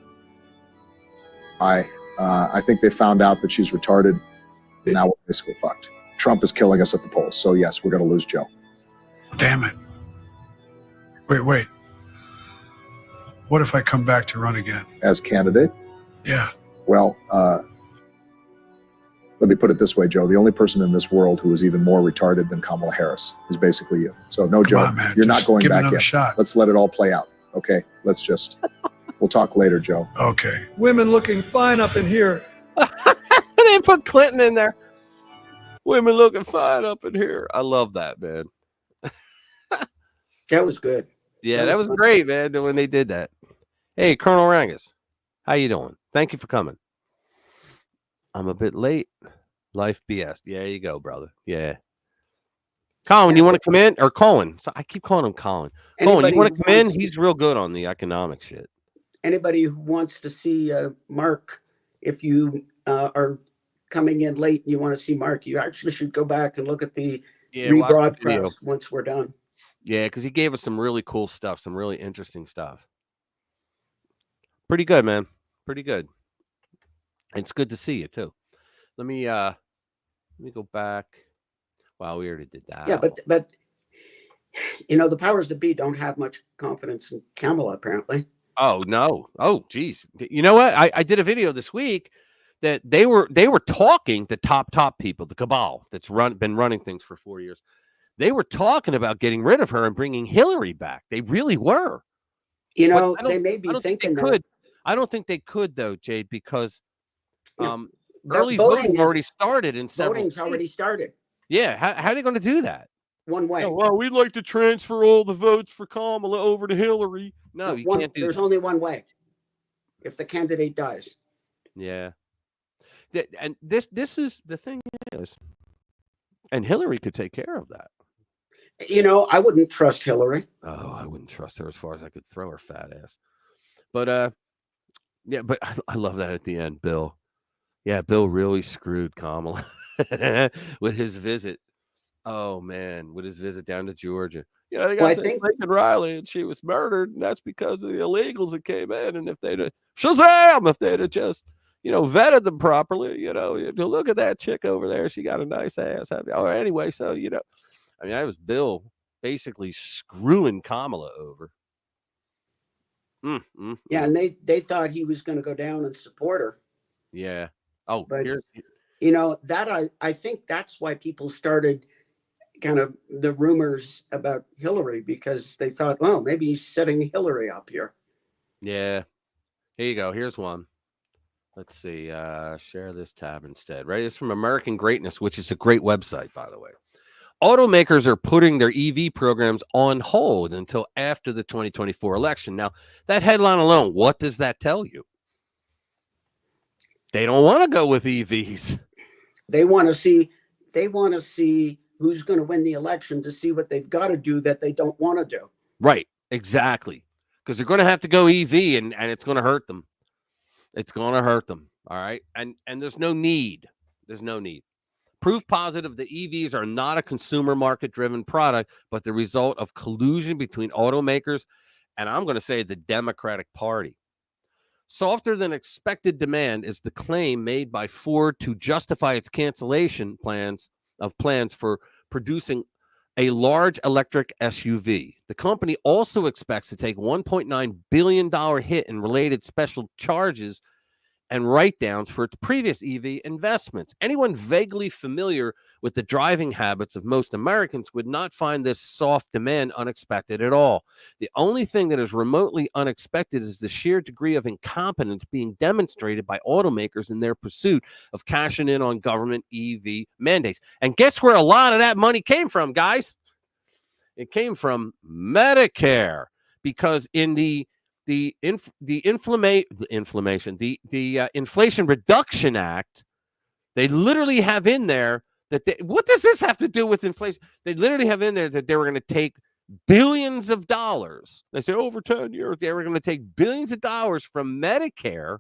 I think they found out that she's retarded. Now we're basically fucked. Trump is killing us at the polls. So yes, we're going to lose Joe. Damn it. Wait. What if I come back to run again? As candidate? Yeah. Well, let Let me put it this way, Joe. The only person in this world who is even more retarded than Kamala Harris is basically you. So no, Joe, on, man. you're Just not going give it back another yet. shot. Let's let it all play out. Okay, we'll talk later, Joe. Okay. Women looking fine up in here. They put Clinton in there. Women looking fine up in here. I love that, man. That was good. Yeah, that was great, man, when they did that. Hey, Colonel Rangus, how you doing? Thank you for coming. I'm a bit late. Life BS. Yeah, there you go, brother. Yeah. Colin, you want to come in? Or Colin? So I keep calling him Colin. Colin, you want to come in? He's real good on the economic shit. Anybody who wants to see Mark, if you are coming in late and you want to see Mark, you actually should go back and look at the rebroadcast once we're done. Yeah, because he gave us some really cool stuff, some really interesting stuff. Pretty good, man. Pretty good. It's good to see you too. Let me go back. Wow, we already did that. Yeah, but you know, the powers that be don't have much confidence in Kamala, apparently. Oh no. Oh, geez. You know what? I did a video this week that they were talking, the top people, the cabal that's been running things for 4 years. They were talking about getting rid of her and bringing Hillary back. They really were. You know, they may be thinking that. I don't think they could though, Jade, because early voting already started in several voting's states. already started. Yeah, how are they going to do that? One way. Oh, well, we'd like to transfer all the votes for Kamala over to Hillary. No, you can't do that. There's only one way. If the candidate dies. Yeah. And this is the thing is, and Hillary could take care of that. You know, I wouldn't trust Hillary. Oh, I wouldn't trust her as far as I could throw her fat ass. But yeah, but I love that at the end, Bill. Yeah, Bill really screwed Kamala with his visit. Oh man, with his visit down to Georgia. You know, they got Lincoln Riley, and she was murdered, and that's because of the illegals that came in. And if they'd Shazam, if they'd have just, vetted them properly, look at that chick over there. She got a nice ass. Or anyway, so I mean, that was Bill basically screwing Kamala over. Yeah, and they thought he was going to go down and support her. Yeah. Oh, but that I think that's why people started kind of the rumors about Hillary, because they thought, well, maybe he's setting Hillary up here. Yeah. Here you go. Here's one. Let's see. Share this tab instead. Right? It's from American Greatness, which is a great website, by the way. Automakers are putting their EV programs on hold until after the 2024 election. Now, that headline alone, what does that tell you? They don't want to go with EVs. They want to see who's going to win the election to see what they've got to do that they don't want to do. Right. Exactly. Because they're going to have to go EV and it's going to hurt them. It's going to hurt them. All right. And there's no need. There's no need. Proof positive that EVs are not a consumer market driven product, but the result of collusion between automakers and I'm going to say the Democratic Party. Softer than expected demand is the claim made by Ford to justify its cancellation plans for producing a large electric SUV. The company also expects to take $1.9 billion hit in related special charges and write-downs for its previous EV investments. Anyone vaguely familiar with the driving habits of most Americans would not find this soft demand unexpected at all. The only thing that is remotely unexpected is the sheer degree of incompetence being demonstrated by automakers in their pursuit of cashing in on government EV mandates. And guess where a lot of that money came from, guys? It came from Medicare, because in the Inflation Reduction Act, they literally have in there that what does this have to do with inflation? They literally have in there that they were going to take billions of dollars. They say over 10 years, they were going to take billions of dollars from Medicare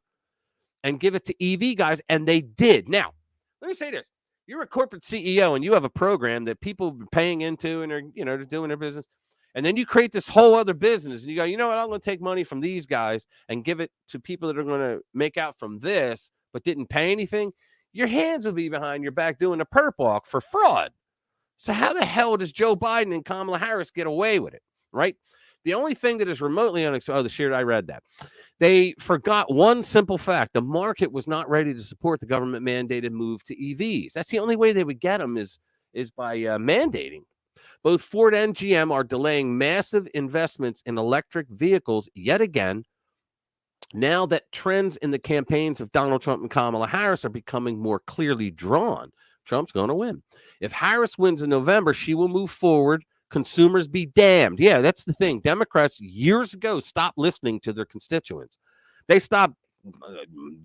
and give it to EV guys. And they did. Now, let me say this. You're a corporate CEO and you have a program that people are paying into and they're doing their business. And then you create this whole other business and you go, you know what? I'm going to take money from these guys and give it to people that are going to make out from this, but didn't pay anything. Your hands will be behind your back doing a perp walk for fraud. So how the hell does Joe Biden and Kamala Harris get away with it? Right? The only thing that is remotely unacceptable, the sheer, I read that. They forgot one simple fact. The market was not ready to support the government mandated move to EVs. That's the only way they would get them is by mandating. Both Ford and GM are delaying massive investments in electric vehicles yet again, now that trends in the campaigns of Donald Trump and Kamala Harris are becoming more clearly drawn. Trump's going to win. If Harris wins in November, she will move forward. Consumers be damned. Yeah, that's the thing. Democrats years ago stopped listening to their constituents. They stopped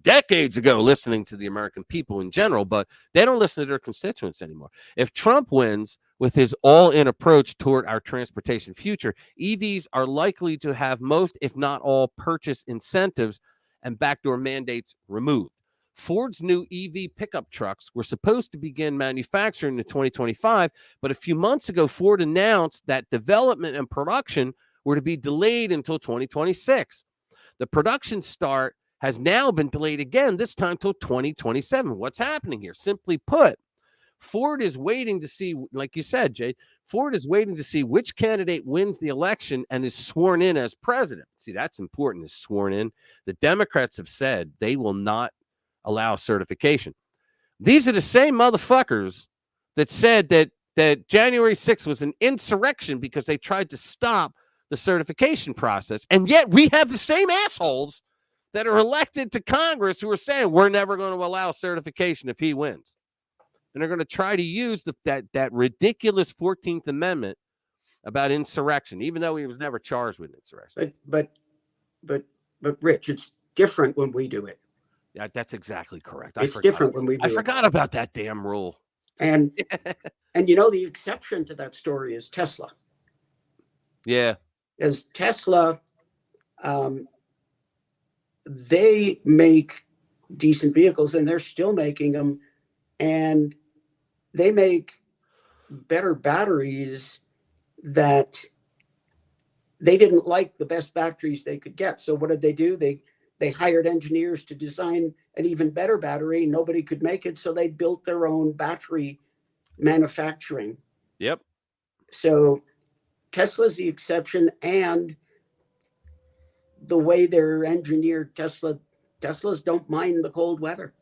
decades ago listening to the American people in general, but they don't listen to their constituents anymore. If Trump wins with his all-in approach toward our transportation future, EVs are likely to have most, if not all, purchase incentives and backdoor mandates removed. Ford's new EV pickup trucks were supposed to begin manufacturing in 2025, but a few months ago, Ford announced that development and production were to be delayed until 2026. The production start has now been delayed again, this time till 2027. What's happening here? Simply put, Ford is waiting to see, like you said, Jay, Ford is waiting to see which candidate wins the election and is sworn in as president. See, that's important, is sworn in. The Democrats have said they will not allow certification. These are the same motherfuckers that said that January 6th was an insurrection because they tried to stop the certification process. And yet we have the same assholes that are elected to Congress who are saying we're never going to allow certification if he wins. And they're going to try to use that ridiculous 14th Amendment about insurrection, even though he was never charged with insurrection. But Rich, it's different when we do it. Yeah, that's exactly correct. It's different when we do I forgot about that damn rule. And the exception to that story is Tesla. Yeah. As Tesla, they make decent vehicles and they're still making them, and they make better batteries that they didn't like the best batteries they could get. So what did they do? They hired engineers to design an even better battery. Nobody could make it, so they built their own battery manufacturing. Yep. So Tesla's the exception, and the way they're engineered, Teslas don't mind the cold weather.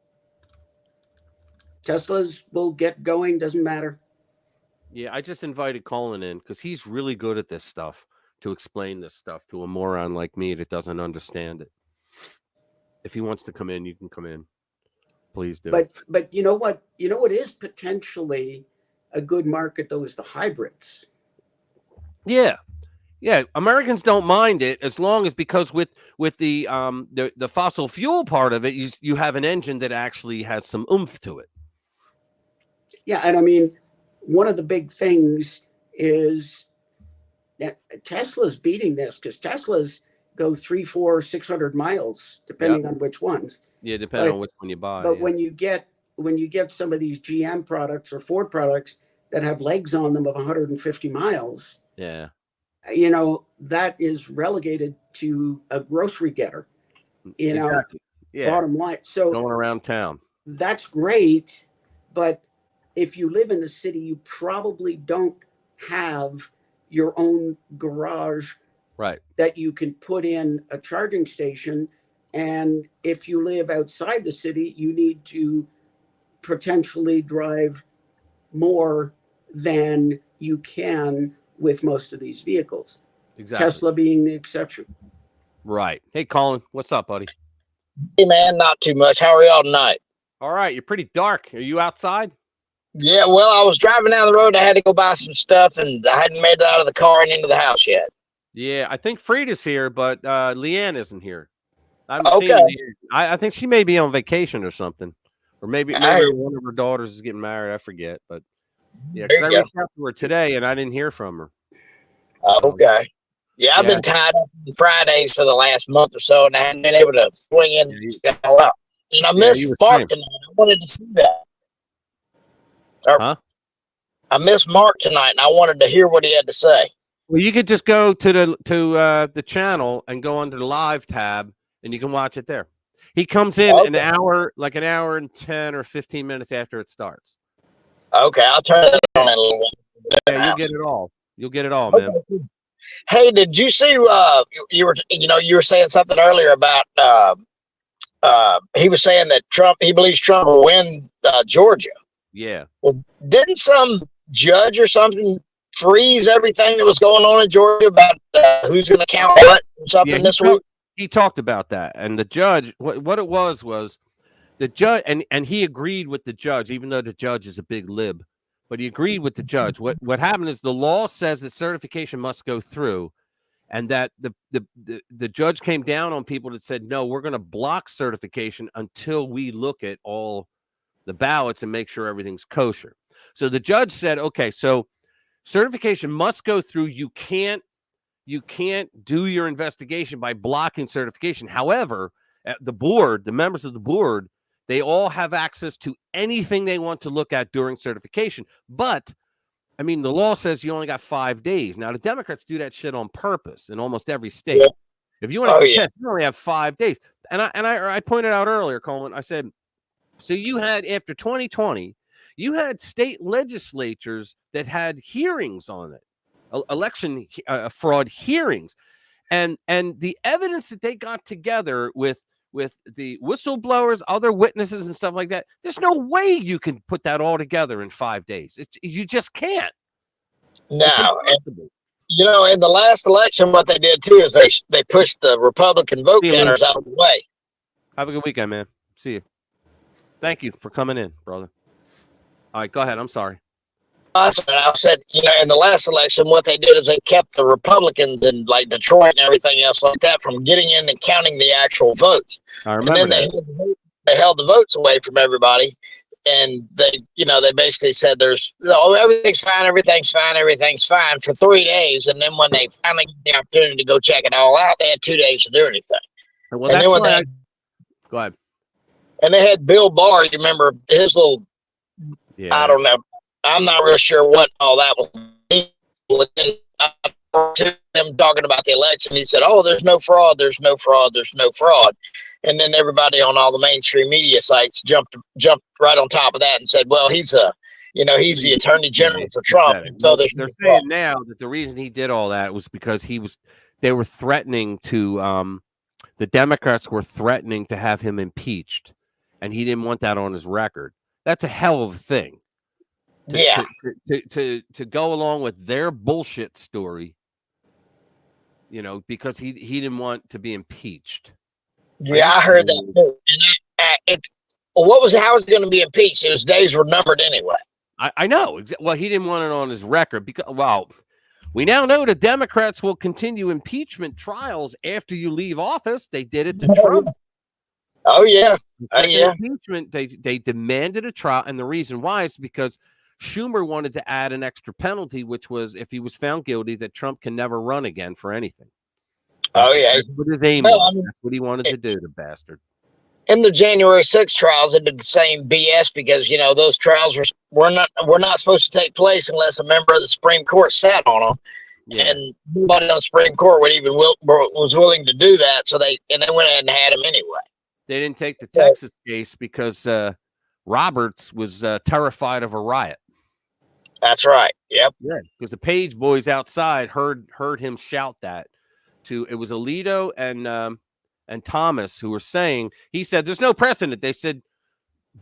Teslas will get going, doesn't matter. Yeah, I just invited Colin in because he's really good at this stuff, to explain this stuff to a moron like me that doesn't understand it. If he wants to come in, you can come in. Please do. But you know what? You know what is potentially a good market though is the hybrids. Yeah. Yeah, Americans don't mind it as long as, because with the fossil fuel part of it, you have an engine that actually has some oomph to it. Yeah, and I mean, one of the big things is that Tesla's beating this because Teslas go 300, 400, 600 miles depending on which ones. Yeah, depending on which one you buy. But when you get some of these GM products or Ford products that have legs on them of 150 miles, yeah, that is relegated to a grocery getter. Exactly. Yeah. Bottom line. So going around town. That's great, but if you live in a city, you probably don't have your own garage, right, that you can put in a charging station. And if you live outside the city, you need to potentially drive more than you can with most of these vehicles. Exactly. Tesla being the exception. Right. Hey, Colin, what's up, buddy? Hey, man, not too much. How are y'all tonight? All right. You're pretty dark. Are you outside? Yeah, well, I was driving down the road. I had to go buy some stuff, and I hadn't made it out of the car and into the house yet. Yeah, I think Frida's here, but Leanne isn't here. I haven't seen Leanne. I think she may be on vacation or something. Or maybe one of her daughters is getting married. I forget. But yeah, because I reached out to her today, and I didn't hear from her. Okay. Yeah, I've been tied up on Fridays for the last month or so, and I haven't been able to swing in and all out. And I missed Mark tonight. I wanted to see that. Huh? I missed Mark tonight, and I wanted to hear what he had to say. Well, you could just go to the channel and go under the live tab, and you can watch it there. He comes in an hour and 10 or 15 minutes after it starts. Okay, I'll turn it on in a little while. Yeah, you'll get it all. You'll get it all, man. Hey, did you see? You were saying something earlier about. He was saying that he believes Trump will win Georgia. Yeah. Well, didn't some judge or something freeze everything that was going on in Georgia about who's going to count what or something this week? He talked about that, and the judge, what it was the judge, and he agreed with the judge, even though the judge is a big lib, but he agreed with the judge. What happened is the law says that certification must go through, and that the judge came down on people that said, no, we're going to block certification until we look at all the ballots and make sure everything's kosher. So the judge said, okay, so certification must go through. You can't do your investigation by blocking certification. However, the members of the board, they all have access to anything they want to look at during certification. But I mean, the law says you only got 5 days. Now, the Democrats do that shit on purpose in almost every state. Yeah. If you want to contest, you only have 5 days. And I pointed out earlier, Coleman, I said, so you had, after 2020, you had state legislatures that had hearings on it, election fraud hearings. And the evidence that they got together with the whistleblowers, other witnesses and stuff like that, there's no way you can put that all together in 5 days. You just can't. No. In the last election, what they did too is they pushed the Republican vote counters out of the way. Have a good weekend, man. See you. Thank you for coming in, brother. All right, go ahead. I'm sorry. I said, in the last election, what they did is they kept the Republicans in like Detroit and everything else like that from getting in and counting the actual votes. I remember and then they held the votes away from everybody. And they basically said everything's fine for 3 days. And then when they finally get the opportunity to go check it all out, they had 2 days to do anything. Well, that's why go ahead. And they had Bill Barr, you remember his little, I don't know. I'm not real sure what all that was. Within him talking about the election, he said, "Oh, there's no fraud. There's no fraud. There's no fraud." And then everybody on all the mainstream media sites jumped right on top of that and said, "Well, he's the Attorney General for Trump." So they're saying now that the reason he did all that was because they were threatening to the Democrats were threatening to have him impeached, and he didn't want that on his record. That's a hell of a thing. To go along with their bullshit story, because he didn't want to be impeached. Yeah, I heard that too. And how was it going to be impeached? His days were numbered anyway. I know. Well, he didn't want it on his record because, we now know the Democrats will continue impeachment trials after you leave office. They did it to Trump. Oh yeah. Impeachment. They demanded a trial, and the reason why is because Schumer wanted to add an extra penalty, which was if he was found guilty, that Trump can never run again for anything. That's what his aim was. That's what he wanted to do, the bastard. In the January 6th trials, it did the same BS because those trials were not supposed to take place unless a member of the Supreme Court sat on them, and nobody on the Supreme Court was willing to do that. So they went ahead and had him anyway. They didn't take the Texas case because Roberts was terrified of a riot. That's right. Yep. Yeah, because the Page boys outside heard him shout that. It was Alito and Thomas who were saying, he said, there's no precedent. They said,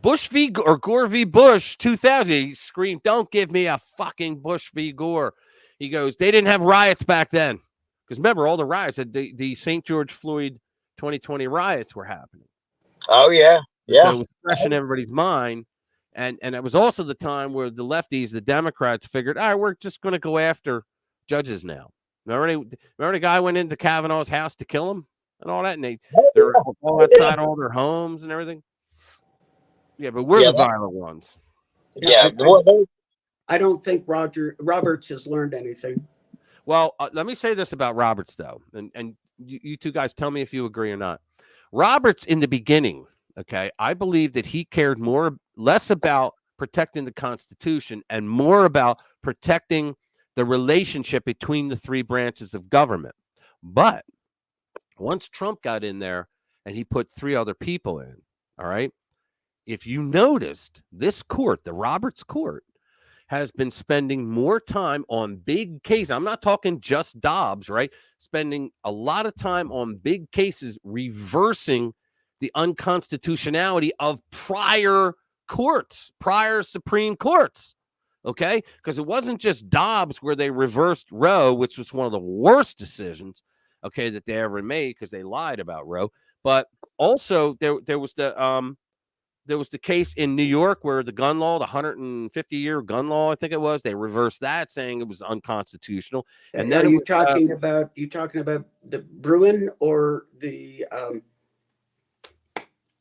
Gore v. Bush 2000. He screamed, don't give me a fucking Bush v. Gore. He goes, they didn't have riots back then. Because remember, all the riots, the St. George Floyd 2020 riots were happening. Oh, yeah. Yeah. So it was fresh in everybody's mind. And it was also the time where the lefties, the Democrats, figured, all right, we're just going to go after judges now. Remember the guy went into Kavanaugh's house to kill him and all that, and they're all outside all their homes and everything. Yeah, but we're the violent ones. Yeah, I don't think Roberts has learned anything. Well, let me say this about Roberts, though, and you two guys tell me if you agree or not. Roberts, in the beginning, okay, I believe that he cared less about protecting the Constitution and more about protecting the relationship between the three branches of government. But once Trump got in there and he put 3 other people in, all right, if you noticed, this court, the Roberts court, has been spending more time on big cases. I'm not talking just Dobbs, right? Spending a lot of time on big cases, reversing the unconstitutionality of prior courts, prior Supreme Courts. Okay? Because it wasn't just Dobbs where they reversed Roe, which was one of the worst decisions, okay, that they ever made because they lied about Roe. But also there was the case in New York where the gun law, the 150-year gun law, I think it was, they reversed that, saying it was unconstitutional. And then are you talking about the Bruin or the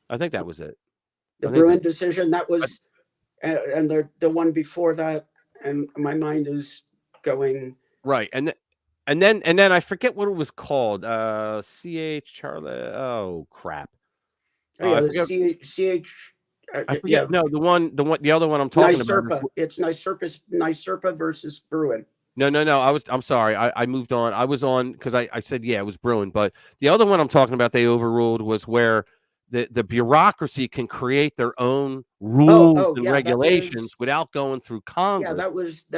I think that was it. The Bruin decision? That was and the one before that, and my mind is going right. And then I forget what it was called. CH Charlie. Oh crap. Oh, yeah, the CH. I forget. Yeah. No, the other one I'm talking about. It's NYSERPA versus Bruin. No. I'm sorry. I moved on. I was on because I said, yeah, it was Bruin. But the other one I'm talking about, they overruled, was where the bureaucracy can create their own rules and regulations without going through Congress. Yeah, that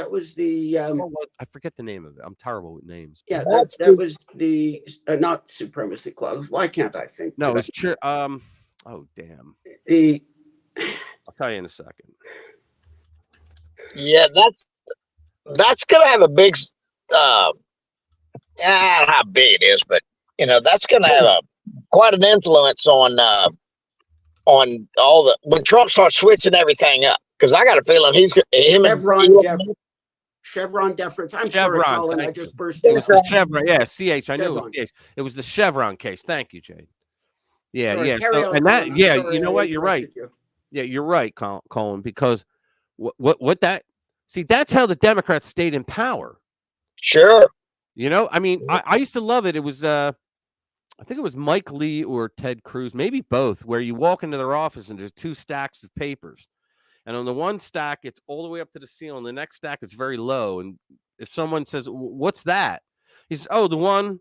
was the. I forget the name of it. I'm terrible with names. Yeah, that was the not supremacy clause. Why can't I think? No, it's true. Oh damn. I'll tell you in a second. Yeah, that's gonna have a big. I don't know how big it is, but that's gonna have quite an influence on all the when Trump starts switching everything up. Because I got a feeling Chevron deference. I'm sorry, Colin. I just burst. It was the Chevron. Yeah, CH. I knew it was CH. It was the Chevron case. Thank you, Jade. Yeah, sorry, yeah. So, and that, yeah, you know what? You're right. Yeah, you're right, Colin. Because what that? See, that's how the Democrats stayed in power. Sure. I mean, I used to love it. It was I think it was Mike Lee or Ted Cruz, maybe both, where you walk into their office and there's two stacks of papers. And on the one stack, it's all the way up to the ceiling. The next stack is very low. And if someone says, what's that? He says, oh, the one,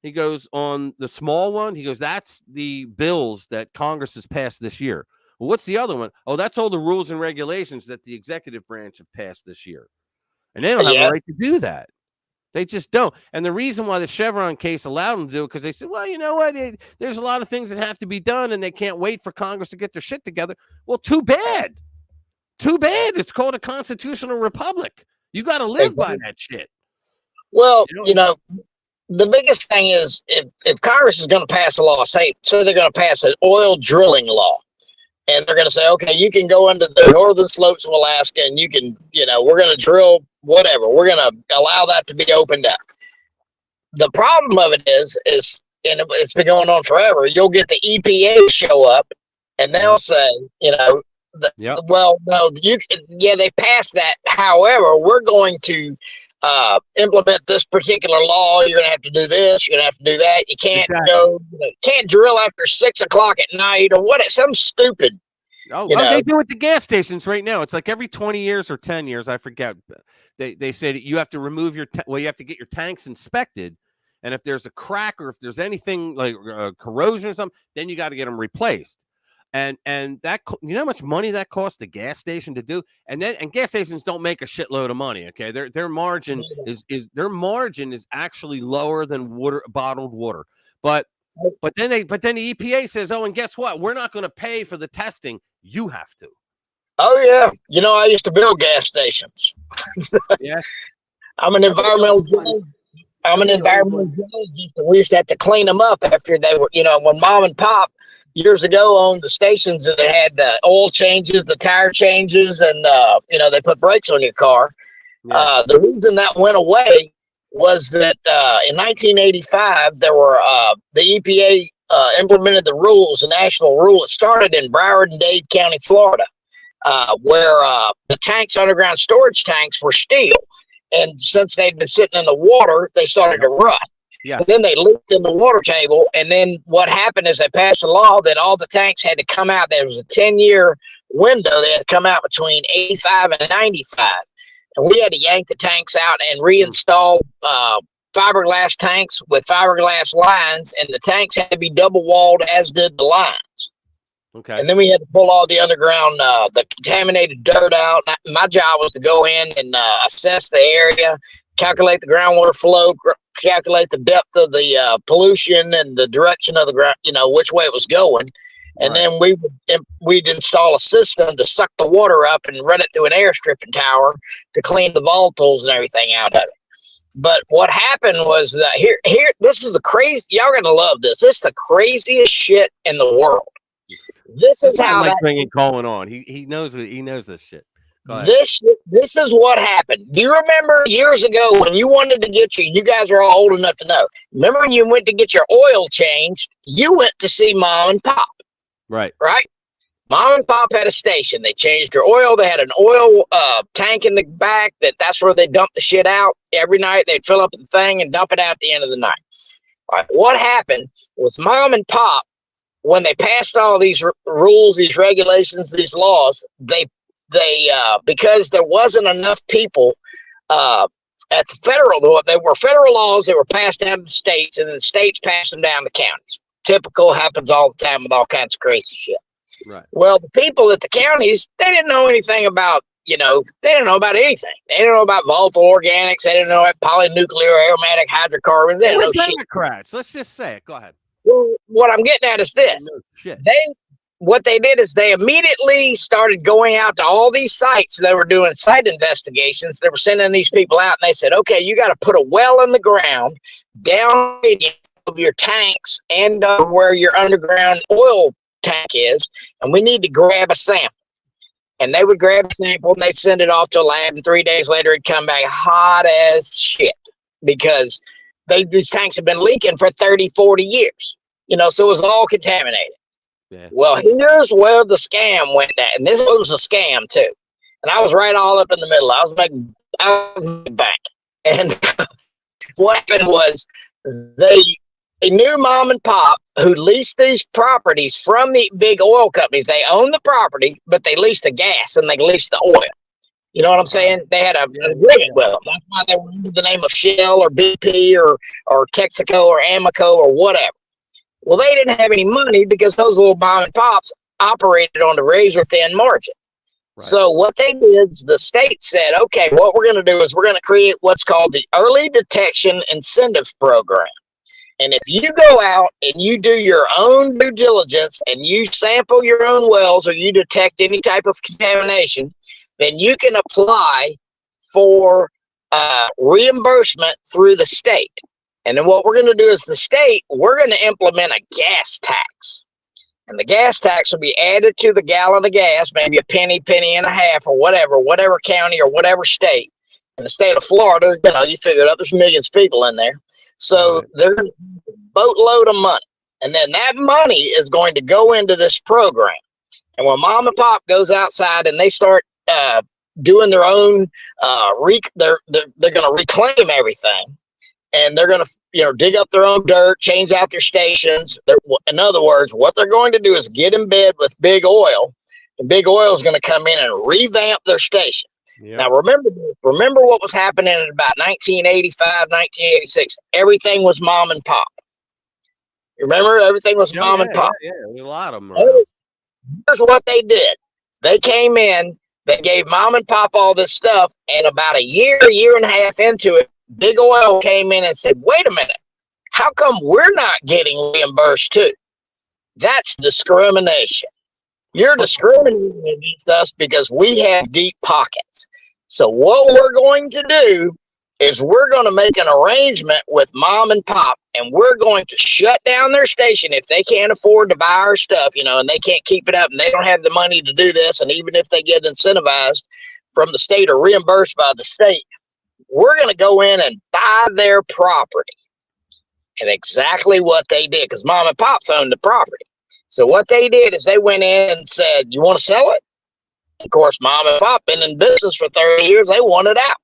he goes, on the small one, he goes, that's the bills that Congress has passed this year. Well, what's the other one? Oh, that's all the rules and regulations that the executive branch have passed this year. And they don't have a right to do that. They just don't. And the reason why the Chevron case allowed them to do it, because they said, well, you know what? There's a lot of things that have to be done, and they can't wait for Congress to get their shit together. Well, too bad. Too bad. It's called a constitutional republic. You got to live by that shit. Well, the biggest thing is if Congress is going to pass a law, say they're going to pass an oil drilling law, and they're going to say, okay, you can go into the northern slopes of Alaska and you can, we're going to drill whatever. We're going to allow that to be opened up. The problem of it is, and it's been going on forever, you'll get the EPA show up and they'll say, well, no, they passed that. However, we're going to implement this particular law. You're going to have to do this. You're going to have to do that. You can't can't drill after 6 o'clock at night or what? Some stupid. They do it at the gas stations right now. It's like every 20 years or 10 years. I forget. They said you have to remove you have to get your tanks inspected. And if there's a crack or if there's anything like corrosion or something, then you got to get them replaced. And that, how much money that costs the gas station to do? And gas stations don't make a shitload of money. Okay. Their margin is actually lower than bottled water. But then the EPA says, oh, and guess what? We're not going to pay for the testing. You have to. Oh yeah. I used to build gas stations. Yeah. I'm an environmental geologist. We used to have to clean them up after they were, when mom and pop years ago owned the stations that had the oil changes, the tire changes, and they put brakes on your car. Yeah. The reason that went away was that in 1985 there were the EPA implemented the rules, a national rule. It started in Broward and Dade County, Florida, where the tanks, underground storage tanks, were steel, and since they'd been sitting in the water, they started to rot. Yeah. And then they leaked in the water table. And then what happened is they passed a law that all the tanks had to come out. There was a 10-year window. They had to come out between 85 and 95. And we had to yank the tanks out and reinstall fiberglass tanks with fiberglass lines. And the tanks had to be double walled, as did the lines. Okay. And then we had to pull all the underground, the contaminated dirt out. My job was to go in and assess the area, calculate the groundwater flow, calculate the depth of the pollution and the direction of the ground, which way it was going. And then we'd install a system to suck the water up and run it through an air stripping tower to clean the volatiles and everything out of it. But what happened was that here, this is the crazy. Y'all gonna love this. This is the craziest shit in the world. This is how like bringing Colin on. He knows this shit. This is what happened. Do you remember years ago when you wanted to get you guys are all old enough to know. Remember when you went to get your oil changed? You went to see Mom and Pop. Right. Mom and Pop had a station. They changed their oil. They had an oil tank in the back. That's where they dumped the shit out every night. They'd fill up the thing and dump it out at the end of the night. All right. What happened was Mom and Pop, when they passed all these rules, these regulations, these laws, they because there wasn't enough people at the federal, they were federal laws that were passed down to the states, and then the states passed them down to counties. Typical, happens all the time with all kinds of crazy shit. Right. Well, the people at the counties, they didn't know anything about, they didn't know about anything. They didn't know about volatile organics. They didn't know about polynuclear aromatic hydrocarbons. They didn't know shit. Democrats. Let's just say it. Go ahead. Well, what I'm getting at is this. What they did is they immediately started going out to all these sites. They were doing site investigations. They were sending these people out, and they said, okay, you got to put a well in the ground down of your tanks and where your underground oil tank is, and we need to grab a sample. And they would grab a sample, and they'd send it off to a lab, and 3 days later it'd come back hot as shit because these tanks have been leaking for 30, 40 years. So it was all contaminated. Yeah. Well, here's where the scam went down. And this was a scam, too. And I was right all up in the middle. I was making bank. And what happened was they knew Mom and Pop who leased these properties from the big oil companies. They owned the property, but they leased the gas and they leased the oil. You know what I'm saying? They had a agreement with them. That's why they were under the name of Shell or BP or Texaco or Amoco or whatever. Well, they didn't have any money because those little mom and pops operated on the razor thin margin. Right. So what they did is the state said, okay, what we're going to do is we're going to create what's called the Early Detection Incentive Program. And if you go out and you do your own due diligence and you sample your own wells or you detect any type of contamination, then you can apply for reimbursement through the state. And then what we're going to do is the state, we're going to implement a gas tax. And the gas tax will be added to the gallon of gas, maybe a penny, penny and a half, or whatever county or whatever state. In the state of Florida, you figure it up, there's millions of people in there. So there's a boatload of money. And then that money is going to go into this program. And when Mom and Pop goes outside and they start doing their own, they're going to reclaim everything. And they're going to, dig up their own dirt, change out their stations. In other words, what they're going to do is get in bed with Big Oil, and Big Oil is going to come in and revamp their station. Yep. Now, remember what was happening in about 1985, 1986. Everything was Mom and Pop. You remember? Everything was Mom and Pop. Yeah, a lot of them. Here's what they did. They came in, they gave Mom and Pop all this stuff, and about a year and a half into it, Big Oil came in and said, wait a minute, how come we're not getting reimbursed too? That's discrimination. You're discriminating against us because we have deep pockets. So what we're going to do is we're going to make an arrangement with Mom and Pop, and we're going to shut down their station if they can't afford to buy our stuff, and they can't keep it up and they don't have the money to do this. And even if they get incentivized from the state or reimbursed by the state, we're going to go in and buy their property. And exactly what they did, because Mom and Pops owned the property. So what they did is they went in and said, you want to sell it? Of course, Mom and Pop been in business for 30 years. They wanted out.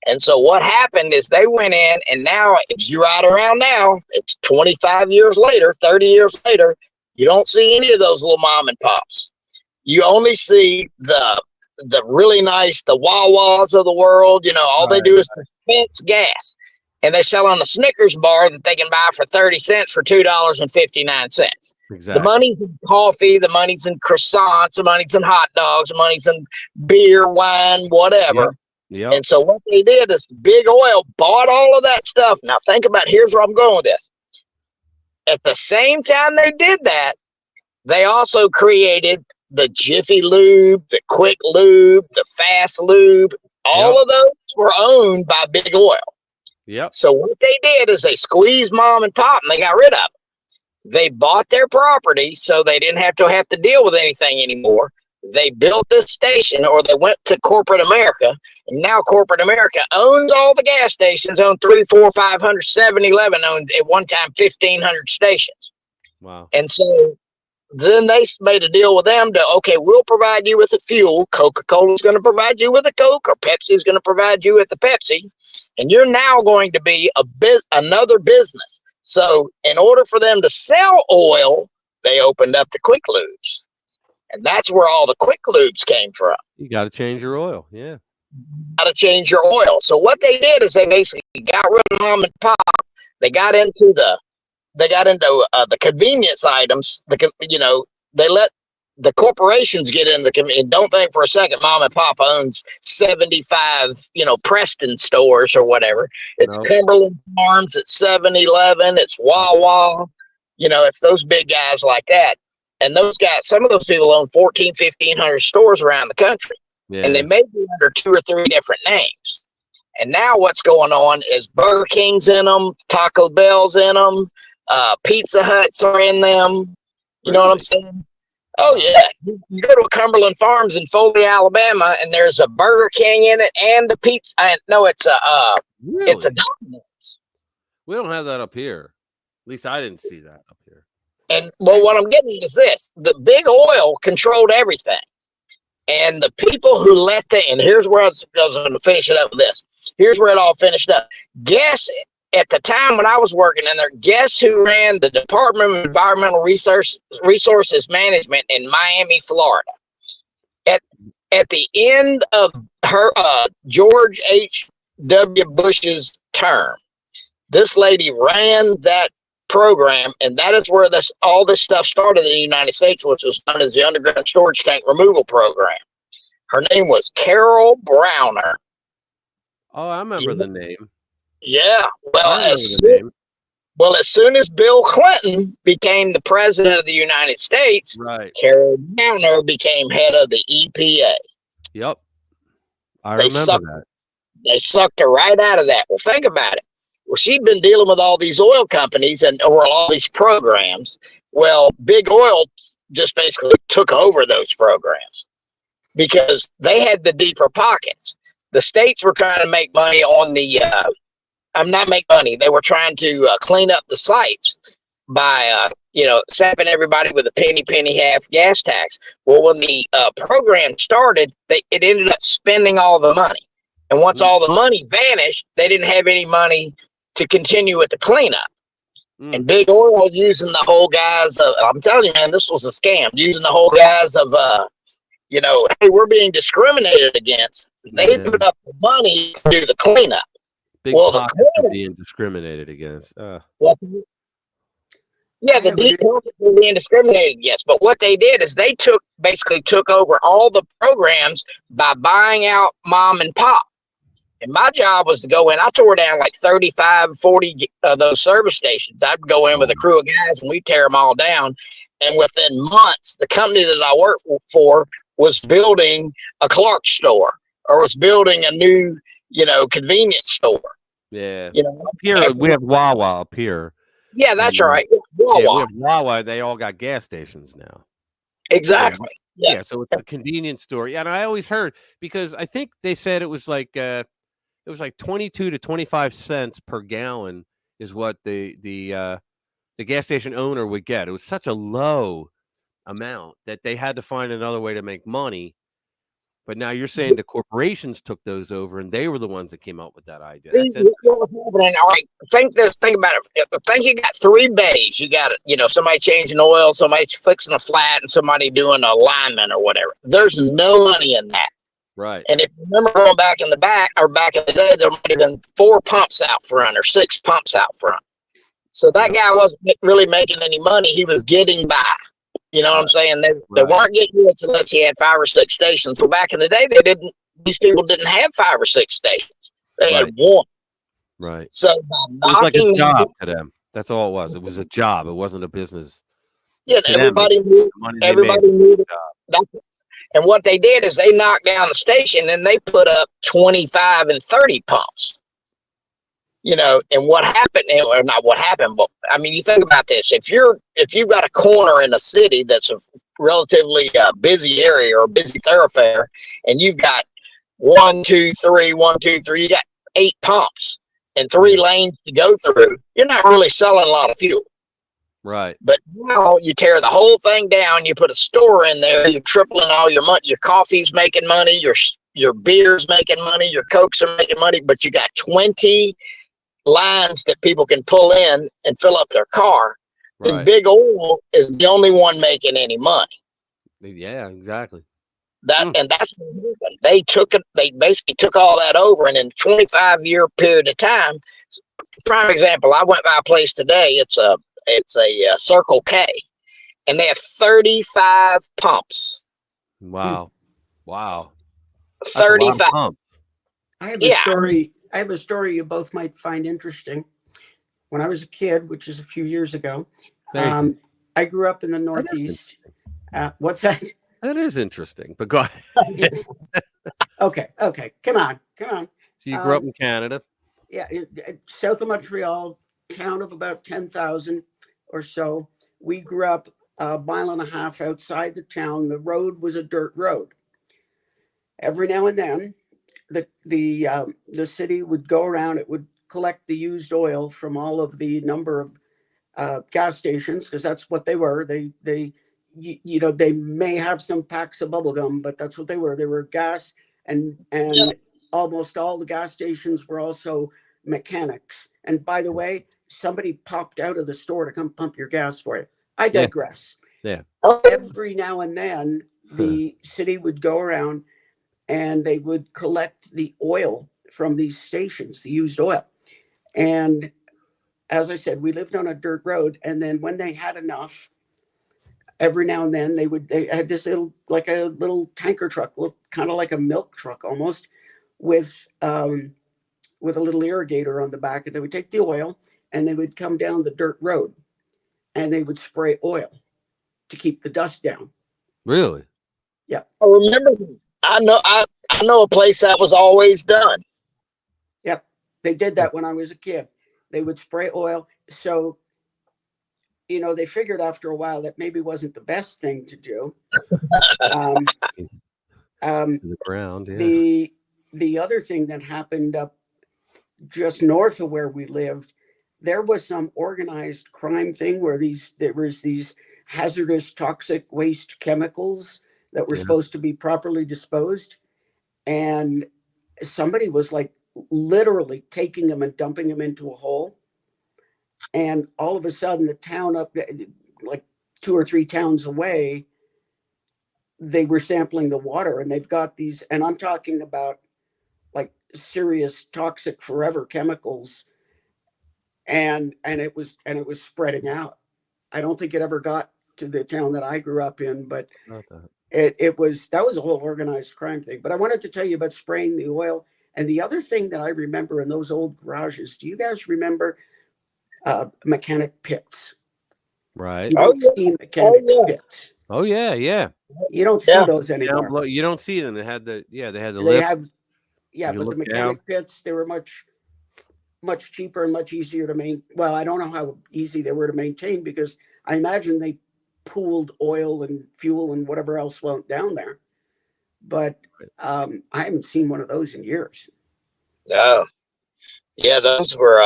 And so what happened is they went in, and now if you ride around now, it's 25 years later, 30 years later, you don't see any of those little Mom and Pops. You only see the really nice, the Wawas of the world, all they do is dispense gas. and they're selling a Snickers bar that they can buy for 30 cents for $2.59. Exactly. The money's in coffee, the money's in croissants, the money's in hot dogs, the money's in beer, wine, whatever. Yep. And so what they did is Big Oil bought all of that stuff. Now think about, here's where I'm going with this. At the same time they did that, they also created the Jiffy Lube, the Quick Lube, the Fast Lube. All of those were owned by Big Oil. Yep. So what they did is they squeezed mom and pop and they got rid of them. They bought their property so they didn't have to deal with anything anymore. They built this station, or they went to corporate America, and now corporate America owns all the gas stations, owned 300, 400, 500, 7-Eleven owned at one time 1,500 stations. Wow. And so then they made a deal with them to, okay, we'll provide you with the fuel. Coca-Cola is going to provide you with a Coke, or Pepsi is going to provide you with the Pepsi. And you're now going to be another business. So in order for them to sell oil, they opened up the Quick Lubes. And that's where all the Quick Lubes came from. You got to change your oil. Yeah. Got to change your oil. So what they did is they basically got rid of mom and pop. They got into the convenience items. They let the corporations get in and don't think for a second mom and pop owns 75, Preston stores or whatever. It's Cumberland Farms, it's 7-Eleven, it's Wawa, it's those big guys like that. And those guys, some of those people own 1,500 stores around the country. Yeah. And they may be under 2 or 3 different names. And now what's going on is Burger King's in them, Taco Bell's in them, Pizza Huts are in them. You know what I'm saying? Oh, yeah. You go to a Cumberland Farms in Foley, Alabama, and there's a Burger King in it and a pizza. No, it's a Domino's. We don't have that up here. At least I didn't see that up here. And well, what I'm getting at is this: the Big Oil controlled everything, and the people who and here's where I was going to finish it up with this. Here's where it all finished up. Guess at the time when I was working in there, guess who ran the Department of Environmental Resources Management in Miami, Florida? At the end of her George H.W. Bush's term, this lady ran that program, and that is where all this stuff started in the United States, which was known as the Underground Storage Tank Removal Program. Her name was Carol Browner. Oh, I remember the name. Yeah. Well, as soon as Bill Clinton became the president of the United States, right, Carol Browner became head of the EPA. Yep. I remember that. They sucked her right out of that. Well, think about it. Well, she'd been dealing with all these oil companies or all these programs. Well, Big Oil just basically took over those programs because they had the deeper pockets. The states were trying to make money on not make money. They were trying to clean up the sites by, sapping everybody with a penny half gas tax. Well, when the program started, it ended up spending all the money. And once all the money vanished, they didn't have any money to continue with the cleanup. And Big Oil using the whole guise of, I'm telling you, man, this was a scam, using the whole guise of, hey, we're being discriminated against. They put up the money to do the cleanup. Big pockets are being discriminated against. Yeah, the deep pockets were being discriminated against. But what they did is they basically took over all the programs by buying out mom and pop. And my job was to go in. I tore down like 35, 40 of those service stations. I'd go in with a crew of guys and we'd tear them all down. And within months, the company that I worked for was building a Clark store or was building a new, convenience store. Yeah. Up here, we have Wawa up here. Yeah, that's right. Wawa. Yeah, we have Wawa. They all got gas stations now. Exactly. Yeah. So it's a convenience store. Yeah, and I always heard, because I think they said it was like 22 to 25 cents per gallon is what the gas station owner would get. It was such a low amount that they had to find another way to make money. But now you're saying the corporations took those over, and they were the ones that came up with that idea. All right, think about it. Think you got 3 bays. You got somebody changing oil, somebody fixing a flat, and somebody doing alignment or whatever. There's no money in that. Right. And if you remember going back in the day, there might have been 4 pumps out front or 6 pumps out front. So that guy wasn't really making any money. He was getting by. You know what I'm saying? They weren't getting rich unless he had 5 or 6 stations. So back in the day, these people didn't have 5 or 6 stations. They had 1. Right. So it was like a job to them. That's all it was. It was a job. It wasn't a business. Yeah, everybody knew that. And what they did is they knocked down the station and they put up 25 and 30 pumps. You know, and what happened, or not what happened, but I mean, you think about this. If you've got a corner in a city that's a relatively busy area or a busy thoroughfare, and you've got 1, 2, 3, 1, 2, 3, you got 8 pumps and 3 lanes to go through, you're not really selling a lot of fuel. Right. But now you tear the whole thing down, you put a store in there, you're tripling all your money, your coffee's making money, your beer's making money, your Cokes are making money, but you got 20 lines that people can pull in and fill up their car. Right. And Big Oil is the only one making any money. Yeah, exactly. And that's what happened. They basically took all that over, and in a 25-year period of time, prime example, I went by a place today, it's a Circle K, and they have 35 pumps. Wow. Wow. 35 pumps. I have a story you both might find interesting. When I was a kid, which is a few years ago, I grew up in the Northeast. What's that? That is interesting, but go ahead. Okay. Come on. So you grew up in Canada? Yeah, south of Montreal, town of about 10,000 or so. We grew up a mile and a half outside the town. The road was a dirt road. Every now and then, the city would go around. It would collect the used oil from all of the number of gas stations, because that's what they were. They may have some packs of bubble gum, but that's what they were. They were gas, and almost all the gas stations were also mechanics. And by the way, somebody popped out of the store to come pump your gas for you. I digress. Yeah. Every now and then, the city would go around and they would collect the oil from these stations, the used oil. And as I said, we lived on a dirt road. And then when they had enough, every now and then they had this little tanker truck, kind of like a milk truck almost, with a little irrigator on the back. And they would take the oil and they would come down the dirt road and they would spray oil to keep the dust down. Really? Yeah. I remember. I know a place that was always done. Yep. They did that when I was a kid. They would spray oil. So, they figured after a while that maybe wasn't the best thing to do. The ground, yeah. The other thing that happened up just north of where we lived, there was some organized crime thing where there was these hazardous toxic waste chemicals that were supposed to be properly disposed. And somebody was literally taking them and dumping them into a hole. And all of a sudden, the town up 2 or 3 towns away, they were sampling the water, and they've got these, and I'm talking about serious toxic forever chemicals. And it was spreading out. I don't think it ever got to the town that I grew up in, but that was a whole organized crime thing. But I wanted to tell you about spraying the oil. And the other thing that I remember in those old garages, do you guys remember mechanic pits? Right. You don't see mechanic pits. Oh yeah. You don't see those anymore. You don't see them. They had the They lift. have, but the mechanic pits, they were much cheaper and much easier to maintain. Well, I don't know how easy they were to maintain, because I imagine they pooled oil and fuel and whatever else went down there. But I haven't seen one of those in years. No. Yeah, those were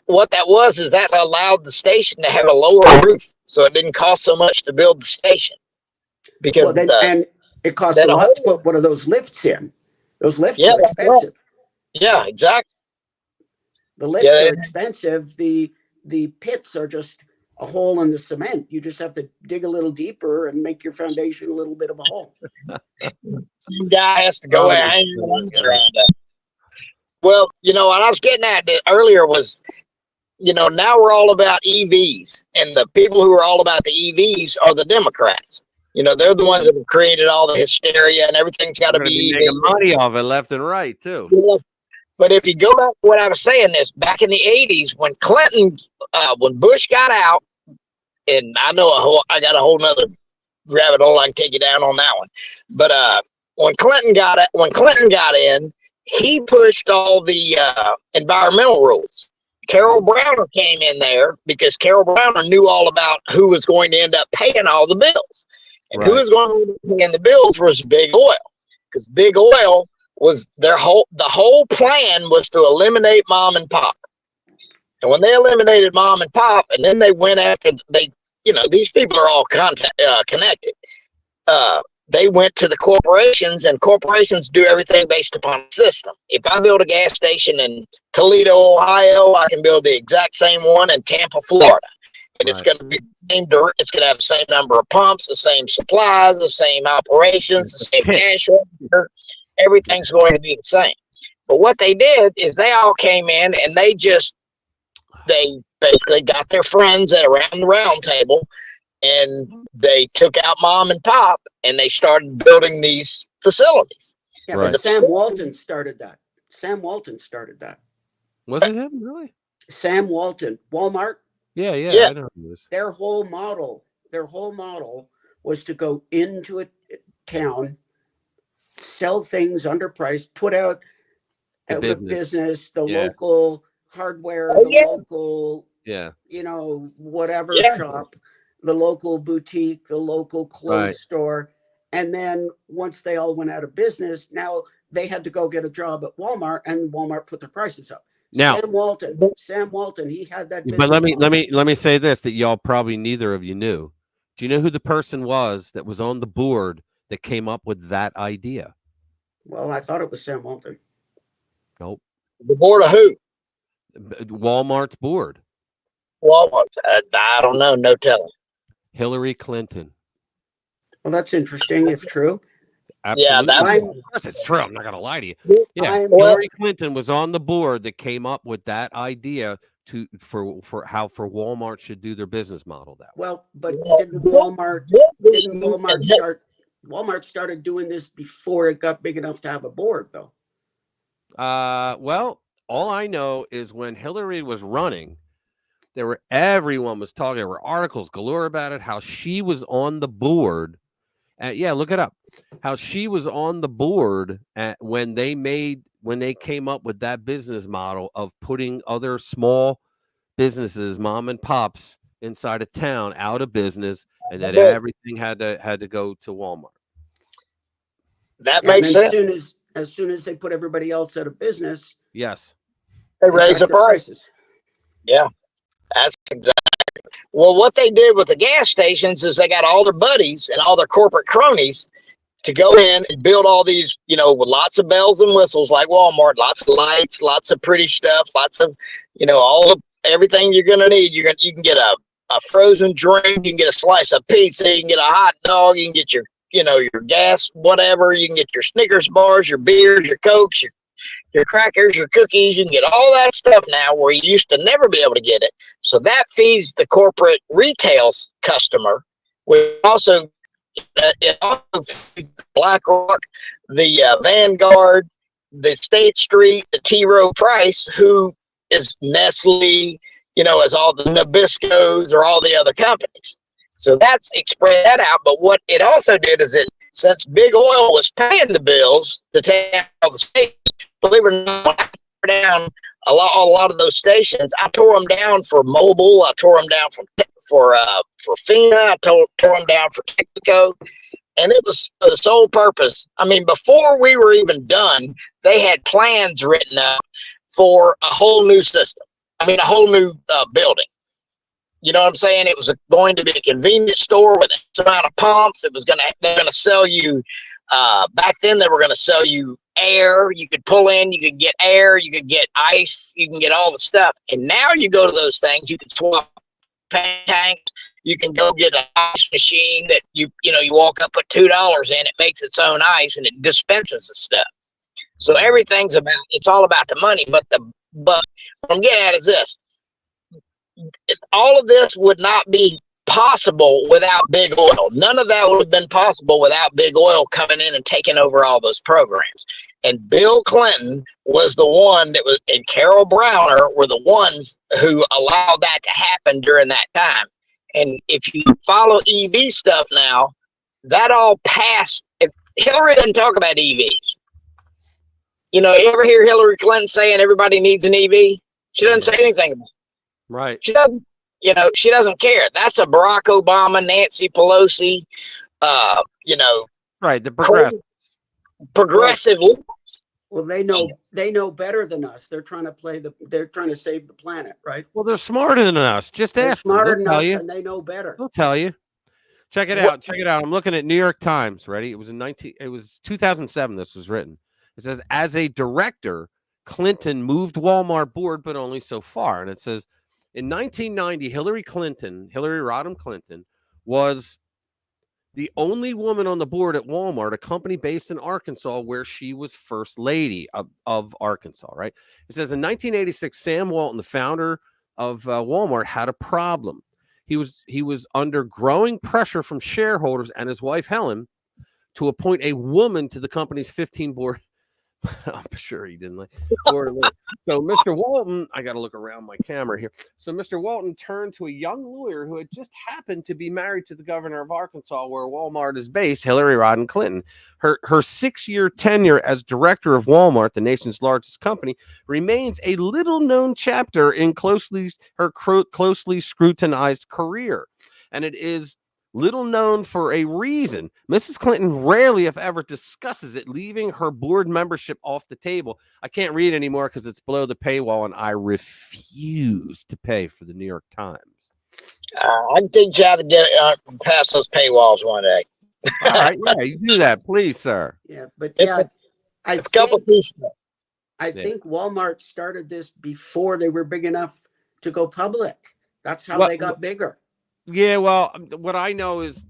what that was is that allowed the station to have a lower roof, so it didn't cost so much to build the station. Because and it cost a lot to put one of those lifts in. Those lifts are expensive. Yeah, exactly. The lifts are expensive. The pits are just a hole in the cement. You just have to dig a little deeper and make your foundation a little bit of a hole. Some guy has to go and hang around. Well, you know, what I was getting at earlier was, you know, now we're all about EVs, and the people who are all about the EVs are the Democrats. You know, they're the ones that have created all the hysteria, and everything's got to be making money off it left and right too. Yeah. But if you go back to what I was saying, this back in the '80s when Clinton, when Bush got out, and I know I got a whole nother rabbit hole I can take you down on that one. But when Clinton got in, he pushed all the environmental rules. Carol Browner came in there because Carol Browner knew all about who was going to end up paying all the bills. And who was going to end up paying the bills was Big Oil. Because Big Oil was the whole plan was to eliminate mom and pop. And when they eliminated mom and pop, and then they went after these people are all connected. They went to the corporations, and corporations do everything based upon the system. If I build a gas station in Toledo, Ohio, I can build the exact same one in Tampa, Florida. And it's going to be the same. It's going to have the same number of pumps, the same supplies, the same operations, the same cash register. Everything's going to be the same. But what they did is they all came in and they basically got their friends at around the round table, and they took out mom and pop and they started building these facilities. Yeah, but Sam Walton started that. Was it him, really? Sam Walton, Walmart. Yeah. I know who he is. Their whole model was to go into a town, sell things underpriced, put out the business, the local hardware, local, whatever shop, the local boutique, the local clothes store. And then once they all went out of business, now they had to go get a job at Walmart, and Walmart put their prices up. Now, Sam Walton, he had that business. But let me say this that y'all probably neither of you knew. Do you know who the person was that was on the board that came up with that idea? Well, I thought it was Sam Walton. Nope. The board of who? Walmart's board. Walmart. I don't know. No telling. Hillary Clinton. Well, that's interesting if true. Absolutely. Yeah, of course it's true. I'm not going to lie to you. Yeah, Hillary Clinton was on the board that came up with that idea for Walmart should do their business model that way. Well, but didn't Walmart started doing this before it got big enough to have a board, though? Well, all I know is when Hillary was running, everyone was talking. There were articles galore about it. How she was on the board. Look it up. How she was on the board when they came up with that business model of putting other small businesses, mom and pops inside of town out of business, and that everything had to go to Walmart. That makes sense. As soon as they put everybody else out of business, yes, they raise the prices. Yeah, that's exactly. Well, what they did with the gas stations is they got all their buddies and all their corporate cronies to go in and build all these, with lots of bells and whistles like Walmart, lots of lights, lots of pretty stuff, lots of, everything you're gonna need. You can get a frozen drink, you can get a slice of pizza, you can get a hot dog, you can get your gas, whatever. You can get your Snickers bars, your beers, your Cokes, your crackers, your cookies. You can get all that stuff now where you used to never be able to get it. So that feeds the corporate retail customer, which also feeds BlackRock, the Vanguard, the State Street, the T. Rowe Price, who is Nestle, as all the Nabiscos or all the other companies. So that's spread that out. But what it also did is since Big Oil was paying the bills to take out the states, believe it or not, I tore down a lot of those stations. I tore them down for Mobil. I tore them down for FEMA. I tore them down for Texaco. And it was for the sole purpose. I mean, before we were even done, they had plans written up for a whole new system. I mean, a whole new building. You know what I'm saying? It was going to be a convenience store with X amount of pumps. They're going to sell you, back then they were going to sell you air. You could pull in, you could get air, you could get ice, you can get all the stuff. And now you go to those things, you can swap tanks, You can go get an ice machine that you walk up, put $2 in, it makes its own ice and it dispenses the stuff. So it's all about the money. But what I'm getting at is this: all of this would not be possible without big oil. None of that would have been possible without big oil coming in and taking over all those programs. And Bill Clinton was the one and Carol Browner were the ones who allowed that to happen during that time. And if you follow EV stuff now, that all passed. Hillary didn't talk about EVs. You ever hear Hillary Clinton saying everybody needs an EV? She doesn't say anything about it. Right. She doesn't. She doesn't care. That's a Barack Obama, Nancy Pelosi, right, the progressive. Well, they know better than us. They're trying to save the planet, right? Well, they're smarter than us. Just they're ask smarter them. than us, You. and they know better. They'll tell you. Check it out. Check it out. I'm looking at New York Times. Ready? It was 2007. This was written. It says, as a director, Clinton moved Walmart board, but only so far. And it says, in 1990, Hillary Rodham Clinton, was the only woman on the board at Walmart, a company based in Arkansas, where she was first lady of Arkansas, right? It says, in 1986, Sam Walton, the founder of Walmart, had a problem. He was under growing pressure from shareholders and his wife, Helen, to appoint a woman to the company's 15 board. I'm sure he didn't like. So Mr. Walton, I got to look around my camera here. So Mr. Walton turned to a young lawyer who had just happened to be married to the governor of Arkansas, where Walmart is based, Hillary Rodham Clinton. Her 6-year tenure as director of Walmart, the nation's largest company, remains a little-known chapter in her closely scrutinized career, and it is little known for a reason. Mrs. Clinton rarely, if ever, discusses it, leaving her board membership off the table. I can't read anymore because it's below the paywall, and I refuse to pay for the New York Times. I can teach you how to get past those paywalls one day. All right, yeah, you do that, please, sir. Yeah, but yeah, I think Walmart started this before they were big enough to go public. That's how they got bigger. Yeah, well, what I know is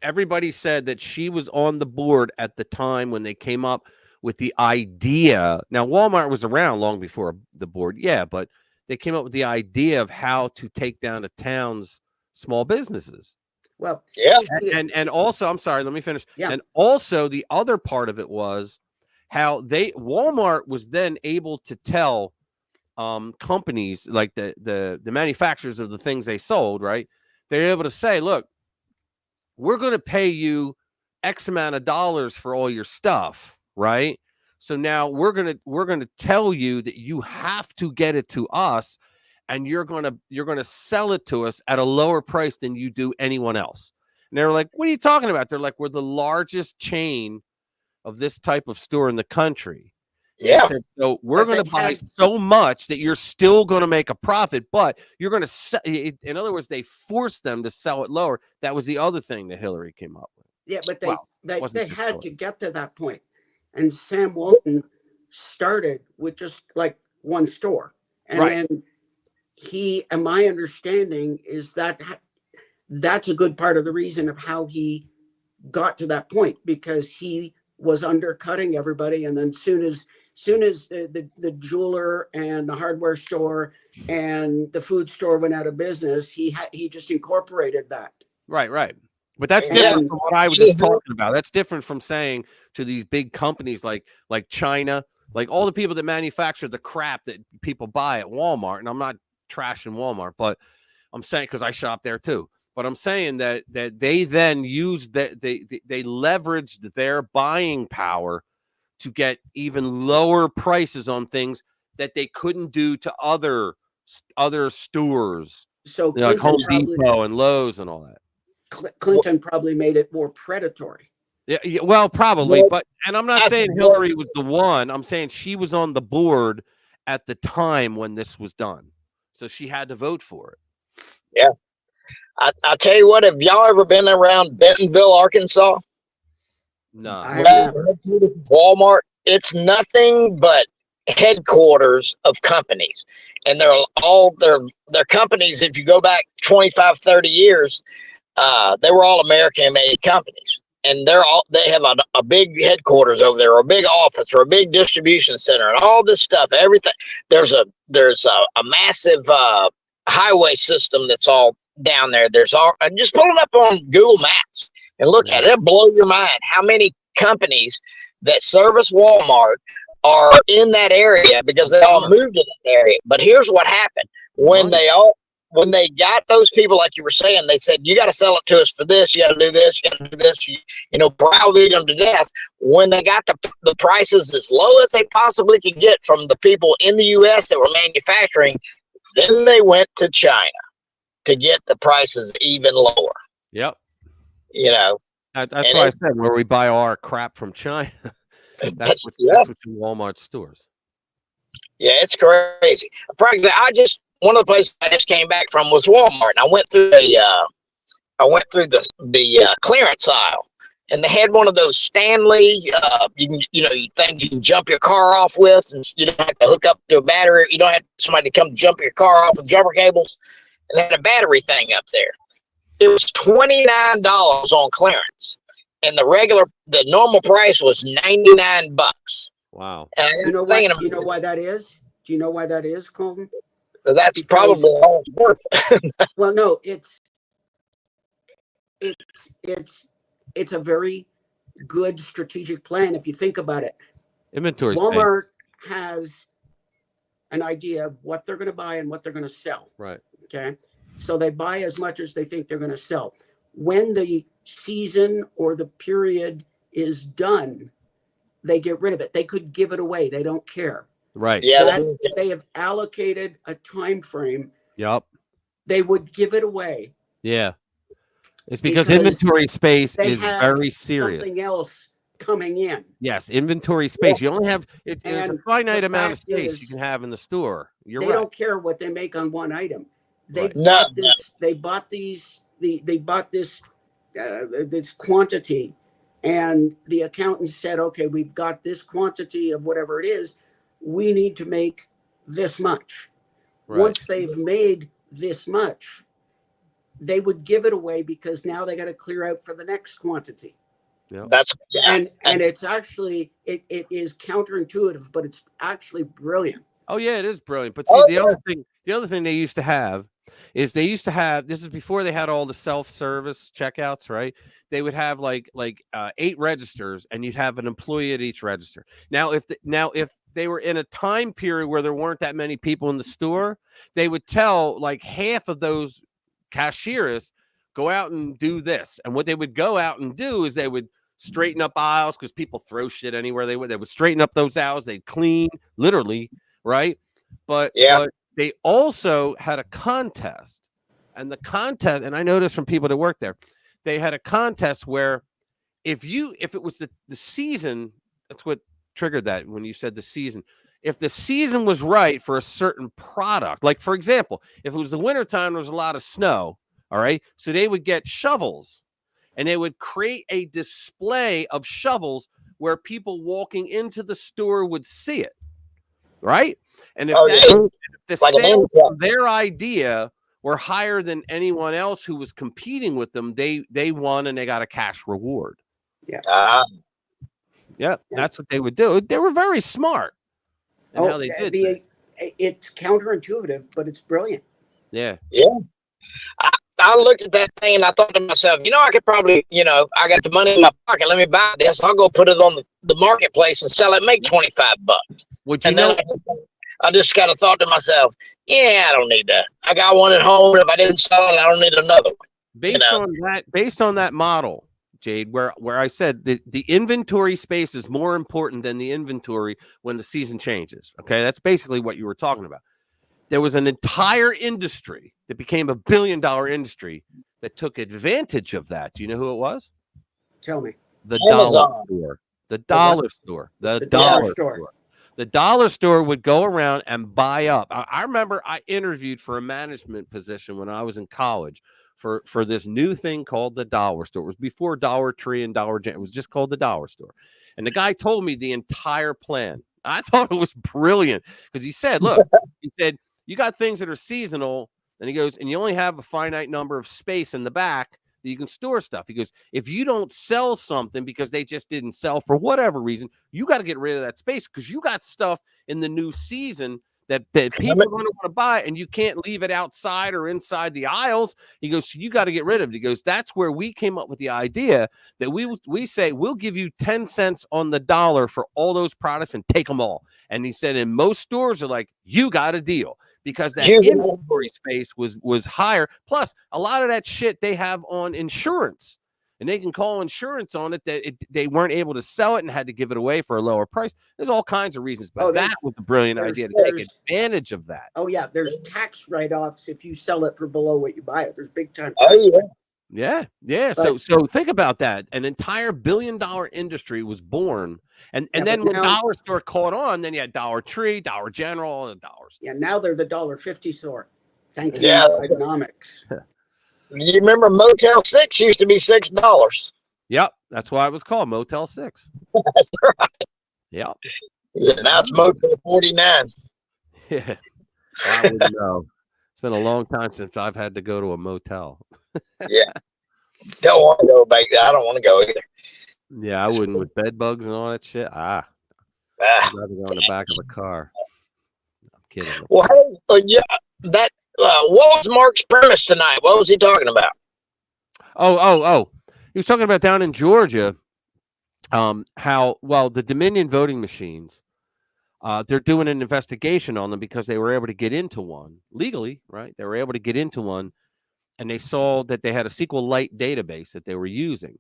everybody said that she was on the board at the time when they came up with the idea. Now, Walmart was around long before the board, yeah, but they came up with the idea of how to take down a town's small businesses. Well, yeah, and also, I'm sorry, let me finish. Yeah. And also, the other part of it was how Walmart was then able to tell companies like the manufacturers of the things they sold, right? They're able to say, look, we're going to pay you X amount of dollars for all your stuff, right? So now we're going to tell you that you have to get it to us, and you're going to sell it to us at a lower price than you do anyone else. And they're like, what are you talking about? They're like, we're the largest chain of this type of store in the country. Yeah. Said, so we're going to buy so much that you're still going to make a profit, but you're going to sell. In other words, they forced them to sell it lower. That was the other thing that Hillary came up with. Yeah, but they had Hillary. to get to that point. And Sam Walton started with just like one store. And then and my understanding is that that's a good part of the reason of how he got to that point, because he was undercutting everybody. And then soon as the jeweler and the hardware store and the food store went out of business, he just incorporated that. Right. But that's different from what I was just talking about. That's different from saying to these big companies like China, like all the people that manufacture the crap that people buy at Walmart. And I'm not trashing Walmart, but I'm saying, because I shop there too. But I'm saying that they then used that they leveraged their buying power to get even lower prices on things that they couldn't do to other stores, So like Home Depot and Lowe's and all that. Clinton probably made it more predatory. Yeah, well, probably, and I'm not saying Hillary was the one. I'm saying she was on the board at the time when this was done, so she had to vote for it. Yeah, I'll tell you what. Have y'all ever been around Bentonville, Arkansas? No. Walmart. It's nothing but headquarters of companies, and they're all their companies. If you go back 25, 30 years, they were all American made companies, and they have a big headquarters over there, or a big office, or a big distribution center, and all this stuff. Everything there's a massive highway system that's all down there. There's all just pull it up on Google Maps and look at it. It'll blow your mind how many companies that service Walmart are in that area because they all moved to that area. But here's what happened when they got those people, like you were saying, they said, you got to sell it to us for this. You got to do this. You got to do this. You browbeat them to death. When they got the prices as low as they possibly could get from the people in the U.S. that were manufacturing, then they went to China to get the prices even lower. Yep. That's why I said where we buy our crap from China. That's what's in Walmart stores. Yeah, it's crazy. One of the places I just came back from was Walmart, and I went through the clearance aisle, and they had one of those Stanley, things you can jump your car off with, and you don't have to hook up to a battery. You don't have somebody to come jump your car off with jumper cables, and they had a battery thing up there. It was $29 on clearance, and the normal price was $99. Wow. And you know why that is? Do you know why that is, Colton? That's probably all it's worth. Well, no, it's a very good strategic plan if you think about it. Inventory. Walmart has an idea of what they're going to buy and what they're going to sell. Right. Okay. So they buy as much as they think they're going to sell. When the season or the period is done, they get rid of it. They could give it away. They don't care. Right. Yeah. They have allocated a time frame. Yep. They would give it away. Yeah. It's because inventory space is very serious. Something else coming in. Yes, inventory space. You only have there's a finite amount of space you can have in the store. You're right. They don't care what they make on one item. They bought this. They bought these. They bought this quantity, and the accountant said, "Okay, we've got this quantity of whatever it is. We need to make this much." Right. Once they've made this much, they would give it away because now they got to clear out for the next quantity. Yeah. And it's actually it is counterintuitive, but it's actually brilliant. Oh yeah, it is brilliant. But see, the other thing they used to have is this is before they had all the self-service checkouts, right? They would have like 8 registers, and you'd have an employee at each register. Now, if they were in a time period where there weren't that many people in the store, they would tell like half of those cashiers go out and do this. And what they would go out and do is they would straighten up aisles, because people throw shit anywhere they would straighten up those aisles. They'd clean, literally, right? But they also had a contest, and and I noticed from people that work there, they had a contest where if it was the season, that's what triggered that when you said the season. If the season was right for a certain product, like for example, if it was the wintertime, there was a lot of snow. All right. So they would get shovels, and they would create a display of shovels where people walking into the store would see it. Right. And if the sales from their idea were higher than anyone else who was competing with them, they won, and they got a cash reward. Yeah. That's what they would do. They were very smart. And how they did it's counterintuitive, but it's brilliant. Yeah. I looked at that thing and I thought to myself, I could probably, I got the money in my pocket. Let me buy this. I'll go put it on the marketplace and sell it, make $25. I just kind of thought to myself, I don't need that. I got one at home. If I didn't sell it, I don't need another one. Based on that model, Jade, where I said the inventory space is more important than the inventory when the season changes. Okay, that's basically what you were talking about. There was an entire industry that became $1 billion industry that took advantage of that. Do you know who it was? Tell me. The dollar store. The dollar store. The dollar store. The dollar store would go around and buy up. I remember I interviewed for a management position when I was in college for this new thing called the dollar store. It was before Dollar Tree and Dollar General. It was just called the dollar store. And the guy told me the entire plan. I thought it was brilliant because he said, look, he said, you got things that are seasonal. And he goes, and you only have a finite number of space in the back that you can store stuff. He goes, if you don't sell something because they just didn't sell for whatever reason, you got to get rid of that space because you got stuff in the new season that people are going to want to buy, and you can't leave it outside or inside the aisles. He goes, so you got to get rid of it. He goes, that's where we came up with the idea that we say we'll give you 10 cents on the dollar for all those products and take them all. And he said, in most stores are like, you got a deal because that inventory space was higher. Plus, a lot of that shit they have on insurance. And they can call insurance on it that they weren't able to sell it and had to give it away for a lower price. There's all kinds of reasons, but that was a brilliant idea to take advantage of that. Oh, yeah. There's tax write-offs if you sell it for below what you buy it. There's big time. Yeah. But, so think about that. An entire $1 billion industry was born. And then when Dollar Store caught on, then you had Dollar Tree, Dollar General, and Dollars. Yeah, now they're the $1.50 store. Thank you, economics. You remember Motel 6 used to be $6. Yep, that's why it was called Motel 6. That's right. Yep. Now it's Motel 49. Yeah. I wouldn't know. It's been a long time since I've had to go to a motel. Yeah. Don't want to go back there. I don't want to go either. Yeah, I wouldn't with bed bugs and all that shit. I'd rather go in the back of a car. I'm kidding. Well, hey, that what was Mark's premise tonight? What was he talking about? Oh. He was talking about down in Georgia, how the Dominion voting machines, they're doing an investigation on them because they were able to get into one legally, right? They were able to get into one, and they saw that they had a SQLite database that they were using.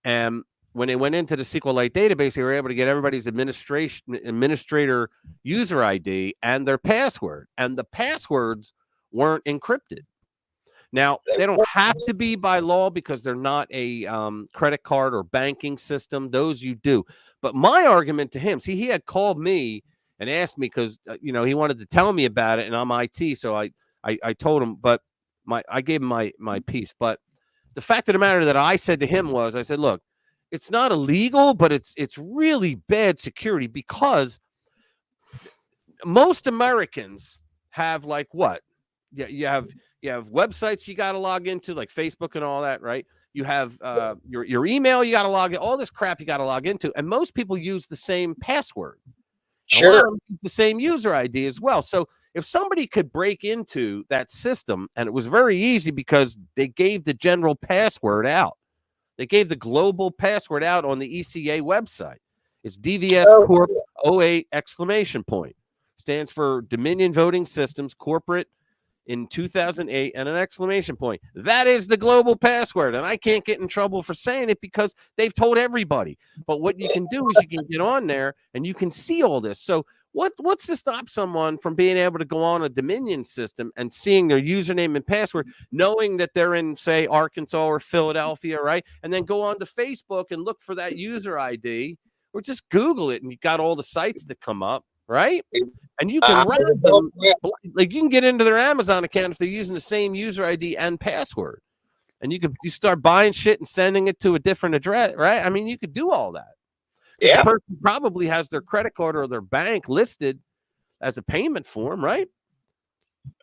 And when they went into the SQLite database, they were able to get everybody's administrator user ID and their password, and the passwords weren't encrypted. Now, they don't have to be by law because they're not a credit card or banking system. Those you do. But my argument to him, he had called me and asked me because, he wanted to tell me about it, and I'm IT. So I told him, but I gave him my piece. But the fact of the matter that I said to him was, I said, look, it's not illegal, but it's really bad security because most Americans have like what? Yeah, you have websites you got to log into, like Facebook and all that, right? You have your email you got to log in, all this crap you got to log into, and most people use the same password. Sure, a lot of them use the same user ID as well. So if somebody could break into that system, and it was very easy because they gave the general password out, they gave the global password out on the ECA website. It's DVS Corp 08 ! Stands for Dominion Voting Systems Corporate in 2008 and an exclamation point. That is the global password, and I can't get in trouble for saying it because they've told everybody. But what you can do is you can get on there and you can see all this. So what's to stop someone from being able to go on a Dominion system and seeing their username and password, knowing that they're in, say, Arkansas or Philadelphia, right? And then go on to Facebook and look for that user ID, or just Google it and you got all the sites that come up, right? And you can rank them, like you can get into their Amazon account if they're using the same user ID and password, and you start buying shit and sending it to a different address, right? I mean, you could do all that. Yeah, the person probably has their credit card or their bank listed as a payment form, right?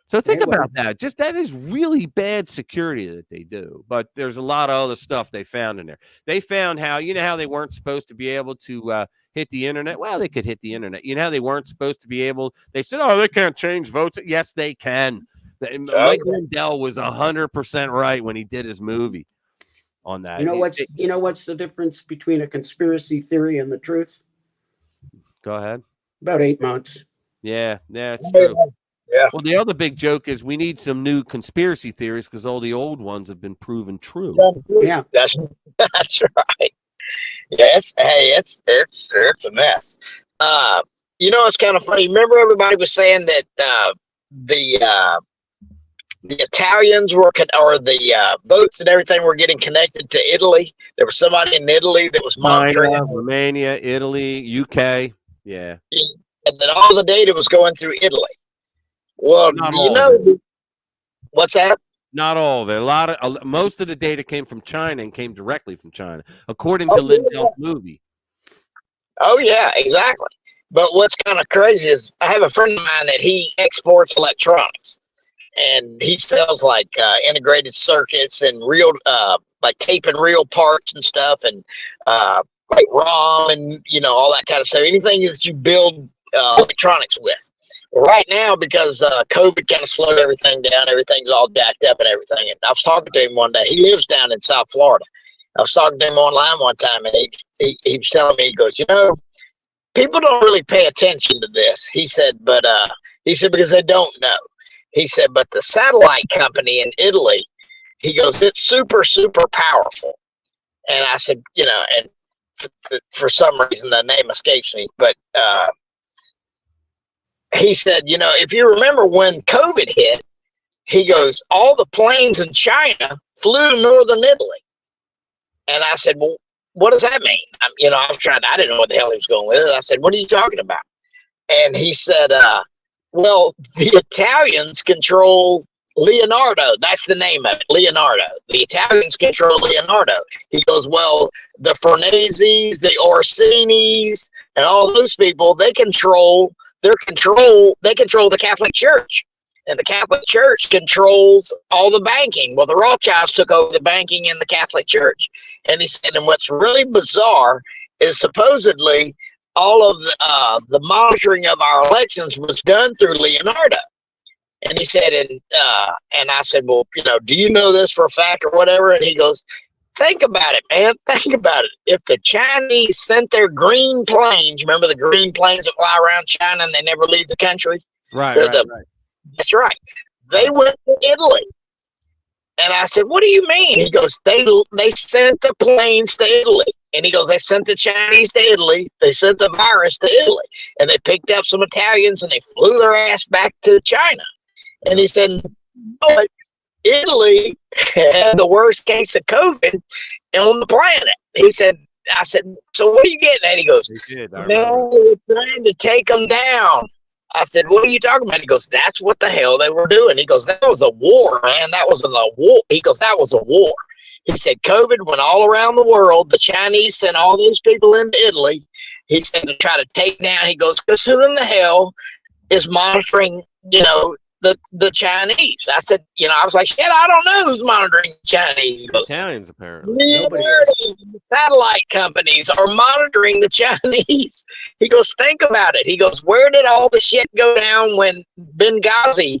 So think about that. Just that is really bad security that they do. But there's a lot of other stuff they found in there. They found how they weren't supposed to be able to hit the internet. Well, they could hit the internet. How they weren't supposed to be able. They said, "Oh, they can't change votes." Yes, they can. Mike Lindell was 100% right when he did his movie on that. What's the difference between a conspiracy theory and the truth? Go ahead. About 8 months. Yeah, it's true. Yeah. Well, the other big joke is we need some new conspiracy theories because all the old ones have been proven true. Yeah, that's right. Yeah, it's a mess. It's kind of funny. Remember, everybody was saying that the Italians were, or the boats and everything were getting connected to Italy. There was somebody in Italy that was monitoring China, Romania, Italy, UK. Yeah. And then all the data was going through Italy. Well, what's that? Not all of it. Most of the data came from China and came directly from China, according to Lindell's movie. Oh yeah, exactly. But what's kind of crazy is I have a friend of mine that he exports electronics, and he sells like integrated circuits and real like tape and reel parts and stuff, and like ROM and all that kind of stuff. Anything that you build electronics with. Right now, because COVID kind of slowed everything down, everything's all jacked up and everything. And I was talking to him one day. He lives down in South Florida. I was talking to him online one time, and he was telling me, he goes, people don't really pay attention to this. He said, but he said, because they don't know. He said, but the satellite company in Italy, he goes, it's super, super powerful. And I said, and for some reason the name escapes me, but he said, if you remember when COVID hit, he goes, all the planes in China flew to northern Italy. And I said, well, what does that mean? I didn't know what the hell he was going with it. I said, what are you talking about? And he said, well, the Italians control Leonardo. That's the name of it, Leonardo. The Italians control Leonardo. He goes, well, the Farneses, the Orsinis, and all those people, they control the Catholic Church. And the Catholic Church controls all the banking. Well, the Rothschilds took over the banking in the Catholic Church. And he said, and what's really bizarre is supposedly all of the monitoring of our elections was done through Leonardo. And he said, and I said, well, do you know this for a fact or whatever? And he goes, think about it, man. Think about it. If the Chinese sent their green planes, remember the green planes that fly around China and they never leave the country? Right. That's right. They went to Italy. And I said, what do you mean? He goes, they sent the planes to Italy. And he goes, they sent the Chinese to Italy. They sent the virus to Italy. And they picked up some Italians and they flew their ass back to China. And he said, but Italy had the worst case of COVID on the planet. He said, I said, so what are you getting at? He goes, no, we're trying to take them down. I said, what are you talking about? He goes, that's what the hell they were doing. He goes, that was a war, man. That wasn't a war. He goes, that was a war. He said, COVID went all around the world. The Chinese sent all those people into Italy. He said, to try to take down. He goes, because who in the hell is monitoring, the Chinese? I said, I was like, shit, I don't know who's monitoring the Chinese. He goes, Italians, apparently. The satellite companies are monitoring the Chinese. He goes, think about it. He goes, where did all the shit go down when Benghazi,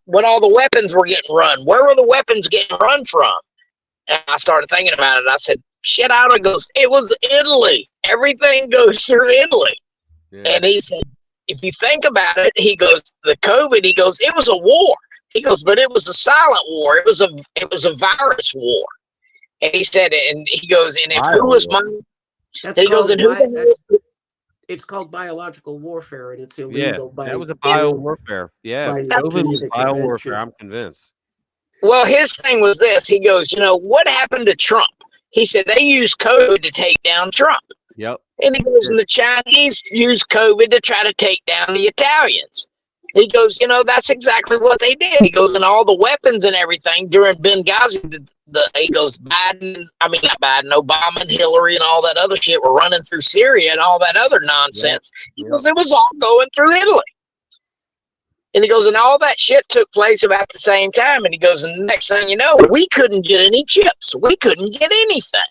when all the weapons were getting run? Where were the weapons getting run from? And I started thinking about it. I said, shit, out. It goes, it was Italy. Everything goes through Italy. Yeah. And he said, if you think about it, he goes, the COVID, he goes, it was a war. He goes, but it was a silent war. It was a virus war. And he said, and he goes, and if who was he goes, and it's called biological warfare, and it's illegal. Yeah, that was a bio warfare. Yeah, COVID was bio warfare. I'm convinced. Well, his thing was this. He goes, what happened to Trump? He said they used COVID to take down Trump. Yep. And he goes, and the Chinese used COVID to try to take down the Italians. He goes, that's exactly what they did. He goes, and all the weapons and everything during Benghazi, he goes, Obama and Hillary and all that other shit were running through Syria and all that other nonsense. He goes, it was all going through Italy. And he goes, and all that shit took place about the same time. And he goes, and the next thing you know, we couldn't get any chips. We couldn't get anything.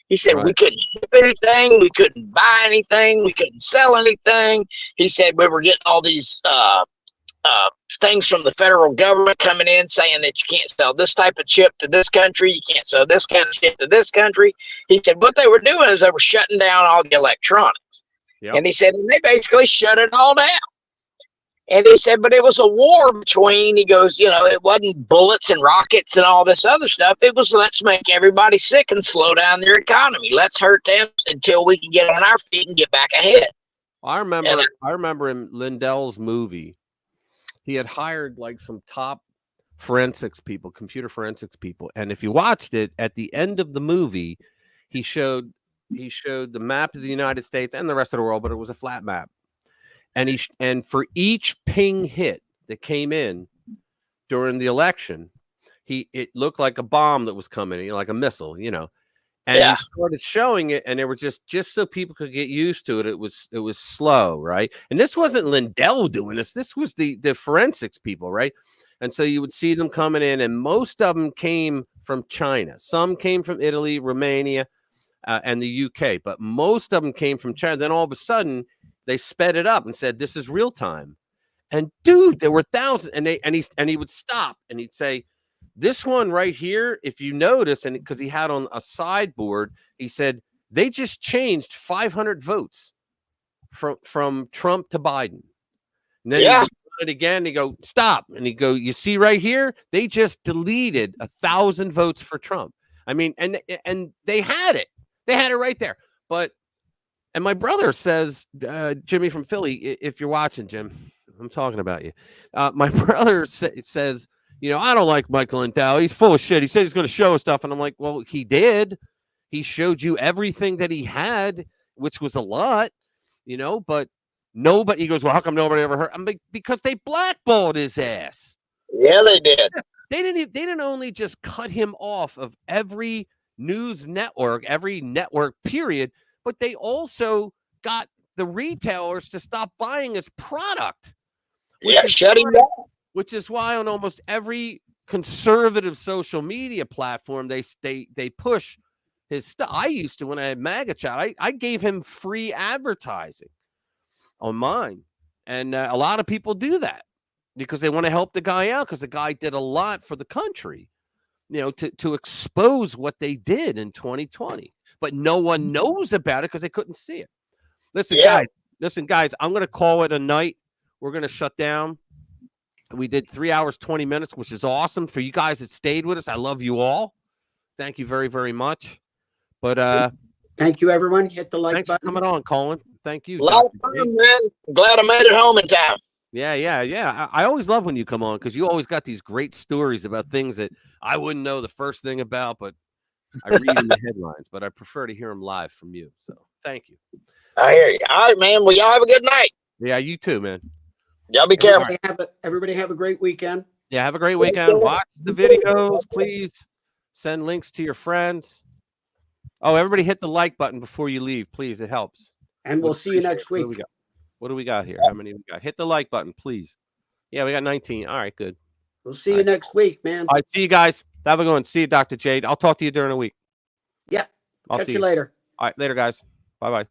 He said, we couldn't ship anything. We couldn't buy anything. We couldn't sell anything. He said, we were getting all these things from the federal government coming in saying that you can't sell this type of chip to this country. You can't sell this kind of chip to this country. He said, what they were doing is they were shutting down all the electronics. Yep. And he said, and they basically shut it all down. And he said, but it was a war between, he goes, it wasn't bullets and rockets and all this other stuff. It was, let's make everybody sick and slow down their economy. Let's hurt them until we can get on our feet and get back ahead. I remember in Lindell's movie, he had hired like some top forensics people, computer forensics people. And if you watched it, at the end of the movie, he showed the map of the United States and the rest of the world, but it was a flat map. And for each ping hit that came in during the election, it looked like a bomb that was coming in, like a missile, And he started showing it, and they were just so people could get used to it. It was slow, right? And this wasn't Lindell doing this. This was the forensics people, right? And so you would see them coming in, and most of them came from China. Some came from Italy, Romania, and the UK, but most of them came from China. Then all of a sudden, they sped it up and said, "This is real time." And dude, there were thousands, and he would stop and he'd say, "This one right here, if you notice," and because he had on a sideboard, he said they just changed 500 votes from Trump to Biden. And then he would do it again. He go, "Stop," and he go, "You see right here, they just deleted 1,000 votes for Trump." I mean, and they had it right there. But and my brother says, Jimmy from Philly, if you're watching, Jim, I'm talking about you. My brother says, I don't like Michael Lindell. He's full of shit. He said he's going to show us stuff. And I'm like, well, he did. He showed you everything that he had, which was a lot, but nobody. He goes, well, how come nobody ever heard? I'm like, because they blackballed his ass. Yeah, they did. They didn't only just cut him off of every news network, every network period, but they also got the retailers to stop buying his product. Shut him down. Which is why on almost every conservative social media platform, they push his stuff. I used to, when I had MAGA Chat, I gave him free advertising on mine. And a lot of people do that because they want to help the guy out, because the guy did a lot for the country, to expose what they did in 2020. But no one knows about it because they couldn't see it. Listen, guys, I'm going to call it a night. We're going to shut down. We did 3 hours, 20 minutes, which is awesome. For you guys that stayed with us, I love you all. Thank you very, very much. But thank you, everyone. Hit the like thanks button. for coming on, Colin. Thank you. A lot of fun, man. I'm glad I made it home in time. Yeah. I always love when you come on, because you always got these great stories about things that I wouldn't know the first thing about, but I read in the headlines. But I prefer to hear them live from you. So thank you. I hear you. All right, man. Well, y'all have a good night. Yeah, you too, man. Y'all be careful. Everybody have a great weekend. Yeah, have a great weekend. Watch the videos, please. Send links to your friends. Oh, everybody hit the like button before you leave, please. It helps. And we'll see you next week. What do we got here? How many we got? Hit the like button, please. Yeah, we got 19. All right, good. We'll see you next week, man. All right, see you guys. Have a good one. See you, Dr. Jade. I'll talk to you during the week. Yeah. I'll Catch see you later. All right, later, guys. Bye-bye.